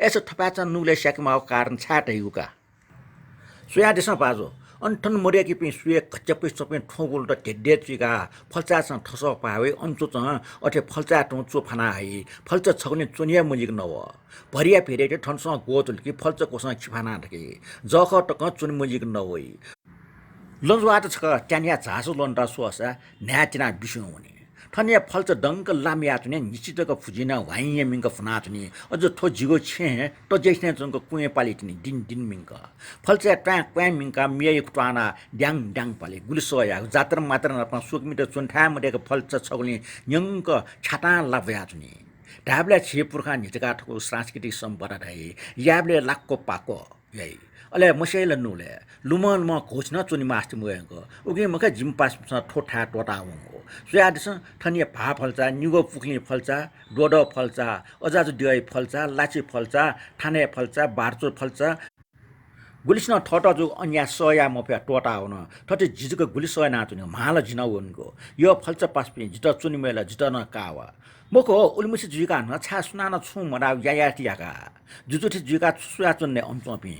यसो थपाचा नुगले स्याकमा कारण छाटै उका सुया देश पाजो अन्ठन मरिया कि पि सुए कच्चपै सपै ठोगुल त ढेड्डे चिका फल्चासँग ठस पावे अन्चो च अथे फल्चा टोचो फना है फल्च छगने चोनिया मुजिक नव भरिया फेरे ठनसँग गोतुल कि फल्च कोसँग खिफाना ढके जख टक चुन मुजिक नवई लन्जवाट छ ट्यानिया झासो लन्टा सोसा न्याचिना बिसु हुने ठनिया फल्च डङ्क लामिया चुने निश्चितको फुजिना वाइए मिङ्क फनाचुने अझ थो जिगो छे त जैसने जङ्क कुए पालिटिनी दिन दिन मिङ्क फल्च ट्या क्वा मिङ्का मिय कुटाना ड्याङ ड्याङ पाले गुलिसया जात्र मात्र नपा सुकमिट चुन्ठा मडेको फल्च छगुले यङ्क छाटा लाभया चुने ढाबले छे पुर्खा निजका ठको सांस्कृतिक सम्पदा रहे याबले लाक्को पाको यही अले मसेल नुले लुमन म घोषण चुनि मास्ति मुयको उगे मका जिम पास ठोठा टोटा हुँगो सुयादिस ठनिया भा फल्चा निगो पुक्ली फल्चा डोड फल्चा अजाजु दिय फल्चा लाची फल्चा ठाने फल्चा बारचो फल्चा गुलिसन ठट जो अन्या सया मफे टोटा हुन ठटे जिजको गुलिस सय नाचुनि माल जिनाउ उनको यो फल्चा पासपि जित चुनि मेला जित न कावा मको उलमुसी जुका न छा सुनान छु मडा यायाटियाका जुजुठी जुका सुया चुन्ने अन्चपि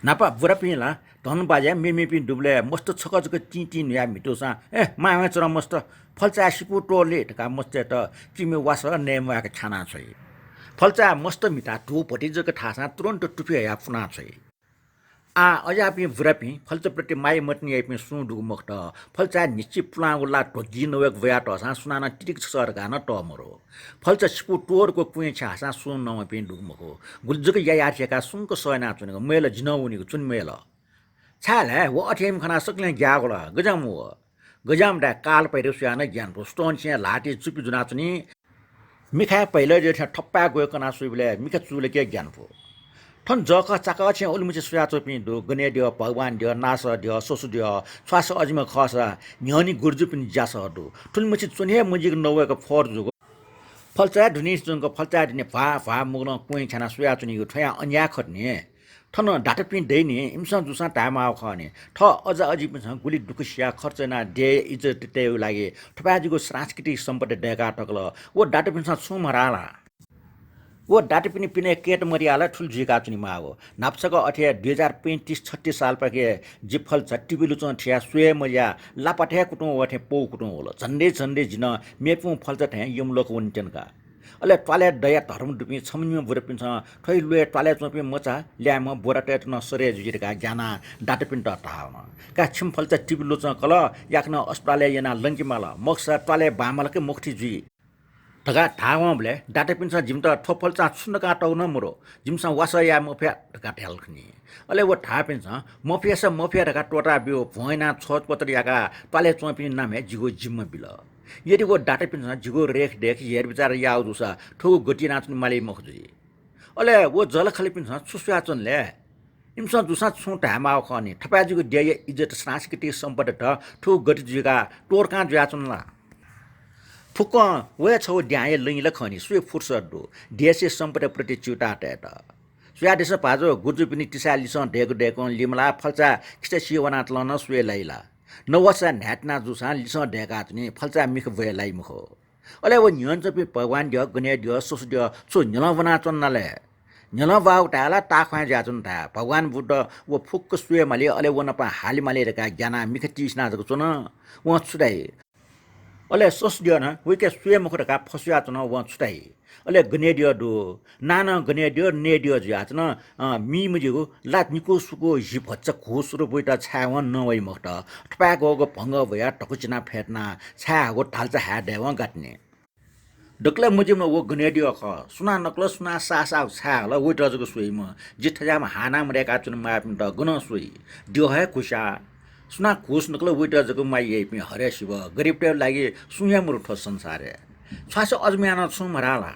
नापा बुरा पिला धन बाजा मेमे पिन डुब्ले मस्त छकजको टी न्या मिटोसा मामा चरा मस्त फल्चा सिपु टोले ढका मस्त त किमे वास नेमवाका खाना छै फल्चा मस्त मिटा टोपटी जको ठासा तुरन्त टुपी या फुना छै आ अजापि बुरापि फल्चप्रति माइ मट्नी आइपि सुडु मक्त फल्चा निश्चि पुला उला ढोगी नवेक भया टसा सुनाना टिटिक सरगा न टमरो फल्चा सिपु टोरको कुए छासा सुन नम पिन डुमको गुल्जक यायाचेका सुनको सयना चुनेको मेल जिनौनीको चुन मेल छाले व अठेम खना सक्ले ग्यागोला गजाम व गजाम डा काल पैरो सुयान ज्ञान पो स्टोन छ लाटी चुपि जुना चुनी मिखा पहिले जे ठप्पा गयो कना सुइबले मिखा चुले के ज्ञान पो ठन जक चाक छ उलमुचे सुया चोपि दो गने दियो भगवान दियो नास दियो सोसु दियो स्वास अजिमा खस न्यनी गुर्जु पनि जास हदु ठुलमुचे चुने मुजिक नवेको फोर जुगो फल्चा धुनिस जुनको फल्चा दिने भा भा मुगन कुइ छना सुया चुनिको ठया अन्या खट्ने ठन डाटा पिन दैने इमसा जुसा टामा खने ठ अझ अझि पनि गुली दुकुसिया खर्चना दे इज्जत ते लागि ठपाजीको सांस्कृतिक सम्पत्ति डेका टकल वो डाटा पिन छु मराला वो डाटे पनि पिने केट मरियाला ठुल झिका चुनि मागो नाप्सको अठे 2035-36 साल पके जिफल झट्टी बिलुचो ठिया सुए मरिया लापठे कुटु वठे पौ कुटु होला झन्डे झन्डे जिन मेपु फल्च ठे यमलोक वन्टेनका अले टले दया धर्म दुपि छमनिम बुरपिन छ ठैलुए टले चोपि मचा ल्याम बोराटे न सरे जुजिरका ज्ञाना डाटे पिन टाउन का छिम फल्च टिबिलुचो कल याक्न अस्पताले याना लंकिमाला मक्सा टले बामलके मुक्ति जुइ ढका ठाउँले डाटा पिन्छ जिम त थोपल चा सुन्न काटौ न मरो जिमसा वासया मफिया ढका ढ्यालखनी अले वो ठा पिन्छ मफिया ढका टोटा बियो भोइना छोट पत्रियाका पाले चोपि नामे जिगो जिम बिल यदि वो डाटा पिन्छ जिगो रेख देख हेर विचार याउ दुसा ठो गति नाच्नु माले मखजुई अले वो जल खाली पिन्छ सुस्या चनले इमसा दुसा छु ढामा खनी ठपाजीको देय इज्जत सांस्कृतिक सम्पदा त ठो गति जिगा टोरका ज्याचनला फुक वे छौ ड्याए लैला खनी सुए फुर्सद दो देशे सम्पदा प्रति चिउटा टेट सुया देश पाजो गुजु पनि तिसालिस ढेको ढेको लिमला फल्चा खिसे सिवना तलन सुए लैला नवसा न्याटना जुसा लिस ढेका पनि फल्चा मिख भएलाई मुखो अले वो न्यन चपि भगवान दियो गने दियो सोस दियो सो न्यला बना चन्नाले न्यला बाउ टाला ताखा ज्याचन ता भगवान बुद्ध वो फुक सुए माले अले वो नपा हाली माले रका ज्ञाना मिख तिसना जको चन व छुदाई अले सोस दियो न विके सुए मुखरका फसुया चन व छुटाई अले गनेडियो दो नाना गनेडियो नेडियो ज्याचन मी मुजिगो लात निको सुको जिभच्च खोसुरो बोइटा छावन नवै मक्त ठपागोगो भंग भया टकुचिना फेट्ना छागो ढाल्चा हा देव गाट्ने डक्ला मुजिम वो गनेडियो ख सुना नक्ल सुना सासा छाला वइटजको सुइम जिठजाम हाना मरेका चुन मापिन त गुन सुइ दियो है खुशा सुना घुस नकल उइटा जको माइ यही पनि हरे शिव गरिबटे लागि सुया मुरुठो संसार छास अजम्यान छु मराला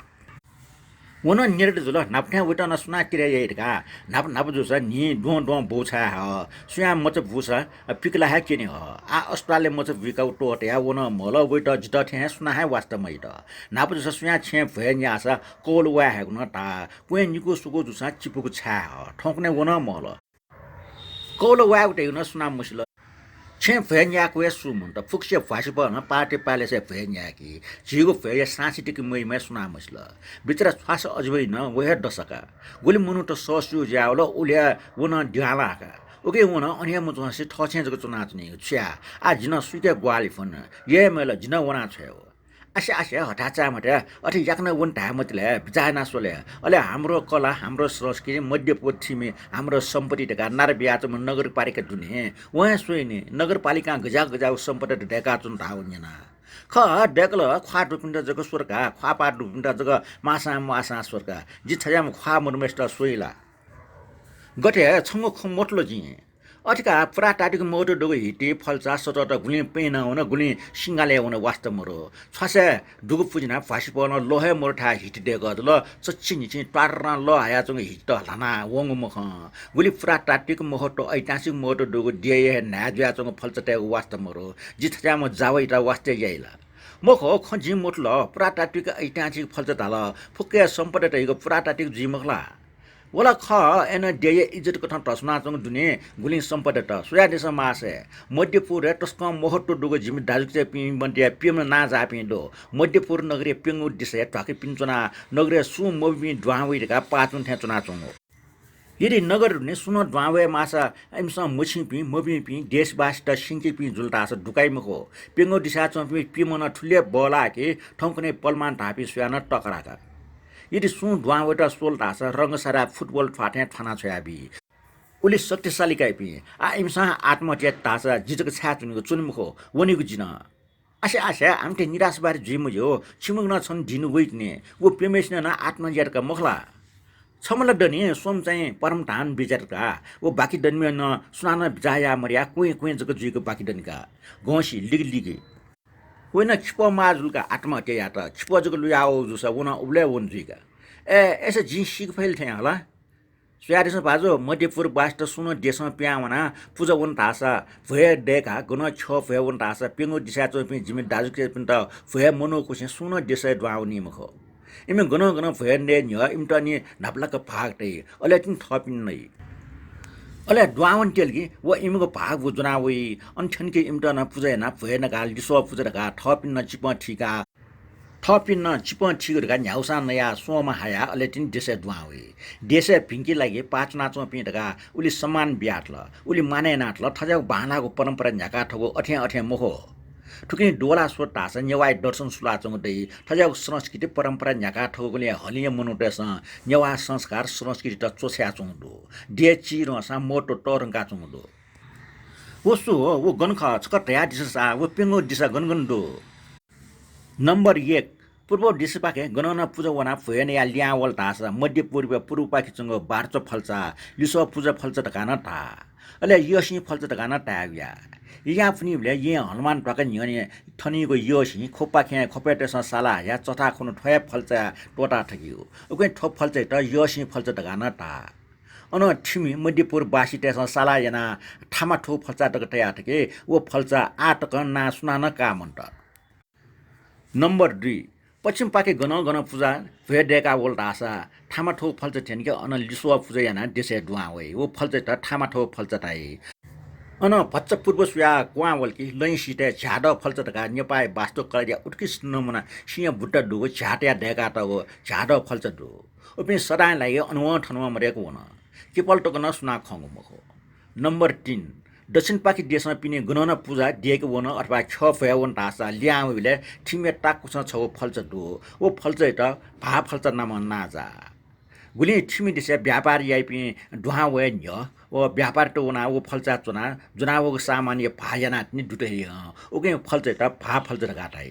वन नेट जुल नाप्ठ्या उइटा न सुना किरे यइका नाप जुस नि डो बोछा ह सुया मच भुसा पिकला है किने ह आ अस्पतालले मच विकाउ टोट्या वन मल उइटा जित ठ्या सुना है वास्तव मैट नाप जुस सुया छे भए न्यासा कोल वा है न ता कुए निको सुको जुसा चिपुको छा ह ठोक्ने वन मल कोल वा उटे न सुना मुसिल छे भेन्या को सुमन त फुक्से फासी न पार्टी पाले से भेन्या की जिगो भेया साँसी टिक मै सुना मसला बिचरा श्वास अजबै न वहे दशका गोली मुनु त ससु ज्याउल उल्या वन ड्याला का ओके वन अनिया मुचसे ठछे जको चुनाचुनी छ्या आ जिन सुके ग्वाली फन ये मेल जिन वना छयो आशा हठाचा मटे अथि याक्न वन ढामतले बिचाना सोले अले हाम्रो कला हाम्रो संस्कृति मध्यपश्चिमी हाम्रो सम्पत्ति ढका नार ब्याच नगरपालिका दुने वहाँ सोइने नगरपालिका गजा सम्पत्ति ढका चुन धाउन्यना ख डेकल ख्वा डुपिन्ड जग स्वर्का ख्वा पा डुपिन्ड जग मासा स्वर्का जि छयाम ख्वा मुरमेष्ट सोइला गटे छंगो खमोटलो जि अटिका पुराटाटिक मोटो डोगो हिटी फल्चा सटट गुली पेना हुन गुली सिंगाले हुन वास्तव मरो छसे डुगु पुजिना फासी पर्न लोहे मोरठा हिट दे गदल चच्ची निची टारना ल हाया चंग हिट हलाना वंग मख गुली पुराटाटिक मोटो ऐतिहासिक मोटो डोगो दिए नाज्या चंग फल्चटे वास्तव मरो जिथ्या म जावैटा वास्ते याइला मखो खजी मोटल पुराटाटिक ऐतिहासिक फल्चताल फुके सम्पत्ति तैको पुराटाटिक जिमखला वला ख एन डेय इज्जत कथन टसना चंग दुने गुलिङ सम्पत्ति त सुया देश मासे मध्यपुर टस्क मोहटो दुगो जिमि दाजुके पिम बन्टिया पिम ना जा पिन्दो मध्यपुर नगरी पिंगु दिसे टाके पिन्चना नगरी सु मोबि द्वावैका पाचुन थे चुना चंगो यदि नगर ने सुन द्वावे मासा एमस मुछि पि मोबि पि देशवास त सिंकि पि जुलतास दुकाइमको पिंगु दिशा चंपि पिमन ठुले बोला के ठौकने पलमान धापि सुयान टकराका यदि सुन ढुवावटा सोल्टा छ रंगसारा फुटबल फाटे थाना छयाबी उली शक्तिशाली काइपी आ इमसा आत्महत्या तासा जिजक छाचुनको चुनमुखो वनिको जिन आशा आमटे निराशबार जिमुजो छिमुग्न छन् दिनु वइटने वो पेमेस्न न आत्महत्याका मखला छमल डनी सोम चाहिँ परम धान बिचारका वो बाकी दन्मे न सुनान जाया मरिया कुए जक जुइको बाकी दनिका गौसी लिगलिगे होइन छिप माजुलका आत्महत्या या त छिप जक लुयाओ जुसा वन उब्ले वन जुइका ऐसे जी सिक फैल थे होला स्यारिस बाजो मध्यपुर बास्ट सुन देशमा प्यावना पूजा वन तासा भए डेका गुन छ भए वन तासा पिंगो दिशा चोपि जिमि दाजुके पिन त भए मनो कुसे सुन देशै द्वाउनी मखो इमे गन भए ने न्य इमटनी नापलाक भागटै अले तिन थपिन नै अले द्वावन टेलगी व इमको भाग बुजनावई अनछनके इमटना पूजा भए न गाल दिसो पूजा गा थपिन चिप ठिका थपिन चिप ठिगरका न्याउसा नया सोमा हाया अले तिन देशे द्वावई देशे भिंकी लागि पाचना चोपि ढका उली सम्मान ब्याटल उली माने नाटल थजाउ बानाको परम्परा न्याका ठगो अठे मोहो ठुकिन डोला सो तास नेवाई दर्शन सुलाचंग दै थजाउ संस्कृति परम्परा न्याका ठगोले हलिय मनुटेस नेवा संस्कार संस्कृति त चोस्या चंगदो डेची रसा मोटो टरंका चंगदो वसु वो गनख छकटया दिसा वो पिंगो दिसा गनगन्दो नम्बर 1 पूर्व दिसपाके गणना पूजा वना फयन या ल्यावल तास मध्य पूर्व पाके चंग बार्च फल्चा लिसो पूजा फल्चा तकान ता अले यसी फल्चा तकान ताव्या या फुनिले ये हनुमान प्रका न्यने थनीको यसी खोपा खे खोपेटेस साला या चथा खुन ठय फल्चा टोटा ठगियो ओके ठप फल्चा त यसी फल्चा तकान ता अन ठिमी मध्यपुर बासी तेस साला याना ठामा ठो फल्चा तकटया ठके वो फल्चा आटक ना सुनान का मन्त नम्बर 2 पश्चिम पाके गन पूजा भेडेका वोल्टा आशा ठामा ठो फल्च थेनके अन लिसो पूजा याना देशे दुआवे वो फल्च त ठामा ठो फल्च ताई अन भच्च पूर्व सुया क्वा वल्की लै सिटे झाड फल्च तका नेपाय वास्तु कलिया उत्कृष्ट नमुना सिंह बुट्टा दुगो झाट्या ढेका त हो झाड फल्च दु ओपे सदाय लागि अनुवा ठनुवा मरेको हुन के पल्टको न सुना खंगु मखो नम्बर 3 दक्षिण पाकी देशमा पिने गणना पूजा दिएको वन अथवा छ फयावन तासा ल्याउले ठिमे टाकु छ फल्च दु ओ फल्च त भा फल्च नाम नाजा गुली ठिमी देशे व्यापारी आइपि दुहा वे न्य ओ व्यापार त वना ओ फल्चा चुना जुनावको सामान्य भाजना नि दुटे ओके फल्च त भा फल्च गाटाइ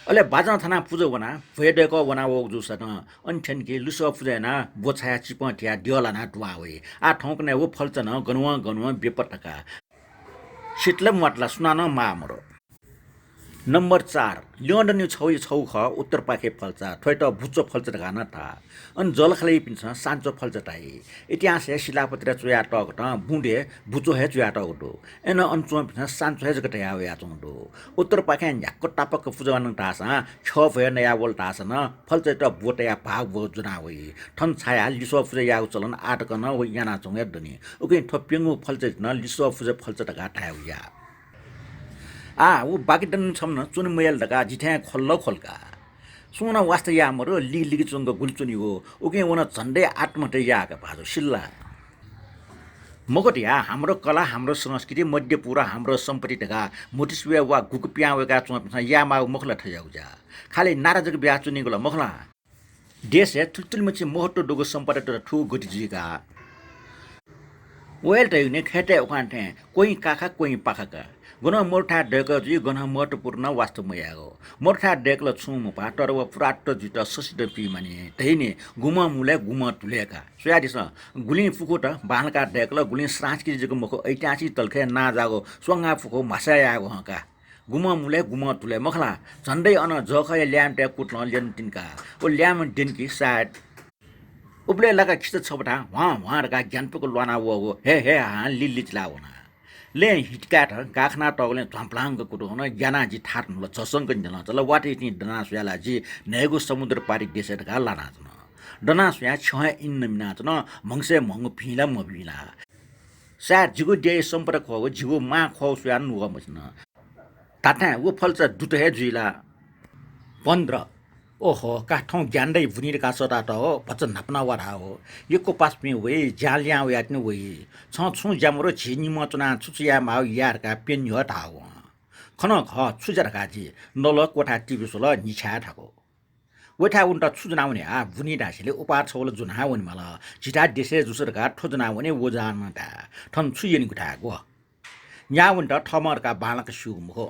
अले बाजा थाना पूजो वना भेडेको वना ओ जुसन अनठन के लुसो पूजना बोछाया चिपठ्या दियला ना दुवावे आ ठौकने वो फल्चन गनुवा बेपटका सिटले मतला सुनान मामरो नम्बर 4 ल्योन्डन्यु छौ छौ ख उत्तर पाखे फल्छ ठोइट भुच्चो फल्छ गाना था अन जल खलै पिन्छ सान्चो फल्छ टाइ इतिहास हे शिलापत्र चुया टक त बुडे भुच्चो हे चुया टक दो एन अनचो पिन्छ सान्चो हे जगट या या चंदो उत्तर पाखे झ्याक्क टापक फुजवान तासा छ भए नया बोल तासा न फल्छ त बोट या भाग भो जुना होई ठन छाया लिसो फुज या चलन आटक न हो याना चंगे दनी उके थप्यंगु फल्छ न लिसो फुज फल्छ त गा थाया या ऊ बाकी डन छम न चुन मैल ढका जिठ्या खोल्ल खोल्का सुना वास्ता या मरो लिग चुंग गुल्चुनी हो उके वन झन्डै आत्मटे याका भाजो सिल्ला मगटिया हाम्रो कला हाम्रो संस्कृति मध्यपुरा हाम्रो सम्पत्ति ढका मोटिसवे वा गुकुपिया वेका चुन या मा मखला ठयाउजा खाली नाराजक ब्या चुनी गोला मखला देश हे तुलतुल मछि महत्व डोगो सम्पत्ति ठु गति जिका वेल तैने खेटे उखान्थे कोही काखा कोही पाखाका गुण मोर्ठा डेक जी गुण महत्वपूर्ण वास्तवमय हो मोर्ठा डेकल छुम पाटर व पुराट जित ससित पि माने तैने गुम मुले गुम तुलेका सोयादिस गुली फुकुट बालका डेकल गुली सांस्कृतिक जको मको ऐतिहासिक तलखे ना जागो सोंगा फुको मासाया हका गुम मुले गुम तुले मखला झन्डै अन जखय ल्याम ट्या कुट्न लेन तिनका ओ ल्याम दिनकी सायद उब्ले लगा खिच छबटा वहाँहरुका ज्ञानपुको लना वो हे हा लिल्ली चलाउना ले हिटकाट गाखना टगले झम्पलाङ्ग कुटो हुन ज्ञानाजी ठाट ल छसङ्ग जन चल वाटे ति डना सुयाला जी नेगु समुद्र पारी देशे ढका लाना जन डना सुया छ इन मिना जन मंगसे मंग फिला मबिला सा जिगु दे सम्पर्क हो जिगु मा खौ सुया नु मसन ताता वो फल्छ दुट हे जुइला 15 ओहो काठौं ज्ञानदै भुनिरका सता त हो भचन नाप्ना वारा हो यको पासमी वे जालिया वे आत्ने वे छ छु जामरो छिनि मचना छुचिया माउ यारका पेन हटा हो खन ख छुजर गाजी नल कोठा टिभी सोल निछा थाको वेठा उन्टा छुजनाउने आ भुनि डासिले उपार छौल जुना वन मला छिटा देशे जुसरका ठोजनाउने वजानटा ठन छुयनि गुठाको यहाँ उन्टा ठमरका बालक सुम हो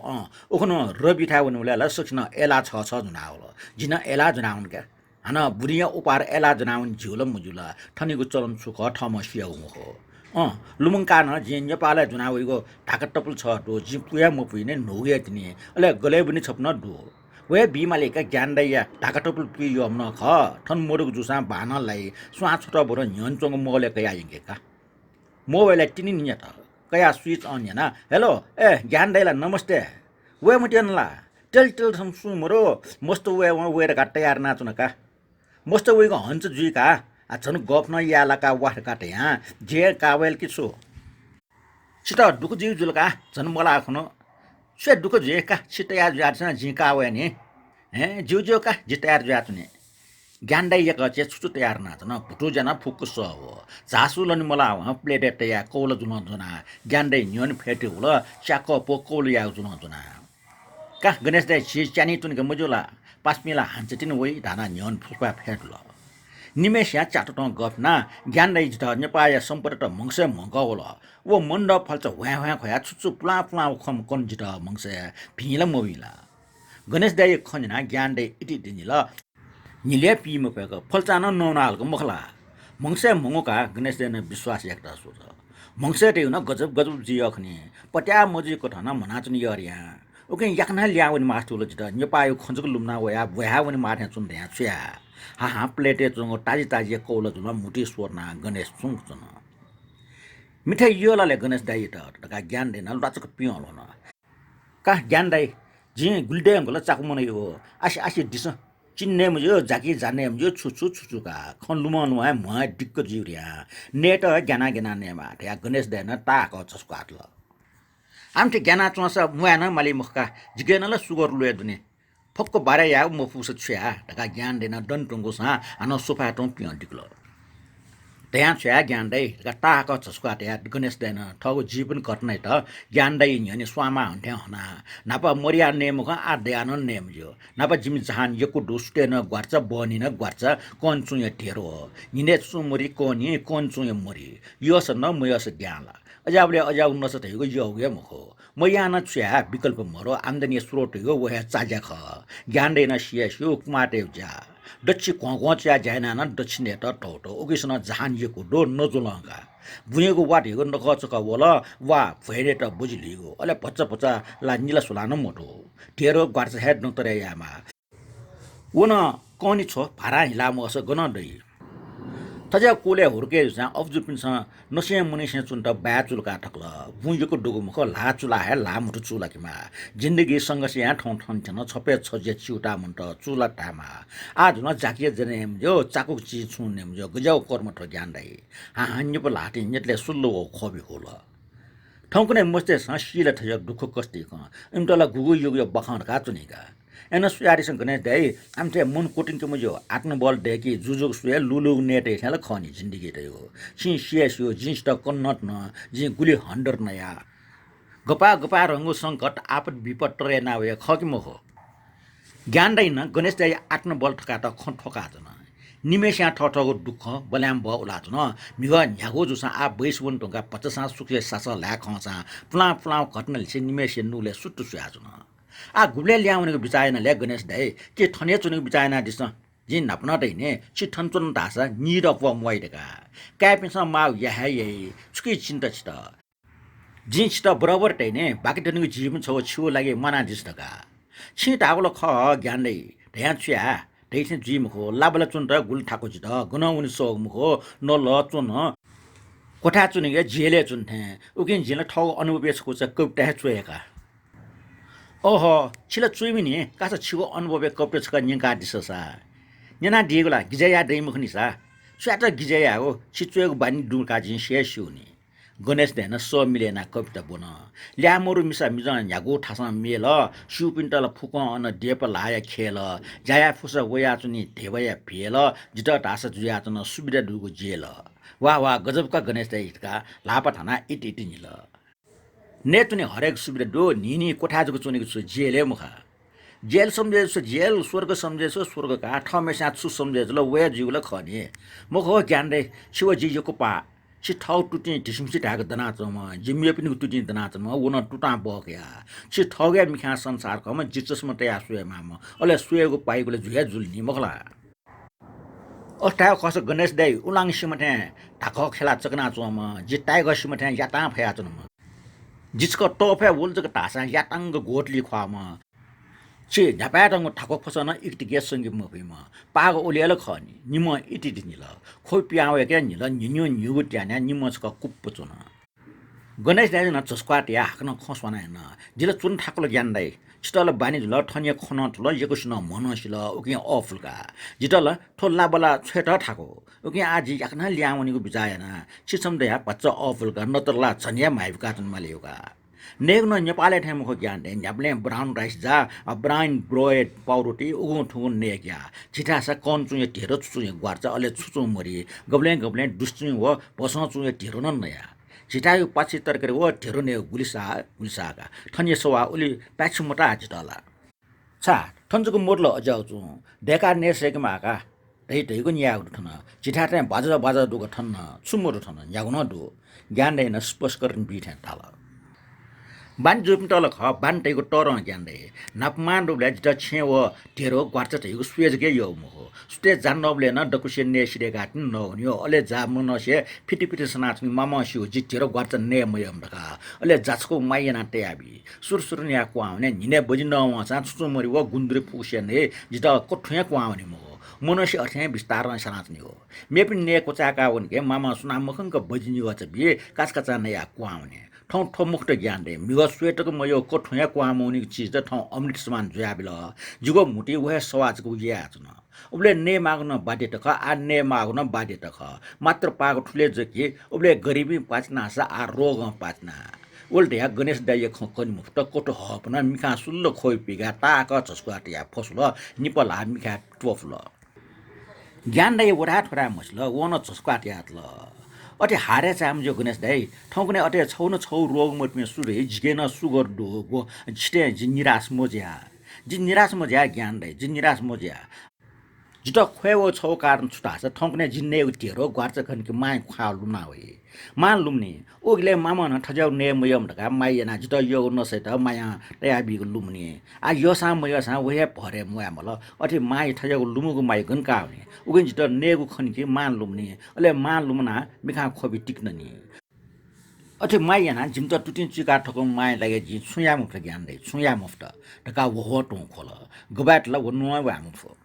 उखन रबिठा उनले सक्न एला छ जुना हो जिन एला जुनाउन क्या हन बुढिया उपार एला जुनाउन झुल मुजुल ठनीको चलन सुख ठम सियाउ हो लुमङका न जे नेपाल जुनाउको ढाका टपल छ दो जि पुया म पुइने नोगे तिनी अले गले पनि छप्न दो वे बिमालेका ज्ञान दैया ढाका टपल पियो न ख ठन मोरको जुसा भानलाई स्वा छोटा बोर न्यनचंग मोले कया इंगेका मोबाइल तिनी निया त कया स्विच अन याना हेलो ए ज्ञान दैला नमस्ते वे मटियनला टेल सम सुमरो मस्त वे का तयार नाचुन का मस्त वे को हंच जुई का छन गफ न याला का वाट काटे यहाँ जे कावेल किसो छिटा दुख जिउ जुलका झन मला आखनो से दुख जे का छिटा या छ जी का वे नि हे जिउ का जे तयार जातुने ज्ञान दै एक चे छुचु तयार नाचन भुटु जना फुकुस हो जासुलन मला प्लेट तया कौल जुन जुना ज्ञान दै न्यन फेटे हुल चाक पो कौल या जुन जुना का गणेश दै छि चानी तुनके मजुला पासमिला हान्चटिन वइ धाना न्यन फुसपा फेटल निमेशया चाटट गफना ज्ञान दै जित नेपाया सम्पर्क मंगसे मंगौल वो मण्ड फल्छ व्या खया छुचु पुला खम कन जित मंगसे भिला मोबिला गणेश दै खजना ज्ञान दै इति दिनिल निले पिम पेको फल्चान नौनालको मखला मंगसे मंगोका गणेश देन विश्वास एकटा सोच मंगसे टे न गजब जियखनी पट्या मजिको ठन मनाचन यरिया ओके याकना ल्यावन मास्टुल जित नेपायो खंजको लुमना वया वयावनि मार्ने चुन ध्या छ्या हा प्लेटे चंग ताजी कौल जुन मुटी स्वरना गणेश सुंगचन मिठाई योलाले गणेश दाइ त का ज्ञान देन लाचक पियलो न का ज्ञान दाइ जी गुल्डे अंगला चाकु मन यो आसी दिस चिन्ने मुजो जाकी जाने मुजो छुछु का खन लुमन वा म डिक्क जिउरिया नेट ज्ञाना नेमा या गणेश देन ताको छस्को आटल आमटे ज्ञाना चोस मुयान माली मुखका जिगेनल सुगर लुए दुने फक्को बारे या म फुस छ्या ढका ज्ञान देन डन टंगोसा अन सोफा टं पिय डिक्ल त्यहाँ छ्या ज्ञान दै ताको छस्को आटे गणेश देन ठगो जीवन कट्नै त ज्ञान दै नि स्वामा हन्थे हना नापा मरिया नेमको आद्यान नेम जो नापा जिम जहान यको दुष्टे न ग्वार्च बनि न ग्वार्च कोन चुय ठेरो निने सुमरी कोनी कोन चुय मरी यस न मयस ज्ञानला अजाबले अजा उन्नस थैको यौगे मुखो मयान छ्या विकल्प मरो आम्दानी स्रोत हो वहे चाजा ख ज्ञान दैन सियासु कुमाटे जा दक्षि क्वाच्या जायना न दक्षिण त टोटो ओगिसन जहान यको दो नजुलंगा बुझेको वाटेको नखचक वला वा भैरे त बुझलिगो अले पच्चा ला निला सुलान मोटो ढेरो ग्वार्च हेड नतरे यामा वन कनी छो भारा हिला म अस गन दै तजा कोले हुर्के जा अफजु पिनसँग नसे मुनिसे चुन्ट बा चुलका ठक्ल बुझेको डुगु मुख ला चुला हे ला मुटु चुला किमा जिन्दगी सँग से या ठौ ठन छन छपे छजे चिउटा मुन्ट चुला टामा आज न जाकिए जने जो चाकु चि छुने जो गजाउ कर्म ठ ज्ञान दै हा हान्य प लाटे नेटले सुल्लो खबि होला ठौकुने मस्ते सासिला थय दुख कस्ति क इमटला गुगु युग बखान का चुनिका एन सुयारिसँग गने दै आमते मन कोटिङ के मजो आत्मबल दे कि जुजुग सुया लुलु नेटे छल खनी जिन्दगी दै हो छि सियासियो जिन्स त कन्नट न जि गुली हन्डर नया गपा रंगु संकट आपत विपत रे नावे खकिमो हो ज्ञान दैन गणेश दाई आत्मबल ठका त ख ठका जन निमेस्या ठठको दुख बल्याम ब उला जन मिग न्यागो जुसा आ 22 वन टंका 50 सुके सास ला खसा प्ला घटना लिसे निमेस्या नुले सुट्टु सुया जन आ गुले ल्याउनेको बिचायन ल्या गणेश दाई के ठने चुनेको बिचायन दिस जिन नपन दैने चिठन चुन दासा निर प मोइदका क्यापिस मा या हे छुकी चिन्ता छित जिन छित बराबर दैने बाकी टनेको जीवन छ छु लागि मना दिस टका छि टागलो ख ज्ञान दै ध्यान छ्या दैसे जिम हो लाबला चुन त गुल ठाको छित गुनाउनी सोग मुखो न ल चुन कोठा चुनेको जेले चुन्थे उकिन जिन ठौ अनुभव यसको छ कपटा छुएका ओहो छिला चुइमिनी कासा छिगो अनुभव कपटे छका निका दिससा नेना दिएगोला गिजया दैमुखनिसा स्वाट गिजया हो छिचुएको बानी दुका जिन शेसुनी गणेश देन सो मिलेना कविता बोन ल्यामोरु मिसा मिजन यागो ठासा मेल सुपिन्टल फुक अन डेप लाया खेल जाया फुस वया चुनी धेवया भेल जित ढासा जुया चन सुविधा दुगो जेल वा गजबका गणेश दैका लापा थाना इति निल नेतुने हरेक सुविधा दो निनी कोठाजको चुनेको छु जेले मुखा जेल सम्झेछु जेल स्वर्ग सम्झेछु स्वर्ग का ठमेसा छु सम्झेछु ल वे जीवले खने मुखो ज्ञान रे शिव जीको पा छि ठाउ टुटी ढिसुमसी ढाक दना चम जिम्मे पनि टुटी दना चम उन टुटा बक्या छि ठगे मिखा संसार कम जिचसम तया सुए माम अले सुएको पाइकोले जुया जुल्नी मखला अष्टा खस गणेश दाई उलाङ सिमथे ढाक खेला चकना चम जिताइग सिमथे याता फया चम जिसको टोफे वुल्जक तासा यातांग गोटली ख्वामा छि झपाटंग ठाको फसन इक्टिगे संगी मफिमा पाग ओलेल खनि निम इति दिनिल खोइ प्यावे के निल निन्यो न्युगु ट्याना निमसक कुप्प चुन गणेश दाइ न चस्क्वाट या हकन खसवाना न जिल चुन ठाकलो ज्ञान दाइ छिटल बानी जुल ठनिया खन ठुल यकुसन मनसिल उकि अफुलका जिटल ठोल्ला बला छेट ठाको उकि आजि याकन ल्याउनेको बिचायना छिसम दया बच्चा अफुलका नतरला छनिया माइबका जन्मलेउका नेग्न नेपाली ठाउँको ज्ञान दे न्याप्ले ब्राउन राइस जा ब्राउन ब्रेड पाउरोटी उगु ठुगु नेग्या छिटासा कन चुय ढेरो चुय ग्वार्च अले छुचु मरि गब्ले दुस्चु व बसं चुय ढेरो न नया छिटायो पछि तरकरे व ढेरो ने गुलिसाका ठन्य सवा उली प्याछु मोटा छिटला छा ठन्जुको मोडलो अजाउ चु देका नेसेक माका दैको न्या उठन छिटाटे बाजा दुग ठन्न छुमोरो ठन्न यागुन दु ज्ञान दैन स्पष्करण बिठा थाल बान जुपटल ख बान तैको टर ज्ञान दे नपमान रुबले जित छेव ढेरो ग्वार्च तैको सुएज के यो मुहो सुते जान्नबले न डकुसे नेसिरे गाट्न नहुन्यो अले जामु नसे फिटिपिटि सनाच्नु मामा सिउ जिटेरो ग्वार्च ने मयम ढका अले जाचको माइना टेयाबी सुरसुर न्या क्वाउने निने बजिन नवसा छुचु मरि व गुन्द्रे पुसे ने जित कोठ्या क्वाउने मुहो मनोसे अथे विस्तार सनाच्नु हो मेपि ने कोचाका उनके मामा सुना मखंक बजिनी वच बि काचकाचा नया क्वाउने ठौ ठौ मुक्त ज्ञान दे मिग स्वेटको मयो कोठ्या क्वामौनी चीज त ठौ अमृत समान जुयाबिल जुगो मुटी वहे सवाजको याचन उबले ने माग्न बाध्य तख आ ने माग्न बाध्य तख मात्र पागो ठुले जके उबले गरिबी पाचना सा आ रोग पाचना उल्टे गणेश दाइ खकन मुक्त कोटो हपना मिखा सुल्लो खोइ पिगा ताक छस्कुआटिया फसुल निपल हा मिखा टोफल ज्ञान दाइ वडा ठोरा मसल वन छस्कुआटियातल अटे हारे चाम जो गणेश दाइ ठौकुने अटे छौ रोग मटमे सुरे जिगेन सुगर डोगो छिटे जिनिरास मोज्या ज्ञान दाइ जिनिरास मोज्या जिटा ख्वेव छौ कारण छुटा छ ठोकने जिन्ने उतिरो ग्वार्च खन कि माय ख्वा लुना होई मान लुम्ने ओगले मामा न ठजाउ ने मयम ढका मायना जिटा यो नसेट माया तया बिग लुम्ने आ यो सा मय सा वहे भरे मुया मल अथि माय ठजाउ लुमुगु माय गनका हुने उगन जिटा नेगु खन कि मान लुम्ने अले मान लुमना मिखा खोबि टिक्न नि अथे मायना जिमता टुटिन चिका ठको माय लागे जि छुया मुफ्त ज्ञान दे छुया मुफ्त ढका वहो टो खोल गबाट ल वनुवा वामुफो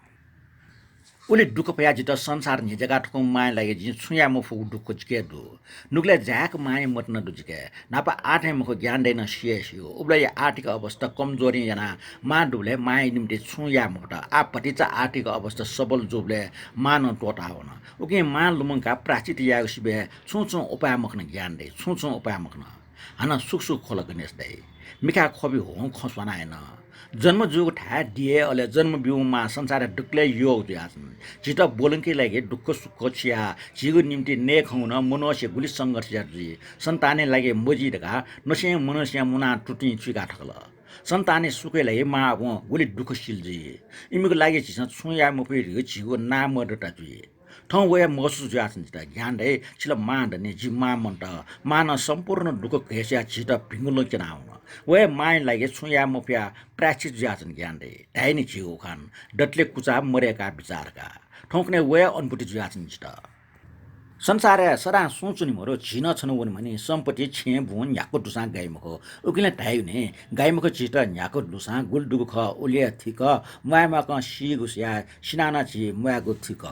उले दुःख पया जित संसार नि जगा ठको माय लागे जि छुया मुफु दुःख जिके दु नुगले झाक माय मतन दुजिके नापा आठे मुख ज्ञान देन सिएसियो उबले आर्थिक अवस्था कमजोरी जना मा दुले माय निम्ति छुया मुफ्त आ पटिचा आर्थिक अवस्था सबल जोबले मान टोटा होन उके मान लुमंका प्राचित यागसिबे छुछु उपाय मखन ज्ञान दे छुछु उपाय मखन हन सुख सुख खोल गनेस दे मिखा खोबी हो खसवाना हैन जन्म जुग ठा दिए अले जन्म बिउमा संसार दुक्ले योग दियाछन् जित बोलंके लागि दुःख सुख छिया जिगु निम्ति ने खौन मनुष्य गुली संघर्ष जि सन्ताने लागि मोजी ढका नसे मनुष्य मुना टुटी चुका ठकल सन्ताने सुकै लागि मा गुली दुःख सिलजी इमिको लागि छिस छुया मुपे जिगु नाम डटा जि ठौ वया महसुस जाछन् जित ज्ञान रे छिल मान ने जि मा मन्ट मान सम्पूर्ण दुःख घेस्या जित भिंगुलो केनाउन वे माइन लागे छुया मुपिया प्राचित जाछन् ज्ञान रे ढाइनी जिगु खान डटले कुचा मरेका विचारका ठौकने वे अनपुटी जाछन् जित संसार सरा सोचुनि मरो झिन छनु भने सम्पत्ति छे बुन याको दुसा गाइमको उकिले ढाइने गाइमको चित न्याको दुसा गुलडुगु ख उले थिक मुयामा क सिगुसिया सिनाना छि मुयागु थिक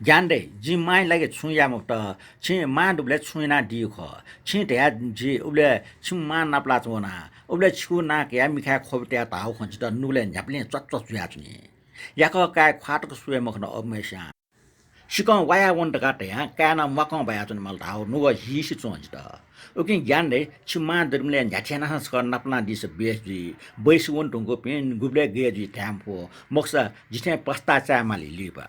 ज्ञान रे जी माइ लागे छुया मुक्त छि मा दुबले छुइना दिउ ख छि ढया जी उबले छि मा नाप्ला चोना उबले छु ना के मिखा खोबट्या ताउ खन्छ नुले न्याप्ले चच्च सुया छुनि याक काय खाटको सुए मखन अमेशा सिकं वाया वन ढका ढया काना मकं भया चुन मल धाउ नुग हिसि चोंज द उकि ज्ञान रे छि मा दुबले न्याछेना स नाप्ला दिस बेसजी बैस वन ढुंगो पेन गुबले गेजी ट्याम्पो मक्सा जिथे पस्ता चामाली लिपा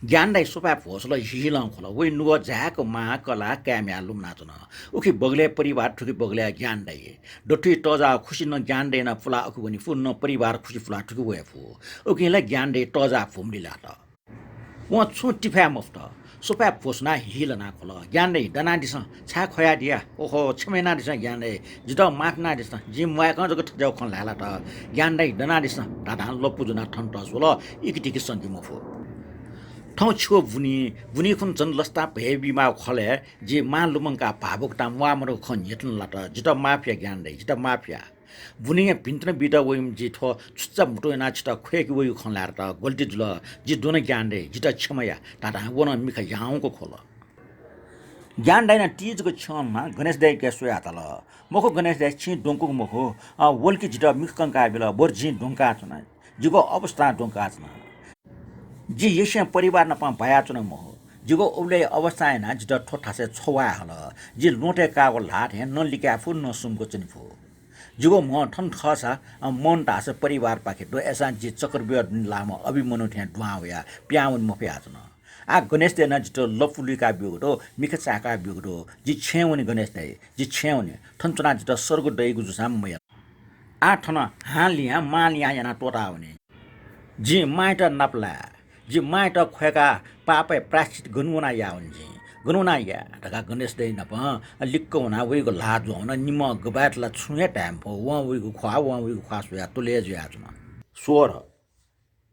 ज्ञान दाइ सोपा फोसल हिलौं खोल वे नुग झाको मा कला क्याम्या लुम्ना चुन उखि बगले परिवार ठुकी बगले ज्ञान दाइ डोठी टजा खुसी न ज्ञान देन फुला अखु बनि फुन्न परिवार खुसी फुला ठुकी वे फु उखिले ज्ञान दे टजा फुमलिला त व छु टिफा मुफ्त सोपा फोसना हिलना खोल ज्ञान दे दना दिस छा खया दिया ओहो छमेना दिस ज्ञान दे जित माफना दिस जि मया क जग ठजाउ खन लाला त ज्ञान दे दना दिस दादा लपुजुना ठन्ट सोल इकिटिकि सन्ति मफु ठौ छो बुनी खुन जन लस्ता भे बिमा खले जे मा लुमंका भावुकता मुआमरो खन यतन लट जित माफिया ज्ञान दे जित माफिया बुनी भिन्त्र बिटा वइम जे ठो छुच्चा मुटो ना छिटा खुएकी वइ खन लार त गल्ती जुल जे दोन ज्ञान दे जित क्षमया ताता वन मिख याउको खोल ज्ञान दाइन तीजको छनमा गणेश दाइ के सोया तल मखो गणेश दाइ छि डोंको मखो वल्की जित मिखकंका बेला बोर्जी डोंका छना जिगो अवस्था डोंका छना जी यसे परिवार नपा भया चुन मोह जिगो उले अवस्था हैन जित ठोठा से छवा हल जी लोटे कागो लाट हे न लिका फु न सुमको चनिफु जिगो म ठन खसा मन तास परिवार पाखे दो एसा जी चक्रव्यूह लामो अभिमनु थे दुआया प्याउन मफिया चुन आ गणेश देना जित लफुलिका बिगडो मिख चाका बिगडो जी छेउनी गणेश दाइ जी छेउनी ठनचुना जित स्वर्ग दैगु जुसा मय आ ठन हालिया मालिया याना टोटा हुने जी माइट नपला जी माइट खुएका पापे प्राश्चित गनुना या हुन्जी गनुना या ढका गणेश दै नप लिक्क हुना वइको लाज हुन निम गबाटला छुए टाइम पो व वइको ख्वा सुया तुले जुया जुन स्वर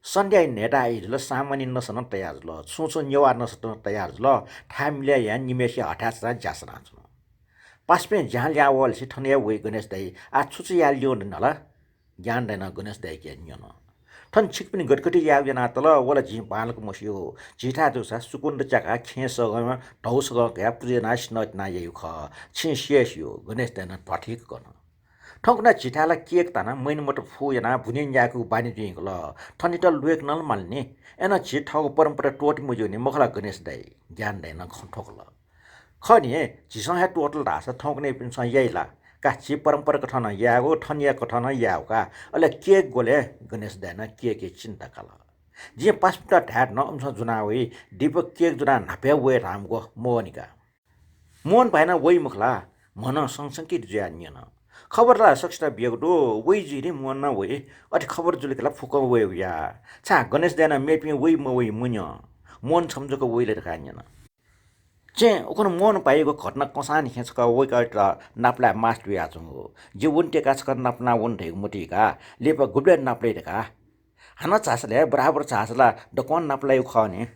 सन्ध्या नेटा आइल सामान्य नसन तयार ल सोचो नेवा नसन तयार ल ठामिले या निमेसी हठास जासना जुन पासपे जहाँ ल्यावल से ठने वइ गणेश दै आ छुचु या लियो नला ज्ञान दैन गणेश दै के न्यन ठन छिक पनि गटकटी याव जना तल वला झि पालको मसियो झिठा दुसा सुकुण्ड चका खेस गमा ढौस ग क्या पुजेना स्नत ना यु ख छि शेसियो गणेश दैन पठिक गर्न ठौकना झिठाला केक तना मैन मट फु जना भुनिन याको बानी दिङ ल ठनि त लुएक नल माल्ने एना झिठाको परम्परा टोटी मुजो नि मखला गणेश दाइ ज्ञान दैन ठोकल खनि झिसा हे टोटल रास ठौकने पनि छ यैला काची परम्परा कठन यागो ठनिया कठन यावका अले केक गोले गणेश दैन के चिन्ता काला जे पासपुटा ढाट न अंश जुनावै दीपक केक जुना नापे वे रामगो मोनिका मोन भएन वइ मुखला मन संसंकित ज्यान्यन खबरला सक्स्टा बियगडो वइ जिरे मन वइ अति खबर जुलेकला फुक वइ या छा गणेश देना मेपि वइ म वइ मुन्य मन छमजको वइले खान्यन चे ओकन मन पाएको घटना कसान खेचका वइका नाप्ला मास्ट बियाचङ हो जे वन्टेका छका नाप्ना वन्टे मुटिका लेप गुब्ले नाप्ले का हाना चासले बराबर चासला डकन नाप्लाय खने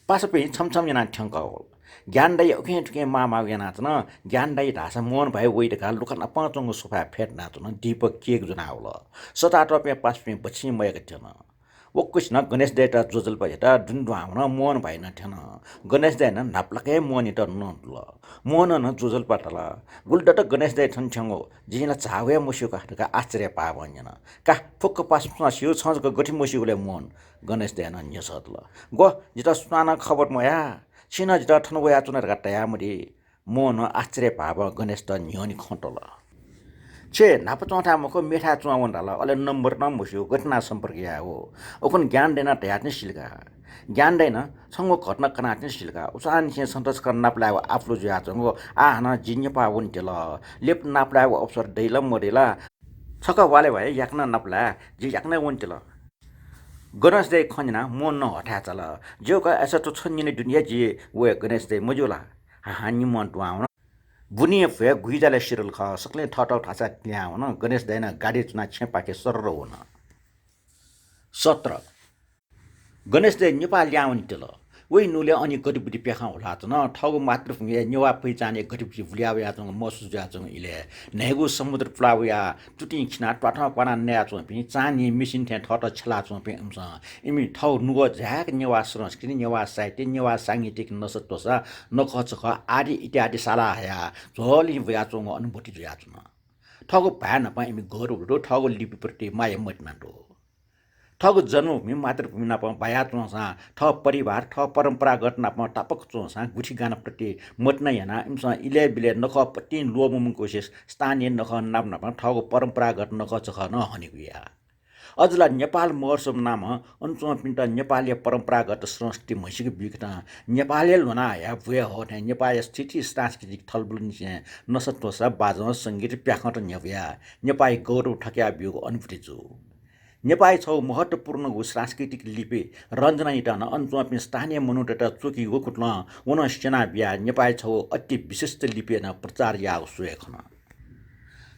पासपे छमछम yana ठ्याङ्क हो ज्ञान दाइ ओके टुके मामा याना न ज्ञान दाइ ढासा मन भए वइडका लुकन पाँचङ सोफा फेट नाचन दीपक केक जुना होला सता टपे पासपे बछि मयक थिएन वक्कुस न गणेश देटा जोजल पयटा दुन्दुआउन मन भएन थिएन गणेश दाइ न नाप्लकै मन त नल मन न जोजल पटला गुल्डट गणेश दाइ ठन छंगो जिला चावे मुस्युका हटका आश्चर्य पा भनिन का फुक्क पास सिउ छजको गठी मुस्युले मन गणेश दाइ न न्यसतल गो जिता सुनाना खबर मया छिन जिता ठन वया चुनर गट्या मुडी मन आश्चर्य पाव गणेश त न्योनी खटल छे नाप चौथा मको मेठा चुवावन डाला अले नम्बर न मुस्यो घटना सम्पर्क या हो ओकन ज्ञान देना तयातने सिलका ज्ञान देन संगो घटना कनातने सिलका उसान छे सन्तोष कर नाप्लाव आफलो जुया चंगो आ हना जिन्यपा वन्टेल लेप नाप्लाव अवसर दैलम मोडेला छक वाले भए याक्न नाप्ला जे याक्न वन्टेल गणेश दे खन्जना मन न हटा चल जो का ऐसा तो छन्ने दुनिया जी वे गणेश दे मजुला हानि मन टुआउन बुनिए फे गुइजाले सिरल ख सकले ठट ठासा ल्या हुन गणेश दैन गाडी चुना छेपाके सरर हुन 17 गणेश दे नेपाल ल्याउन टेल वइ नुले अनि गटिपुटी पेखा होला त न ठगु मात्र फुङे नेवा पहिचाने गटिपुटी भुल्याया त महसुस जा छ इले नेगु समुद्र प्लावया टुटी खिना टठा पाना नया छ पनि चानी मिसिन थे ठट छला छ पनि अम्स इमि ठौ नुगो झ्याक नेवा संस्कृति नेवा साहित्य नेवा सांगीतिक नसत्वसा नखचख आदि इत्यादि साला हया झोली भया छ अनुभूति जुया छ ठगु भ्यान पा इमि गौरव ठगु लिपिप्रति माया मटनाटो ठग जन्मभूमि मातृभूमि नाप भया चोसा ठ परिवार ठ परम्परागत नाप टापक चोसा गुठी गाना प्रति मटना याना इमसा इले बिले नख प्रति लोमुम कोशिश स्थानीय नख नाप नाप ठग परम्परागत नख चख न हनिगुया अजला नेपाल महोत्सव नाम अञ्चो पिन्ट नेपाली परम्परागत संस्कृति मैसिक बिकता नेपाली लोना या भुया हो नेपाली स्थिति सांस्कृतिक थलबुल नसत्वसा बाजा संगीत प्याखट न्यव्या नेपाली गौरव ठक्या बियोको अनुभूति छु नेपाली छौ महत्वपूर्ण सांस्कृतिक लिपि रञ्जना इटान अञ्चो स्थानीय मनुटटा चोकी गोकुट्ल उन सेना बिया नेपाली छौ अति विशिष्ट लिपि न प्रचार या सुएखन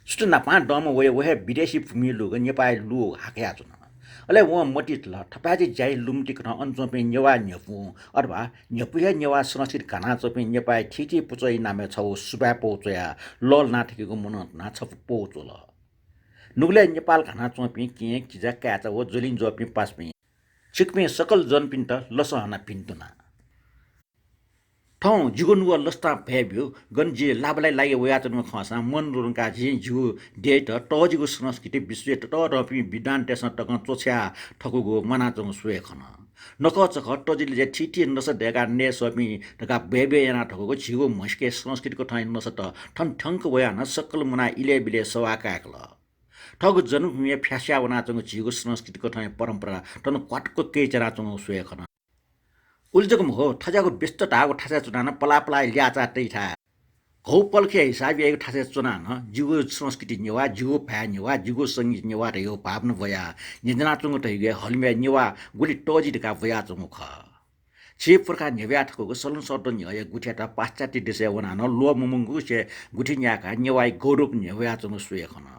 सुटना पा डम वे वे विदेशी भूमि लुग नेपाली लु हाक्या जुन अले व मटित ल ठपाजी जाई लुमटिक न अञ्चो पे नेवा न्यपु अथवा न्यपुया नेवा संस्कृत काना चोपे नेपाली ठिटी पुचै नामे छौ सुबा पौचया लल नाठकेको मन ना छप पौचोल नुगले नेपाल खाना चोपी के किजा काचा हो जोलिन जोपी पासपी छिकमे सकल जनपिन्ट लसहना पिन्तुना ठौ जुगो नुवा लस्ता भ्याब्यो गन्जे लाबलाई लागे वयातन खसा मन रुनका जि जु डेट टजिगो संस्कृति विश्व त रपी विधान टेसन टक चोछ्या ठकुगो मनाचङ सुए खन नकचख टजिले जे ठिठी नस डेगा ने सपी टका बेबे याना ठकुगो छिगो मस्के संस्कृतिको ठाइ नस त ठन ठंक वया न सकल मना इले बिले सवाकाकल ठग जन्मभूमि फ्यास्या वनाचङ झिगो संस्कृतिको ठाउँ परम्परा टन क्वाटको केही चराचङ सुएखन उल्जकम हो ठजाको व्यस्त ढाको ठासा चुनान पलापला ल्याचा तैठा घौ पल्खे हिसाब आएको ठासा चुनान जिगो संस्कृति नेवा जिगो फ्या नेवा जिगो सङ्गीत नेवा र यो भावना भया निजनाचङ तैगे हलम्या नेवा गुली टजिका भयाचङ ख छे प्रकार नेव्या ठको सलन सर्ट न्याय गुठ्याटा पाश्चात्य देश वनान लो मुमुंगु से गुठी न्याका नेवाई गौरव नेव्याचङ सुएखन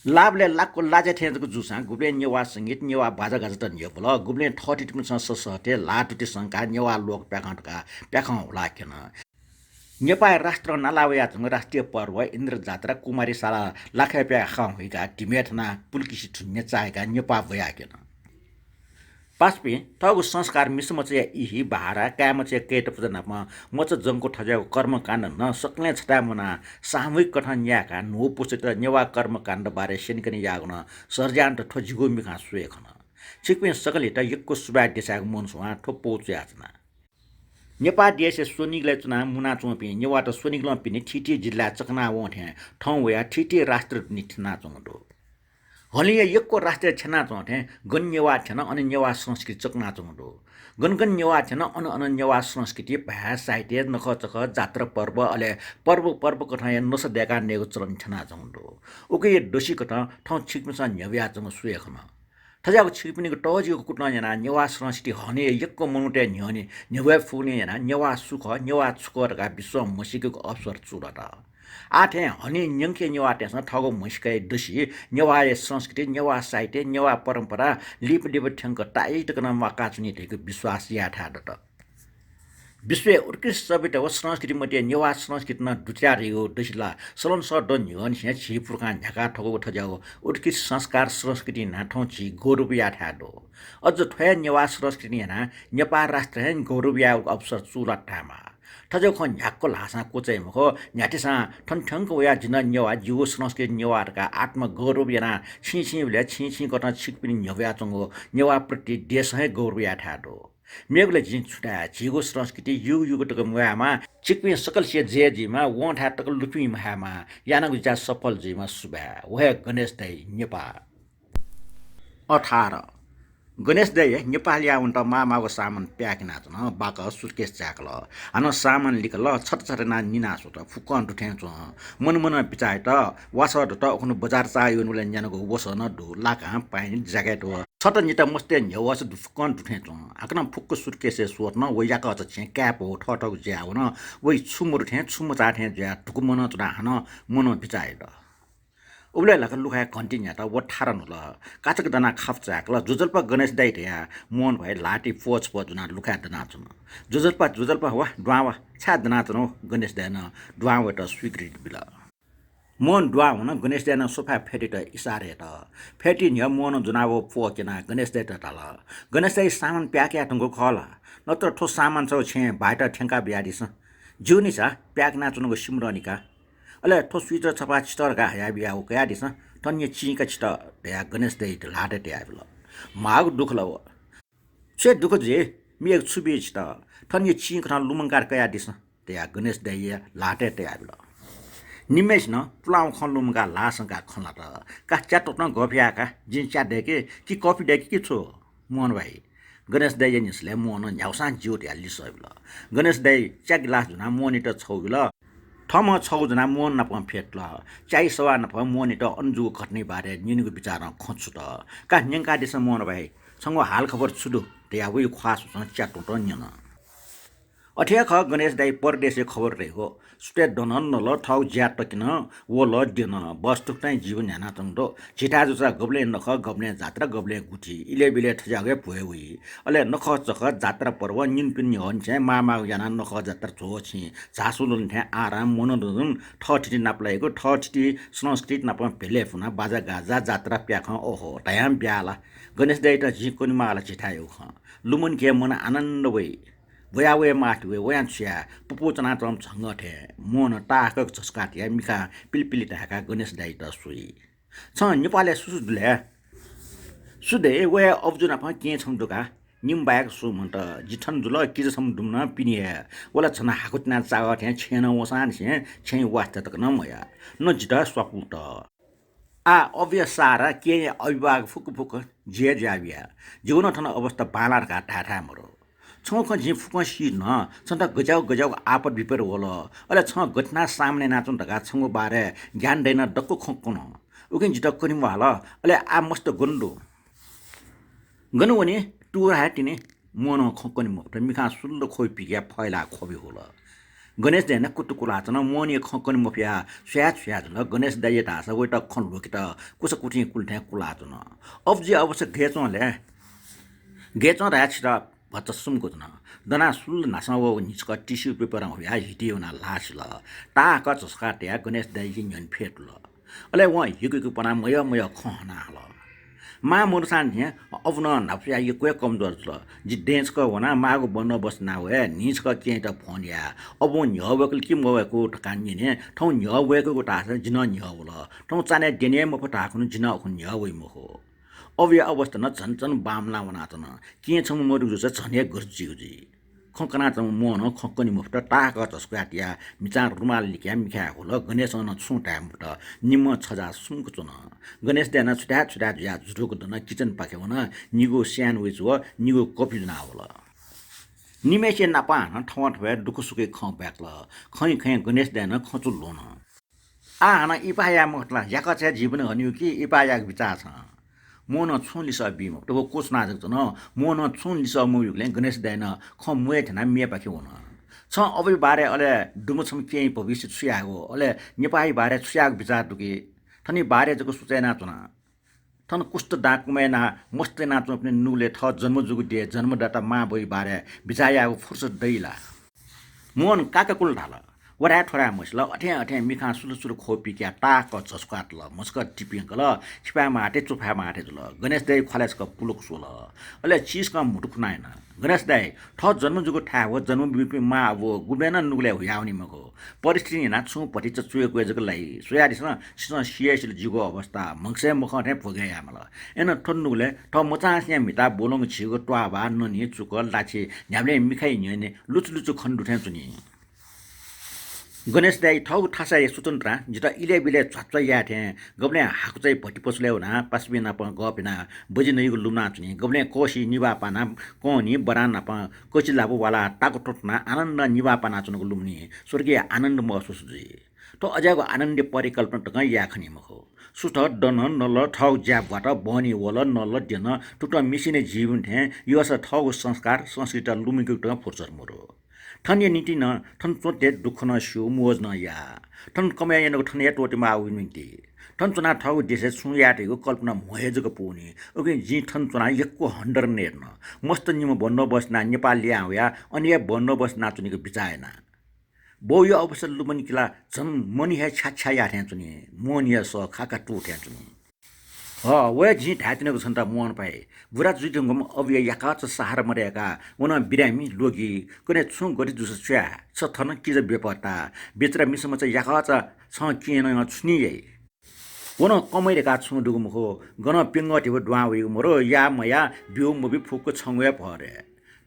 लाभले लाखको लाजे थेजको जुसा गुब्ले नेवा संगीत नेवा बाजा गाजा त न्यपल गुब्ले ठटिटम ससहते लाटुटे संका नेवा लोक प्याखटका प्याखौ लाखेन नेपाल राष्ट्र नालावया राष्ट्रिय पर्व इन्द्र जात्रा कुमारी साला लाखे प्या खाउ हिका टिमेटना पुल्किसी ठुन्ने चाहेका नेपा भयाकेन पासपे ठगु संस्कार मिसमचे इही बहारा कामचे केट पुजनामा मच जंको ठजाको कर्मकाण्ड न सक्ने छटा मना सामूहिक कथन याका नो पुछित नेवा कर्मकाण्ड बारे सेनिकनि यागन सर्जान्त ठजिगो मिखा सुएखन छिकपे सकलित यक्को सुबा देशाको मनसुवा ठोप्पो च्याचना नेपाल देश सोनिगले चुना मुना चोपी नेवा त सोनिगल पिने ठिटी जिल्ला चकना वथे ठौ वया ठिटी राष्ट्र निठना चंगडो हलिया यक्को राष्ट्रिय छेना चौथे गन्यवा छेन अनि नेवा संस्कृति चक्ना चौडो गनगन नेवा छेन अन नेवा संस्कृति भाषा साहित्य नख चख जात्रा पर्व अले पर्व कथा नस देका नेगो चलन छेना चौडो उके दोषी कथा ठाउँ छिकमिसा न्यव्या चंग सुएखमा थजाको छिकपिनीको टजिको कुट्न जना नेवा संस्कृति हने यक्को मनुटे न्यने नेवा फुने जना नेवा सुख नेवा छुकरका विश्व मसिकेको अवसर चुडटा आठे हनी न्यङ्के नेवा टेसँग ठगो मुस्कै दुसी नेवाले संस्कृति नेवा साहित्य नेवा परम्परा लिप लिप ठ्याङ्क टाइट कन मकाचुनी ठेको विश्वास याठा दट विश्व उत्कृष्ट सबै व संस्कृति मध्ये नेवा संस्कृति न दुच्यारियो दसिला सलन स ड न्यन छ छि पुरका झका ठगो ठजाओ उत्कृष्ट संस्कार संस्कृति नाठौ छि गौरव याठा दो अझ थय नेवा संस्कृति ना नेपाल राष्ट्र गौरव या अवसर चुरटामा थजो ख झ्याक्को लासा कोचै मखो न्याटिसा ठनठंक वया जिन नेवा जीव संस्कृति नेवारका आत्मगौरव याना छिछिले छिछि कटा छिकपिनि नेवा चंगो नेवा प्रति देश है गौरव याठा दो मेगले जिन छुटा जीगो संस्कृति युग टक मुयामा चिकपिन सकल से जे जिमा व ठा टक लुपि महामा याना गुजा सफल जिमा सुबा वहे गणेश दै नेपाल 18 गणेश दै नेपाली आउन्ट मामाको सामान प्याकिना न बाक सुटकेस चाकल हानो सामान लिकल छटछटना निना सुत फुकन दुठ्याउँछ मन बिचाइ त वास त अखनु बजार चायो नुले न्यानको वसन दु लाका पाइन ज्याकेट हो छट निटा मस्ते न्यवास फुकन दुठ्याउँछ आकन फुक्क सुटकेस सोर्न वयाक अझ छे क्याप हो ठटक ज्या हुन वइ छुमुर ठ्या छुम चाठ्या ज्या टुकुमन चुडा हान मन बिचाइ त उबले लगा लुखाय कन्टिन्या त वठार नल काचक दना खाफचाकल जुजल्पा गणेश दाइट्या मोन भए लाटी फोच पजुना लुखाय दना छन जुजल्पा वा ड्वावा छा दना छन गणेश दाइन ड्वावा त स्वीकृति बिल मोन ड्वा हुन गणेश दाइन सोफा फेटी त इसारे त फेटी न्य मोन जुनावो फोकेना गणेश दाइ त तल गणेश दाइ सामान प्याक्या टंगो खला नत्र ठो सामान छ छे बाइट ठ्याङ्का बियाडिस जुनि छ प्याक नाचुनको सिमरनिका अले ठो स्विटर छपा चितरका हया बिया हो क्या दिस टन्य चिका चित या गणेश दै लाटे ते आबल माग दुख लव छे दुख जे मी एक छुबी चित टन्य चिका लुमंगार कया दिस ते या गणेश दै लाटे ते आबल निमेश न पुलाउ खन लुमगा लासंगा खला त का च्याटो न गफियाका जिन च्या देके कि कफी देके कि छो मोहन भाइ गणेश दै निसले मोहन न्याउसा ज्योति हालि सबिल गणेश दै च्या गिलास जुना मोनिटर छौबिल थम छौजना मोन नप फेट्ल चाइ सवा नप मोनि त अन्जु घट्ने बारे निनको विचार खछु त का न्यंका दिस मोन भाइ संगो हाल खबर छुदु त्या वे ख्वास च्याटो त न्यन अठ्या ख गणेश दाइ परदेशे खबर रहेको सुटे दनन नल ठौ ज्याट किन वो ल दिन बस टुक्नै जीवन याना तंदो छिटा जुसा गब्ले नख गब्ले जात्रा गब्ले गुठी इले बिले ठजागे पुए हुई अले नख चख जात्रा पर्व निन पिन हन छ मामा याना नख जात्रा छोछि झासुलन थे आराम मनोरञ्जन ठठिटी नाप्लाएको ठठिटी संस्कृत नाप भेले फुना बाजा गाजा जात्रा प्याख ओहो टाइम ब्याला गणेश दाइ त जिकोनि माला छिटायो ख लुमन के मन आनन्द वइ वयावे माटवे वयान छ्या पुपुचना तम छंगठे मोन टाकक छस्काटिया मिखा पिलपिली टाका गणेश दाइ त सुई छ नेपालले सुसुदले सुदे वया अब्जुना प के छम दुका निमबायक सुमन्त जिठन जुल किजसम दुम्न पिनिया वला छना हाकुतना चागठे छेन वसान छे वास्ता तक न मया न जिता स्वपुत आ अव्यसारा के अविभाग फुक जे जाबिया जीवन ठन अवस्था बालारका ठाठा मरो छौख झि फुक सी न छन्त गजाउ आपद विपर होल अले छ घटना सामने नाचुन तका छंगो बारे ज्ञान दैन डक्को खक्कन उकिन जित कनिम हाल अले आ मस्त गन्डो गनु वनी टुर हाटिने मोन खक्कनि म त मिखा सुल्लो खोइ पिया फैला खोबि होल गणेश दैन कुटुकुला चन मोनी खक्कनि मफिया स्याज ल गणेश दाइ तासा वइ त खन लोकि त कुस कुटी कुल्ठे कुला चन अबजे अवश्य गेचो राछ र भचसुमको जना दना सुल नासाव निचका टिस्यु पेपर या हिटियोना लासला टाक चस्का त्या गणेश दाइ न्यन फेटल अले व हिगुको पना मय खहना हल मा मुरसान थे अवन नाफिया यो कोइ कमजोर छ जि डेन्स को वना मागो बन्न बस्ना वे निच का के त फोन या अब न्यवकल किम गएको ठकानी ने ठौ न्यवएको टास जिन न्यवल ठौ चाने डेने म पटाखनु जिन अखु न्यवइ म हो अव्य अवस्था न झन बामला वना त न के छम मरु जुस झने गर्जिउजी खकना चाहिँ मन खक्कनी मुफ्त टाक जसको आटिया मिचा रुमाल लिख्या मिख्या होल गणेश न छुटा मुफ्त निम छजा सुंक चुन गणेश देना छुटा छुटा या झुटोको दन किचन पाखे हुन निगो स्यान्डविच व निगो कफी जुना होला निमेसे नापान ठवा ठवा दुख सुकै ख ब्याक्ल खै खै गणेश देना खचुल लोन आना इपाया मतला याका चाहिँ जीवन हन्यु कि इपाया विचार छ मोन छुन लिस बिम तो कोस नाजक न मोन छुन लिस मुयुले गणेश देन ख मुए थना मिया पाखे हुन छ अबे बारे अले डुमछम के भविष्य छुयागो अले नेपाली बारे छुयाग विचार दुके थनी बारे जको सुचेना चुना थन कुष्ट दाकुमेना मस्ते नाचो पनि नुले थ जन्म जुगु दे जन्मदाता मा बई बारे बिचायागो फुर्सद दैला मोन काकाकुल ढाला वरा ठोरा मसला अठे अठे मिखा सुलु सुलु खोपी क्या टाक झस्काट ल मस्क टिपिङ ल छिपा माटे चुफा माटे ल गणेश दाई खलेस क पुलुक सोल अले चीज का मुटुक नाइन गणेश दाई ठ जन्म जुगु ठा हो जन्म बिपि मा वो गुबेन नुगले हुयाउनी मको परिस्थिति ना छु पटि च चुएको जको लाई सोयादिस न सिस सिएसिल जुगो अवस्था मंगसे मुख ठे फुगया मला एन ठन्नुले ठ मचास्या मिता बोलङ छिगो ट्वा बा ननि चुकल लाछि न्याबले मिखाइ न्यने लुचु लुचु खण्डु ठे चुनी गणेश दाई ठौ ठासा स्वतन्त्र जिता इले बिले छच्चा या थे गबले हाकु चाहिँ भटी पसले हुना पासबिना प गपिना बजि नइगु लुना चुनी गबले कोशी निवा पाना कोनी बराना प कोची लाबु वाला टाको टोटना आनन्द निवा पाना चुनको लुम्नी स्वर्गीय आनन्द महसुस जी तो अझको आनन्द परिकल्पना टक या खनि मखो सुठ डन नल ठौ ज्याबाट बनी वल नल देन टुट मिसिने जीवन थे यो स ठौ संस्कार संस्कृत लुमिको टक फुर्सर मोरो ठन ये नीति न ठन चोटे दुख न सु मोज न या ठन कमाय न ठन या टोटे मा आउ निति ठन चुना ठौ देशे सुयाटेको कल्पना मोहेजको पुनी ओके जी ठन चुना यक्को हन्डर नेर्न मस्त निम बन्न बस्ना नेपाली आउया अनि या बन्न बस्ना चुनीको बिचाएना बो यो अवसर लुमन किला जन मनि हे छाछा या थे चुनी मोनिया स खाका टुटे चुनी वे जी ढातिनको छन्ता मोहन पाए बुरा जुइटुङम अबिया याकाच सहारा मरेका उन बिरामी लोगी कुनै छु गरि जुस छ्या छ थन किज बेपत्ता बेचरा मिसम चाहिँ याकाच छ किन छुनिए उन कमैरेका छु डुगुमखो गन पिङ्गटिव डुवाउ मरो या मया बिउ मुबी फुकको छङ्गे भरे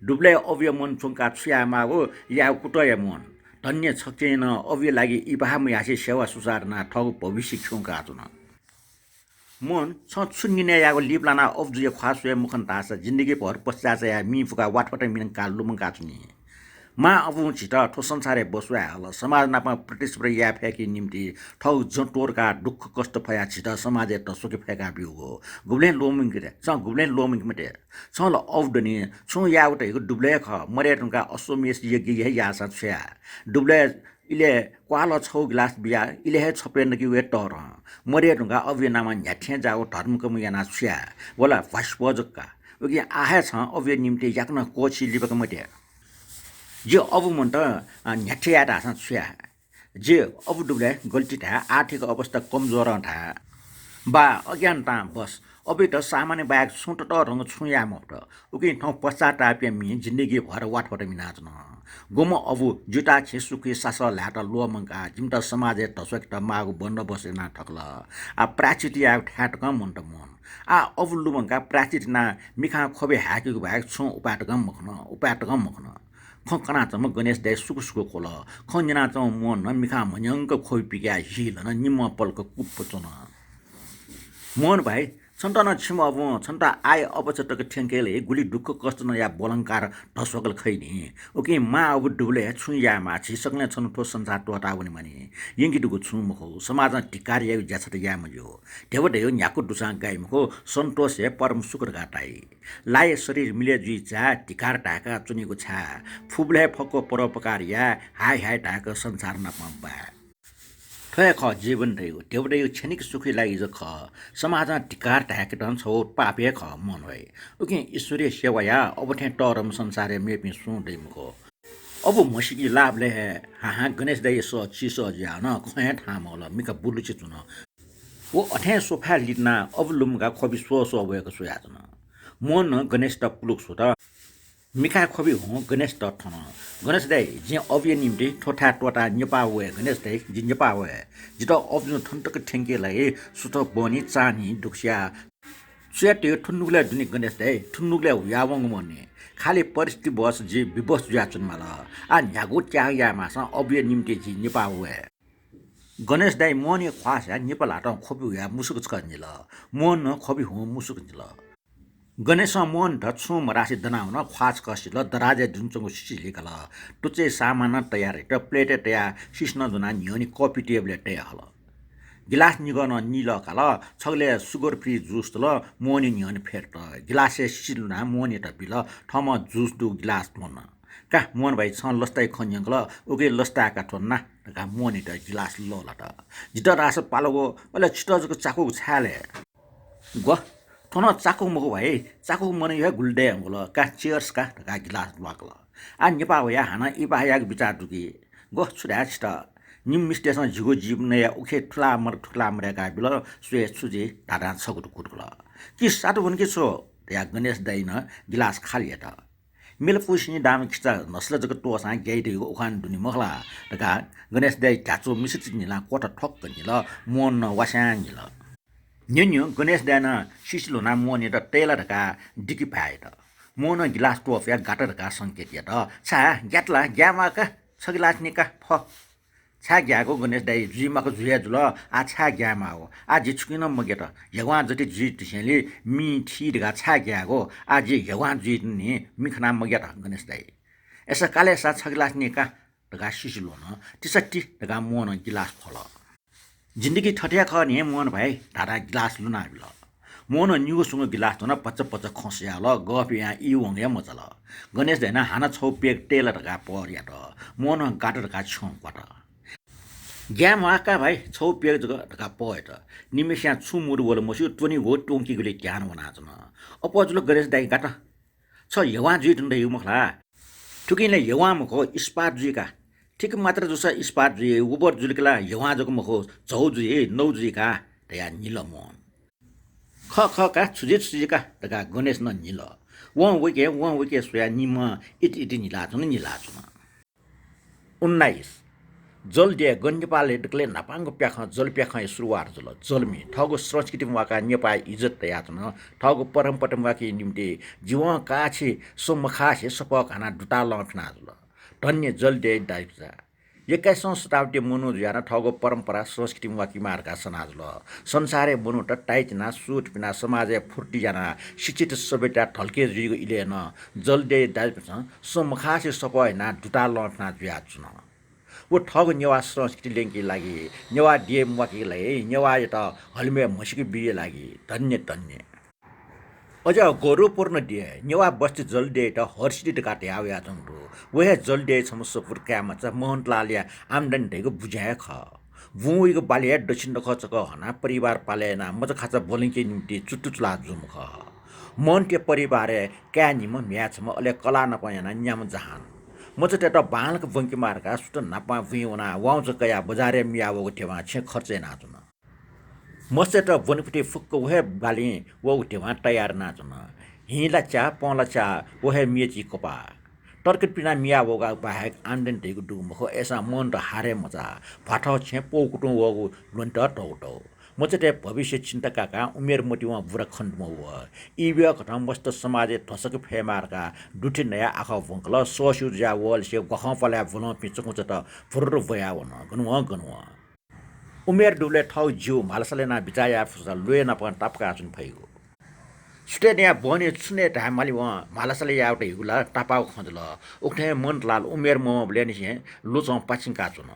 डुब्ले अबिया मन छुङका छ्या मागो या कुटया मन धन्य छकेन अबिया लागि इबाम यासे सेवा सुसारना ठग भविष्य छुङका चुन मन छ छुन्गिने याको लिपलाना अफजुय ख्वासुय मुखन तासा जिन्दगी भर पश्चात या मिफुका वाटपट मिन कालुमन काचुनी मा अबु छिटा ठो संसारे बसुया हल समाज नापा प्रतिस्पर्धा या फेकी निम्ति ठौ जटोरका दुख कष्ट फया छिटा समाज त सोके फेका बिउगो गुब्ले लोमिङ रे छ गुब्ले लोमिङ मटे छ ल अफडनी छ याउट हेको डुब्ले ख मरेटुका असोमेस यगी या सा छया डुब्ले इले क्वाल छौ गिलास बिया इले हे छपेन कि वे टर मरे ढुंगा अव्य नामा न्याठ्या जाओ धर्मको मुयाना छ्या बोला वास्पजका ओके आहे छ अव्य निम्ति याक्न कोछि लिबक मटे जे अब मन त न्याठ्या ढासा छ्या जे अब डुब्ले गल्ती था आर्थिक अवस्था कमजोर था बा अज्ञानता बस अबे त सामान्य बाग सुट त रंग छुया मट ओके ठाउँ पश्चाताप मि जिन्दगी भर वाटपट मिनाच्न गोम अबु जुटा छे सुखी सास ल्याट लोमंका जिमटा समाज तसक मागु बन्न बसेना ठक्ल आ प्राचिति आ ठाट क मन त मन आ अबु लुमंका प्राचिति मिखा खोबे हाकेको भाग छु उपाट ग मखन खकना चम गणेश दाइ सुकुसुको खोल खन्जना चम मन मिखा मन्यंक खोइ पिया हिल न निम पलक कुप चुन मोहन भाइ सन्तान छिम अब छन्ता आय अपचटक ठ्याङ्केले गुली दुःख कष्ट न या बोलङ्कार ढसकल खैनी ओके मा अब डुब्ले छु या माछी सक्ने छन् ठो संसार टोटाउने मनी यङ्गी दुगु छु मखो समाज टिकार या ज्याछट या मजो देवटे यो न्याको दुसा गाई मखो सन्तोष हे परम सुकर गाटाई लाए शरीर मिले जुइ चा टिकार टाका चुनीको छा फुब्ले फको परोपकार या हाय हाय टाका संसार न पम्पा ठय ख जीवन रह्यो देउडे यो क्षणिक सुखी लागि ज ख समाजमा टिकार ढाकेटन छौ पापे ख मन भए ओके ईश्वरीय सेवा या अब ठे टरम संसारे मेपि सुँदै मुको अब मसिकी लाभले हे हा गणेश दाइ सो चिसो ज्या न खय ठामल मिका बुलुची चुन ओ अठे सोफा लिना अब लुमगा खबि सो भएको सोया चुन मन गणेश त पुलुक सो त मिखा खोबी हो गणेश त ठन गणेश दाइ जे अव्य निम्ति ठोठा टोटा नेपा वे गणेश दाइ जे नेपा वे जित अव्य ठन्तक ठेंके लाई सुत बनी चानी दुखिया च्याटे ठुन्नुले दुनी गणेश दाई ठुन्नुले हुयावङ मने खाली परिस्थिति बस जे विवश जुयाचुन माल आ न्यागो च्याया मासा अबिय निम्ति जी निपावे गणेश दाई मोने ख्वास या नेपाल हाट खोपि हुया मुसुक छनिल मोन खोपि हु मुसुक निल गणेश मोन ढ छु मरासी दनाउन ख्वास कसिल दराजे जुनचंगु सिसिलिकल टुचे सामान तयार र प्लेट तया सिस्न जुना न्योनी कॉफी टेबल तया हल गिलास निगन निल काल छगले सुगर फ्री जुस तल मोनी निहन फेर्ट गिलासे सिलुना मोनी त पिल ठम जुस दु गिलास मन का मोन भाइ छ लस्ताइ खन्यंगल ओके लस्ताका ठोन्ना का मोनी त गिलास ललट जित रास पालोगो अले छिटजको चाकु छाले ग ठोन चाकु मको भाइ चाकु मन या गुल्डे अंगल का चियर्स का गिलास वाकल आ नेपा या हाना इबा या विचार दुकी गो छुडा छिटा निम स्टेसन झिगो जीवन या उखे ठुला मरेका बिल सुए सुजे ढाडा छगुट कुटकुल कि साटो भनके छो या गणेश दाइन गिलास खाली त मिल पुसिनी दाम खिचा नस्ल जग टोसा गेइटे उखान दुनी मखला तका गणेश दाइ ढाचो मिसित निला कोट ठक्क निल मोन वास्याङ निल न्यन्यो गणेश दाइन सिसिलो ना मोन त तेला ढका डिकी पाए त मोन गिलास टोफ या गाटर ढका संकेत या त छा ग्याटला ग्यामा का छ गिलास निका फ छा ग्याको गणेश दाई जुइमाको जुया जुल आ छा ग्यामा हो आ जी छुकिन मगेट यगवा जति जी तिसेले मी ठिडगा छा ग्याको आ जी यगवा जुइ नि मिखना मगेट गणेश दाई एसा काले सा छ गिलास नि का दगा सिसिलो न तिसट्टी दगा मोन गिलास फल जिन्दगी ठट्या ख नि मोन भाइ ढाडा गिलास लुना बिल मोन न्युगो सुंग गिलास न पच्च पच्च खस्या ल गफ या इ वंग या मचल गणेश दाई न हाना छौ पेक टेल दगा पर्या त मोन गाटर का छौ पट ग्याम आका भाइ छौ पेग जग ढका पय त निमेस्या छु मुरु बोल मसु टोनी हो टोंकी गले ज्ञान बनाजन अपजुल गणेश दाइ गाटा छ यवा जुइ टन्द यु मखला ठुकिले यवा मखो इस्पात जुइका ठीक मात्र जुसा इस्पात जुइ उबर जुलकला यवा जग मखो झौ जुइ नौ जुइका तया निल मन ख ख का छुजे का ढका गणेश न निल व वके सोया निम इति निला जन 19 जलदे गन्यपाले डकले नापाङको प्याख जल प्याख सुरुवात जल जलमी ठगो संस्कृति वाका नेपाल इज्जत तयाचन ठगो परम्परा वाकी निम्ति जीव काछे सोमखासे सप खाना दुटा लफना जल धन्य जलदे दाइजा 21औं शताब्दी मनु ज्यान ठगो परम्परा संस्कृति वाकी मार्का सनाजल संसारे मनु त टाइचना सुट पिना समाजे फुर्ती जाना शिक्षित सबैटा ढल्के जुइगो इलेन जलदे दाइजा सोमखासे सप हैना दुटा लफना जुयाचन वो ठग नेवा संस्कृति लेंकी लागि नेवा डिएम वाकी लागि नेवा यता हलमे मसिकी बिए लागि धन्य अझ गौरवपूर्ण दिए नेवा बस्ती जलदे त हर्षित काटे आव्या जंगु वहे जलदे समसपुर क्यामा छ मोहनलालिया आमदानी ढेको बुझाए ख वुइको बालिया दक्षिण खचक हना परिवार पालेना मज खाचा बोलिके निम्ति चुटुचुला जुम ख मन के परिवार क्या निम म्याचम अले कला नपायना न्याम जहान म चाहिँ त्यता बालक बङ्की मार्का सुट नापा भुइना वाउँछ कया बजारे मियावको ठेवा छे खर्चे नाचुन म चाहिँ त बनपुटी फुक्क वहे बाली वो ठेवा तयार नाचुन हिला चा पौला चा वहे मिएची कोपा टर्किट पिना मियावगा बाहेक आन्दन ढेको डुमखो एसा मन त हारे मचा फाठो छे पोकुटु वगु लन्ट टौटौ म चाहिँ त्यहाँ भविष्य चिन्ता काका उमेर मोटीमा बुढा खण्डमा हो इबिया घटना मस्त समाजे धसक फेमारका दुठी नयाँ आँखा भङ्कल सस्यु ज्या वल से गखौँ पल्या भुल पिचुकुच त फुर्र भया हुन गनुवा उमेर डुले ठाउँ जिउ मालसले ना बिचाया फुसा लुए नपन टापका आचुन फैगो छुटे यहाँ बने छुने ढामाली वहाँ मालसले या एउटा हिगुला टापाको खँजल उक्ने मन लाल उमेर मोमा ब्ल्यानिसे लुचौँ पाछिङ काचुन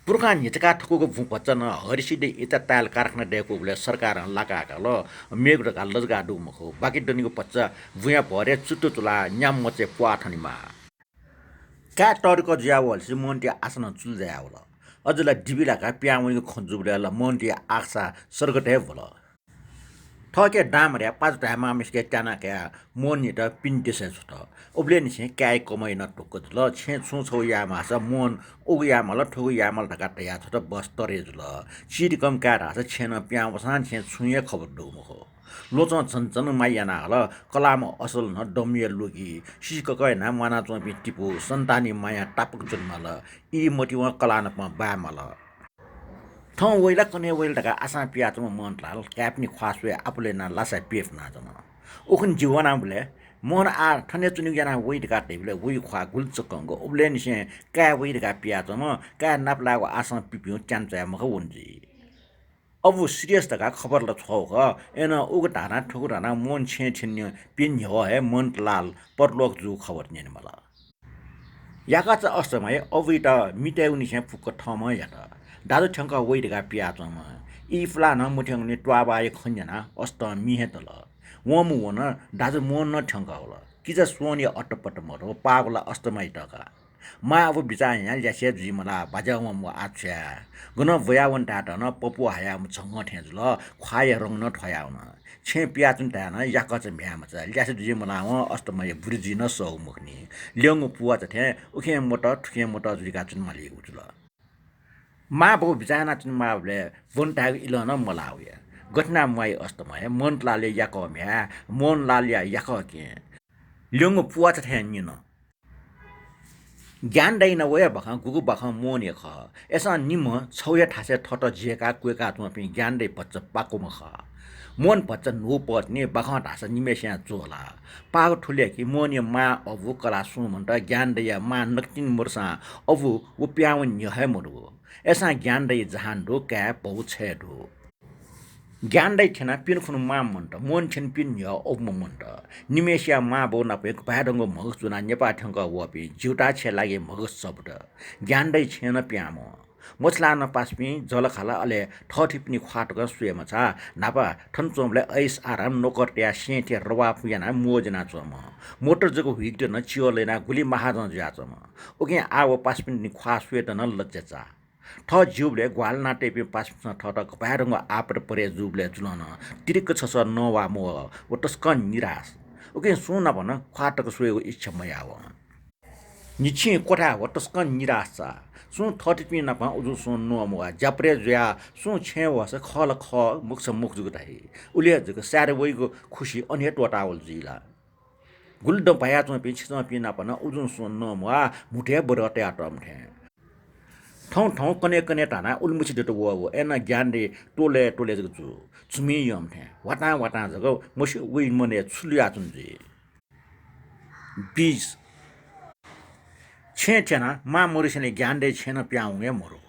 पुर्खा निचका ठुको भु बच्चन हरिसिडे इता ताल कारखाना डेको बोले सरकार लाकाका ल मेगडका लजगा डुमखो बाकी डनीको पच्चा भुया भरे चुट्टु चुला न्याम मचे पुआठनीमा का टरको ज्यावल सि मोन्टी आसन चुल ज्यावल अझला डिबिलाका प्याउनीको खन्जुबले ल मोन्टी आक्सा सरगटे भल ठके डामर्या पाँच ढामा मिसके टाना क्या मोनी त पिन्टेसे छुट उब्ले निसे क्याइ कमै न टुक्क ल छे छु छौ या मास मोन उग या मल ठुग या मल ढका तया छुट बस तरे जुल चिर कम का रास छेन प्या बसान छे छुये खबर डुम हो लोच झन्झन माइयाना हल कलाम असल न डमिए लुगी सिक कै ना माना चोपी टिपु सन्तानी माया टापक जन्मल इ मोटिवा कलानपमा बामल थौ वैला कने वैल तका आसा पिया त मन लाल क्याप नि ख्वासवे आपुले ना लासा पिएफ ना जन ओखन जीवना बुले मोहन आ ठने चुनि जना वै तका टेबले वै ख्वा गुल चकंगो उबले निसे का वै तका पिया त म का नापलाको आसा पिपियो च्यान्चा मख वन्जी अब सिरियस तका खबर ल छौ ग एन उग धाना ठुक धाना मन छे छिन्य पिन हो है मन लाल परलोक जु खबर नि मला याका च अस्तमय अविटा मिटाउनि छे फुक ठम यात दादु ठंका वैदका पिया चम इ फ्ला न मुठ्याउने ट्वाबाय खन्जना अस्त मिहे तल वमु वन दाजु मोन न ठंका होला किजा सोनी अटपट मरो पागला अस्तमय टका मा अब बिचा या ल्यासे जिमला बाजाव म आछ्या गुन वयावन टाटा न पपु हाया म छंग ठेजुल ख्वाय रङ न ठयाउन छे पिया चुन ता न याक च म्याम च ल्यासे जिमला व अस्तमय बुर्जी न सौ मुखनी ल्याङ पुवा च थे उखे मोट ठुके मोट जुरिका चुन मलि उजुल मा बो बिचाना चुन माले वन टाग इल न मलाउया घटना मय अस्तमय मन लाले याक म्या मन लाल्या याक के ल्याङ पुवा च थे नि न ज्ञान दैन वया बखा गुगु बखा मोन ख एसा निम छौया ठासे ठट जेका कुएका तुम पि ज्ञान दै बच्च पाको मख मोन बच्च नो पत्ने बखा ठासे निमेस्या जोला पाग ठुले कि मोन मा अबु कला सु मन त ज्ञान दै मा नक्तिन मुरसा अबु उ प्यावन न्यहे मरु एसा ज्ञान दै जहान दो क्या बहु छे दो ज्ञान दै थिना पिन खुनु मा मन्ट मोन छिन पिन य ओम मन्ट निमेसिया मा बो न पे पाडंगो मग जुना नेपा ठंग वपि जुटा छे लागे मग शब्द ज्ञान दै छेन प्याम मछला न पासपि जल खाला अले ठठिपनि ख्वाटक सुए मछा नापा ठनचोमले ऐस आराम नोकरट्या सेटे रवा पुयाना मोजना चोम मोटर जको हिट न चियोलेना गुली महाजन ज्याचम ओके आव पासपि ख्वा सुए त न लज्जा ठ जुबले ग्वाल नाटेपि पासपिस ठटक पारंग आपट परे जुबले जुलन तिरिक छस नवा मो वटस्क निराश ओके सुन भन ख्वाटक सुएको इच्छा मयाव निछि कोठा वटस्क निराश सु थटिपि नपा उजु सु नो मो जाप्रे ज्या सु छे वस खल ख मुख मुख जुगताही उले जक सारे वइको खुशी अनेट वटावल जिला गुल्ड भया चो पिछ चो पि नपन उजु सु नो मो मुठे बरटे आटम थे ठौ ठौ कने कने टाना उल्मुछि दतो वो एना ज्ञान दे टोले टोले जग जु चुमी यम थे वटा वटा जग मसि उ मने छुलिया चुन्जी 20 छे छेना मा मोरिसने ज्ञान दे छेन प्याउङे मोरो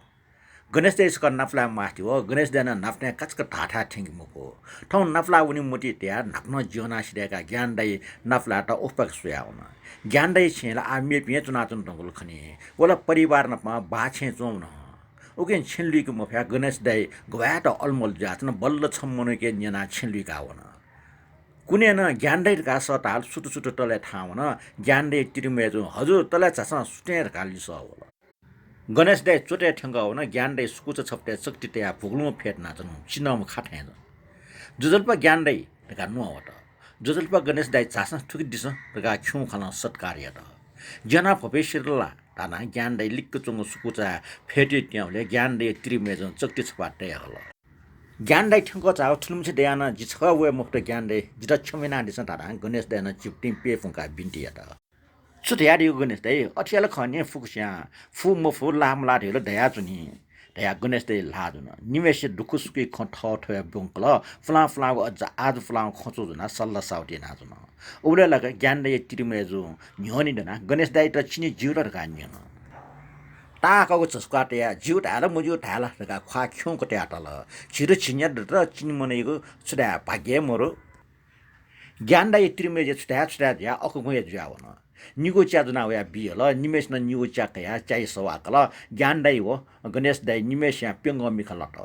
गणेश दे स्क नफला माथि हो गणेश दे नफने कचक ठाठा ठिंग मुको ठौ नफला उनी मुटी त्या नफ्न जीवना सिरेका ज्ञान दे नफला त उपक सुयाउन ज्ञान दे छेला आमे पिए चुना चुन टंगुल खनी वला परिवार नमा बाछे चोम न ओके छिनलिको मफ्या गणेश दे गवाट अलमल जातन बल्ल छम्मन के न्याना छिनलिका वन कुने न ज्ञान दे का सताल सुटु सुटु तले ठाउन ज्ञान दे तिरमेजु हजुर तले छस सुटेर काली सवला गणेश दे चोटे ठंगा हो न ज्ञान दे सुकुच छप्टे शक्ति त्या भुग्लु फेट नाचन चिनम खाठे जुजल्प ज्ञान दे का नु आवत जुजल्प गणेश दे चासन ठुकी दिस का छु खन सत्कार्य त जना भवेश्वरला ताना ज्ञान दे लिक्क चंग सुकुचा फेटे ट्याउले ज्ञान दे त्रिमेजन चक्ति छपाटे हल ज्ञान दे ठंगा चाउ ठुलुमसे देयाना जिछ वे मुक्त ज्ञान दे जित छमेना दिस ताना गणेश दे न चिप्टिम पे फुका बिन्टी यात सुत्याडी गणेश दे अठियाल खने फुक्स्या फु मफु लामला ढेल दया चुनी दया गणेश दे लाजुन निवेश दुखुसुकी ख ठ ठ बंकल फ्ला फ्ला आज फ्ला खचो जुना सल्ला साउटी नाजुन उले लग ज्ञान दे तिरिमेजु न्योनी दना गणेश दे त चिनी जिउर गान्यन ताको चस्काटे जिउ ढाल मुजु ढाल का ख्वा ख्यौ कटे आटल छिरो छिन्या र चिनी मनेको छुडा भाग्य मोरो ज्ञान दे तिरिमेजु छुडा या अकु गए ज्यावन निगो च्याजुना वा बियल निमेश न निगो च्याकया चाइ सवाकल ज्ञान दाइ हो गणेश दाइ निमेश या पेंग मिखलट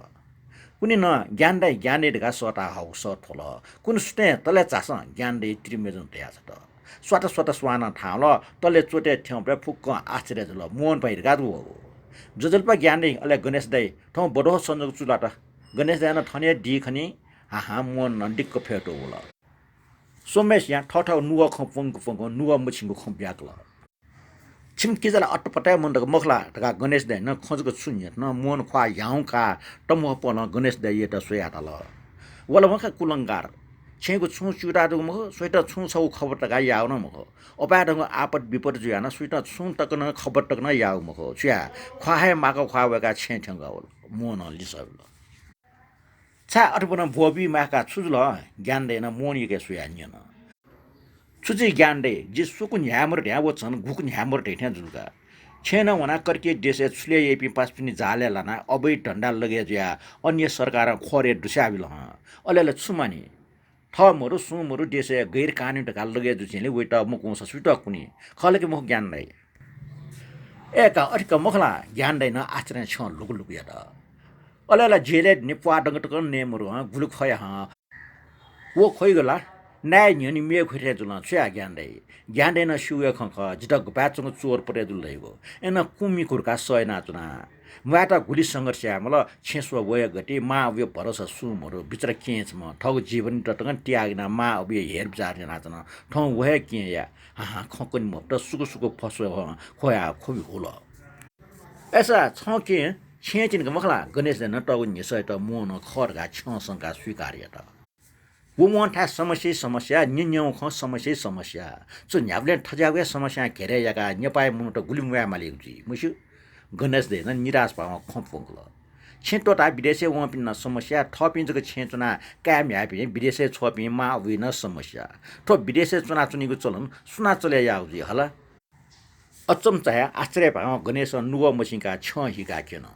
कुनि न ज्ञान दाइ ज्ञाने ढका सटा हौ सठोल कुन सुते तले चास ज्ञान दाइ त्रिमेजन तया छ त स्वत स्वत स्वाना थाल तले चोटे ठ्याउ प्रे फुक्क आश्चर्य जल मोहन पाइ गादु हो जजल्प ज्ञान दाइ अले गणेश दाइ ठौ बडो संजोग चुलाट गणेश दाइ न थने डी खनि हा मोहन न डिक्क फेटो होला सोमेश या ठठ नुवा खपंग नुवा मछिङको खम्प्याकला छिमकिजला अटपटाय मन मखला तका गणेश दे न खोजको सुन्य न मोन ख्वा याउ का तमह पन गणेश दे येत सोयातल वला मखा कुलंगार छेको छु चुरा दु मख सोइट छु छौ खबर तका याउ न मख अपाडंग आपत विपद जुया न सोइट छु तक न खबर तक न याउ मख छ्या ख्वाहे माको ख्वावेका छे ठंगा मोन लिसब 차 어르보는 보비 마카 추줄러 간데나 모니게 수야니나 추지 간데 지 수군 야머를 야고 저는 구군 야머를 대탄 줄가 छेन वना करके देश छुले एपी पास पनि जाले लाना अबै ढण्डा लगे ज्या अन्य सरकार खोरे दुसाबिल ह अलेले छुमानी थमहरु सुमहरु देश गैर कानुन ढका लगे जुछिले वेट मुकु ससुट कुनी खलेके मुख ज्ञान नै एका अटिक मुखला ज्ञान दैन आचरण छ लुगु लुगु या अलेला जेले निपवा डंगटक नेमहरु ह गुलु खया ह वो खोइगला नाय न्यनि मे खुरे जुल छ्या ज्ञान दैन सुय खख जिटक बाचंग चोर परे जुल लेगो एन कुमी कुरका सयना चुना माता गुली संघर्ष मल छेसो वय गति मा व्य भरोसा सुमहरु बिचरा केच म ठग जीवन टटगन त्यागना मा अबे हेर विचार नाचन ठौ वय के या हा खकन म त सुगु सुगु फसो खोया खोबि होला ऐसा छ के छेचिन मखला गणेश न टगु निसय त मोन खरगा छसंका स्वीकार्य त वुमन्था समस्या निन्यौ ख समस्या चु न्याबले ठजावे समस्या घेरे याका नेपाय मुट गुलिमुया मालिगजी मुसु गणेश देन निराश पाव खपंगल छेटोटा विदेशे वपिन समस्या थपिन जक छेचुना काम यापि विदेशे छोपि मा विन समस्या थो विदेशे चुना चुनिगु चलन सुना चले याउजी हला अचम चाहे आश्चर्य पाव गणेश नुव मसिका छ हिगा केन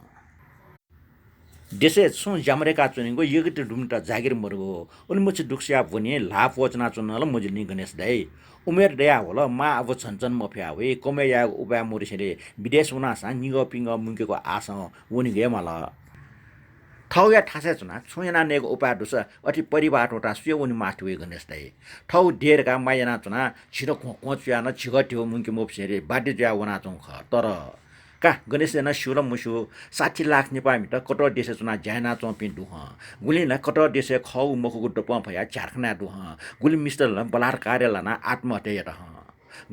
देशे छु जामरेका चुनिगो यगत डुमटा जागिर मरगो उनमुछि दुक्सिया भने लाभ वचना चुनल मजनी गणेश दाइ उमेर दया होला मा अब छन्छन मफ्यावे कमेया उबा मोरिसले विदेश उनासा निग पिंग मुंकेको आशा वनि गेमल ठौया ठासे चुना छुयना नेको उपा दुस अति परिवारटा सुय उनि माथुवे गणेश दाइ ठौ डेरका मायना चुना छिरो कोचुया न छिगट्यो मुंके मोप्सेरे बाटे ज्या वना चौ ख तर का गणेश न शिवल मुसु 60 लाख नेपाल मिट कटो देशे चुना ज्याना चौपि दुह गुलिना कटो देशे खौ मखुगु टप भया झारखना दुह गुलि मिस्टर बलार कार्यलना आत्महत्या रह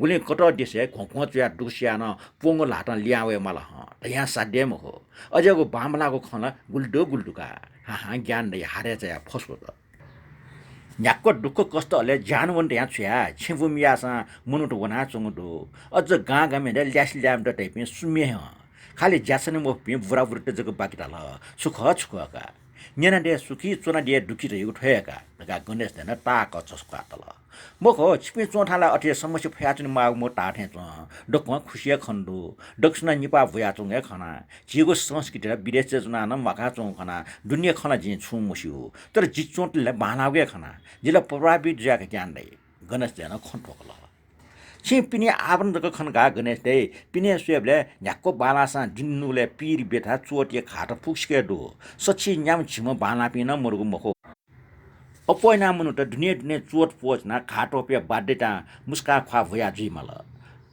गुलि कटो देशे खोखोचया दुसिया न पोंगो लाटा ल्यावे मला ह यहाँ साध्य म हो अझको बामलाको खला गुल्डुका हा ज्ञान नै हारे चाहिँ फसो त न्याक्को दुःख कष्टले जान वन यहाँ छ्या छिबुमियासा मुनुट वना चंगदो अझ गा गामे ल्यास ल्याम द टाइप सुमे ह खाली ज्यासने म पे बुरा बुरटे जको बाकी डाल सुख छुखका नेना दे सुखी चोना दे दुखी रहेको ठयका लगा गणेश देन ताक चस्का तल मखो छिपे चोठाला अठे समस्या फ्याचुन माग म टाठे च डकमा खुसिया खण्डो दक्षिण निपा भया चंगे खना जिगो संस्कृति विदेश जुना न मका चौ खना दुनिया खना जि छु मुसियो तर जि चोटले बानागे खना जिला प्रभावित ज्याक ज्ञान दै गणेश देन खन्टोकल छि पिने आवरण जक खनगा गणेश दै पिने सुयबले न्याक्को बालासा दिन्नुले पीर बेथा चोटिए खाट फुक्सके दो सछि न्याम छिम बाना पिन मरुगु मखो अपोइना मुनुट दुनिया चोट पोचना खाटो पे बाध्यता मुस्का ख्वा भया जिमल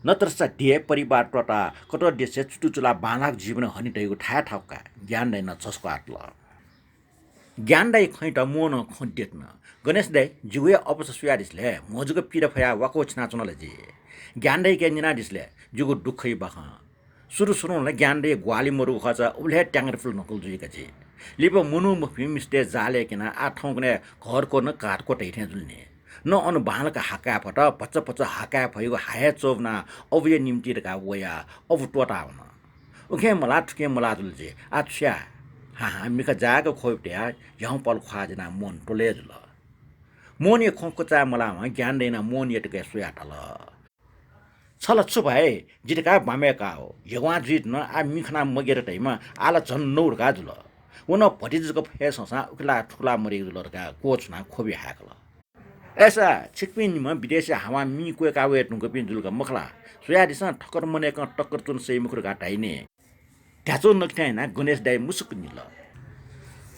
नत्र स डे परिवार टटा कटो देशे चुटुचुला बानाक जीवन हनि दैगु ठा ठाउका ज्ञान दैन छस्को आटल ज्ञान दाइ खैट मोन खन्टेट्न गणेश दाइ जुवे अपस सुयादिसले मजुको पिरा फया वाको छना चुनले जे ज्ञान दाइ के निना दिसले जुगु दुखै बख सुरु न ज्ञान दाइ ग्वाली मरु खच उले ट्याङ्गर फुल नकुल जुइका जे लिप मुनु मुफि मिस्टे जाले किना आ ठौकने घरको न काटको टैठे जुल्ने न अनु बालका हाका फट पच्च हाका भइगो हाया चोबना अवय निम्ति रका वया अब टोटा हुन उखे मला ठुके मला जुल्जे आछ्या हा मिका जाको खोइप्ट्या यौ पल ख्वाजना मन टोले जुल मोनी खोको चा मला ज्ञान दैन मोन यटके सुयाटल छल छु भए जिटका बामेका हो यवा जित न आ मिखना मगेर टैमा आला झन नौरका जुल उन भटिजको फेससा उकला ठुला मरि जुलरका कोचना खोबि हाकल ऐसा छिकपिन म विदेश हावा मी कोe कावे टुको पिन जुलका मखला सुयादिस ठक्कर मनेक टक्कर चुन सै मुखर गाटाइने ढ्याचो नखैना गणेश दाइ मुसुक निल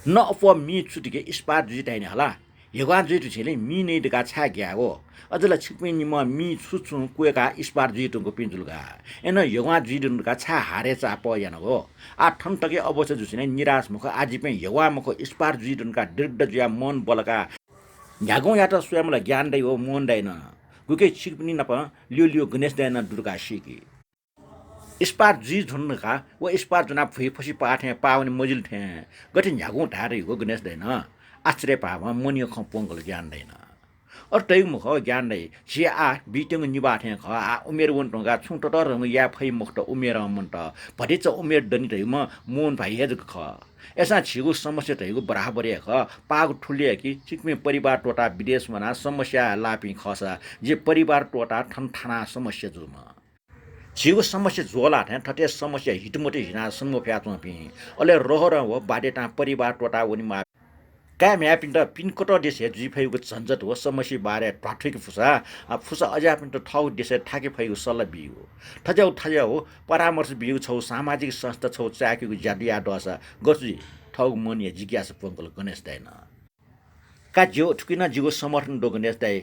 न अप मी छुटिके स्पाट जिटाइने हला यगा जिटु छले मी नै दका छा ग्या हो अझला छिकपिन म me छुछु कोएका spot जिटुको pin Julka an यगा जिटुका छा हारे चाप यान हो आ ठन्टके अवश्य जुसिने निराश मुख आजि पे यगा मुख स्पाट जिटुका दृढ ज्या मन बलका न्यागौ या त स्वयंलाई ज्ञान दै हो मन दैन गुके छिकपिन नप लियो गणेश दैन दुर्गा सिकी स्पार जी झुन्नका व स्पार जुना फुइ फसी पाठे पाउने मजिल थे गठि न्यागौ ढारे हो गणेश दैन आश्चर्य पाव मनियो ख पोंगल ज्ञान दैन 而对木好讲的，是啊，比这个你把天好啊，我们问中个从这到人也配木的，我们人们的，不得这我们等的嘛，门牌也这个好。ऐसा छिगो समस्या रहेको बराबर ख पागो ठुले कि चिकमे परिवार टोटा विदेशमा ना समस्या लापी खसा जे परिवार टोटा ठनठाना समस्या जुमा छिगो समस्या जोला थे ठटे समस्या हिटमोटे हिना सम्मो फ्याचो पि अले रहर हो बाडेटा परिवार टोटा वनि मा का म्यापिन त पिनकोट देशे जी फैगो झन्झट हो समस्या बारे ट्राफिक फुसा फुसा अझा पिन त ठाउँ देशे ठाके फैगो सल्ला बियो ठजाउ हो परामर्श बियो छौ सामाजिक संस्था छौ चाकेको ज्यादिया दसा गर्छु ठाउँ मनिया जिज्ञासा पंकल गणेश दाइन का जियो ठुकिना जिगो समर्थन दो गणेश दाइ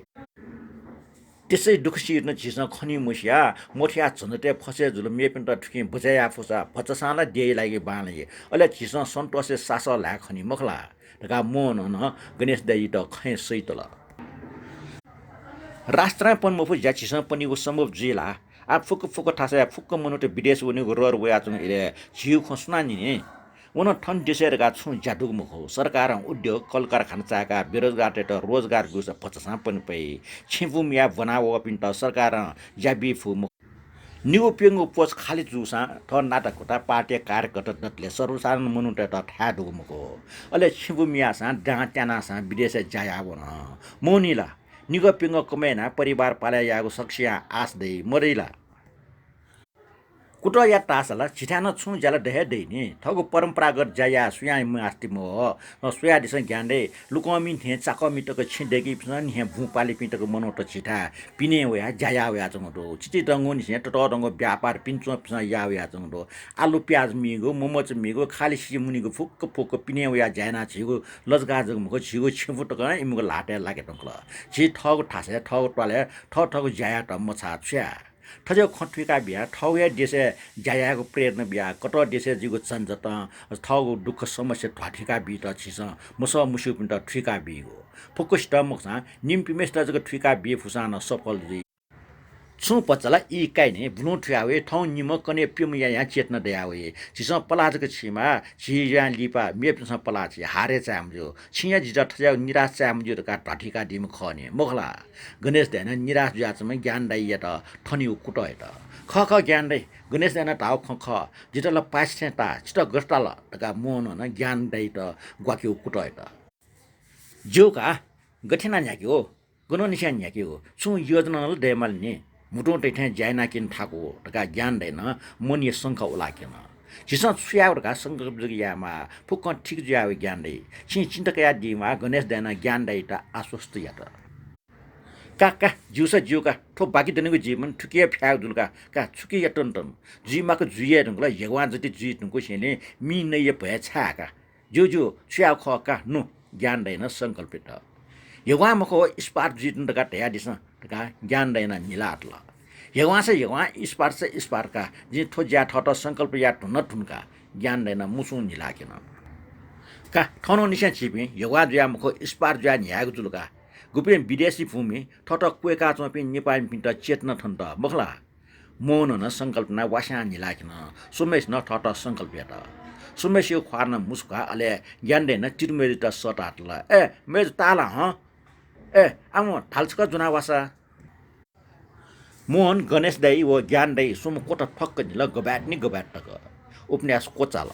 त्यसै दुख सिर्न झिसा खनी मुसिया मोठिया झन्झटे फसे जुल मेपिन त ठुकी बुझाया फुसा फचसाला दिए लागि बाले अले झिसा सन्तोषे सास ला खनी मखला का मोन न गणेश दाई त खै सैतल राष्ट्र पन मफु ज्याचिस पनि को सम्भव जिला आ फुक ठासा फुक मनुटे विदेश वनि रोर वया च इले जिउ खसना नि उन ठन देशेरका छु ज्यादुक मुखो सरकार उद्योग कल कारखाना चाका बेरोजगार टेट रोजगार गुस पचसा पनि पै छिबु मिया बनाव पिन्ट सरकार ज्याबी फु निउपिङ पोच खाली जुसा थ नाटा खोटा पार्टी कार्यकर्ता दतले सर्वसाधारण मनुटे त ठा दुगमुको अले छिबु मियासा डा ट्यानासा विदेश जाया वन मोनिला निगपिङ कमेना परिवार पाल्या यागो सक्सिया आस दे मरिला कुट या टासला छिठान छु ज्याला देह दैनी थगो परम्परागत जाया सुया मास्ति म सुया दिस ज्ञानले लुकमी थे चाकमी तक छिडेकी पिन हे भुपाली पिटक मनोट छिठा पिने वया जाया वया चंगो चिति दंगो नि हे टट दंगो व्यापार पिन्चो पिन या वया चंगो आलु प्याज मिगो मोमोच मिगो खाली सिमुनिगो फुक्क पिने वया जायना छिगो लजगा जगमको छिगो छिफु तक इमुको लाटे लागे टंकल छि ठग ठासे ठग टले ठग जाया त मछा छ्या ठजो खठुका बिया ठौया देशे जायाको प्रेरणा बिया कट देशे जिगो चन्जत ठगो दुःख समस्या ठठिका बि त छिस मुस मुसु पिन त ठिका बिगो फोकस त मक्सा निम्पि मेस्ट जको ठिका बि फुसान सफल जी छु पचला इ काइने ब्लु ठ्यावे ठौ निम कने पिमया या चेतन दयावे छिस पलाजको छिमा छिया लिपा मेपस पलाछि हारे चामजो छिया जिजा ठजा निराश चामजो का ठठिका दिम खने मखला गणेश दैन निराश जाचमा ज्ञान दाइया त ठनि कुटय त ख ज्ञान दै गणेश दैन ताउ ख जितल पाछे ता छिट गस्ताल तका मोन न ज्ञान दाइ त ग्वाक्यो कुटय त जोका गठिना न्याक्यो गनो निशा न्याक्यो छु योजना ल देमल नि मुटो टेठे जायना किन थाको तका ज्ञान दैन मनिय शंख उलाकेन छिस सुयावरका संकल्प जगियामा फुक्क ठिक ज्यावे ज्ञान दै छि चिन्तकया दिमा गणेश दैन ज्ञान दै त आश्वस्त या त का जिउसा जिउका ठो बाकी दनेको जीवन ठुकिया फ्याउ दुलका का छुकिया टन जिमाको जुइया ढंगला यगवान जति जुइ तुको छेने मि नय भए छाका जो सुयाव ख का नु ज्ञान दैन संकल्पित यगवामको स्पार्ट जितन तका तया दिस तका ज्ञान दैन निलाटला यगवा स्पार्ट का जि ठो ज्या ठट संकल्प या ठुन ठुनका ज्ञान दैन मुसु निलाकेन का ठनो निसा छिपि यगवा ज्यामको स्पार्ट ज्या न्यागो जुलका गुपिन विदेशी भूमि ठट क्वेका चपि नेपाली पिन्ट चेतन ठन्त बखला मोन न संकल्पना वासा निलाकेन सुमेश न ठट संकल्प या सुमेश यो ख्वार्न मुस्का अले ज्ञान दैन तिरमेरी त सटाटला ए मेज ताला ह ए आमो थाल्छका जुनावासा मोहन गणेश दाई व ज्ञान दाई सुम कोट फक्क निल गबाट नि गबाट तक उपन्यास कोचाल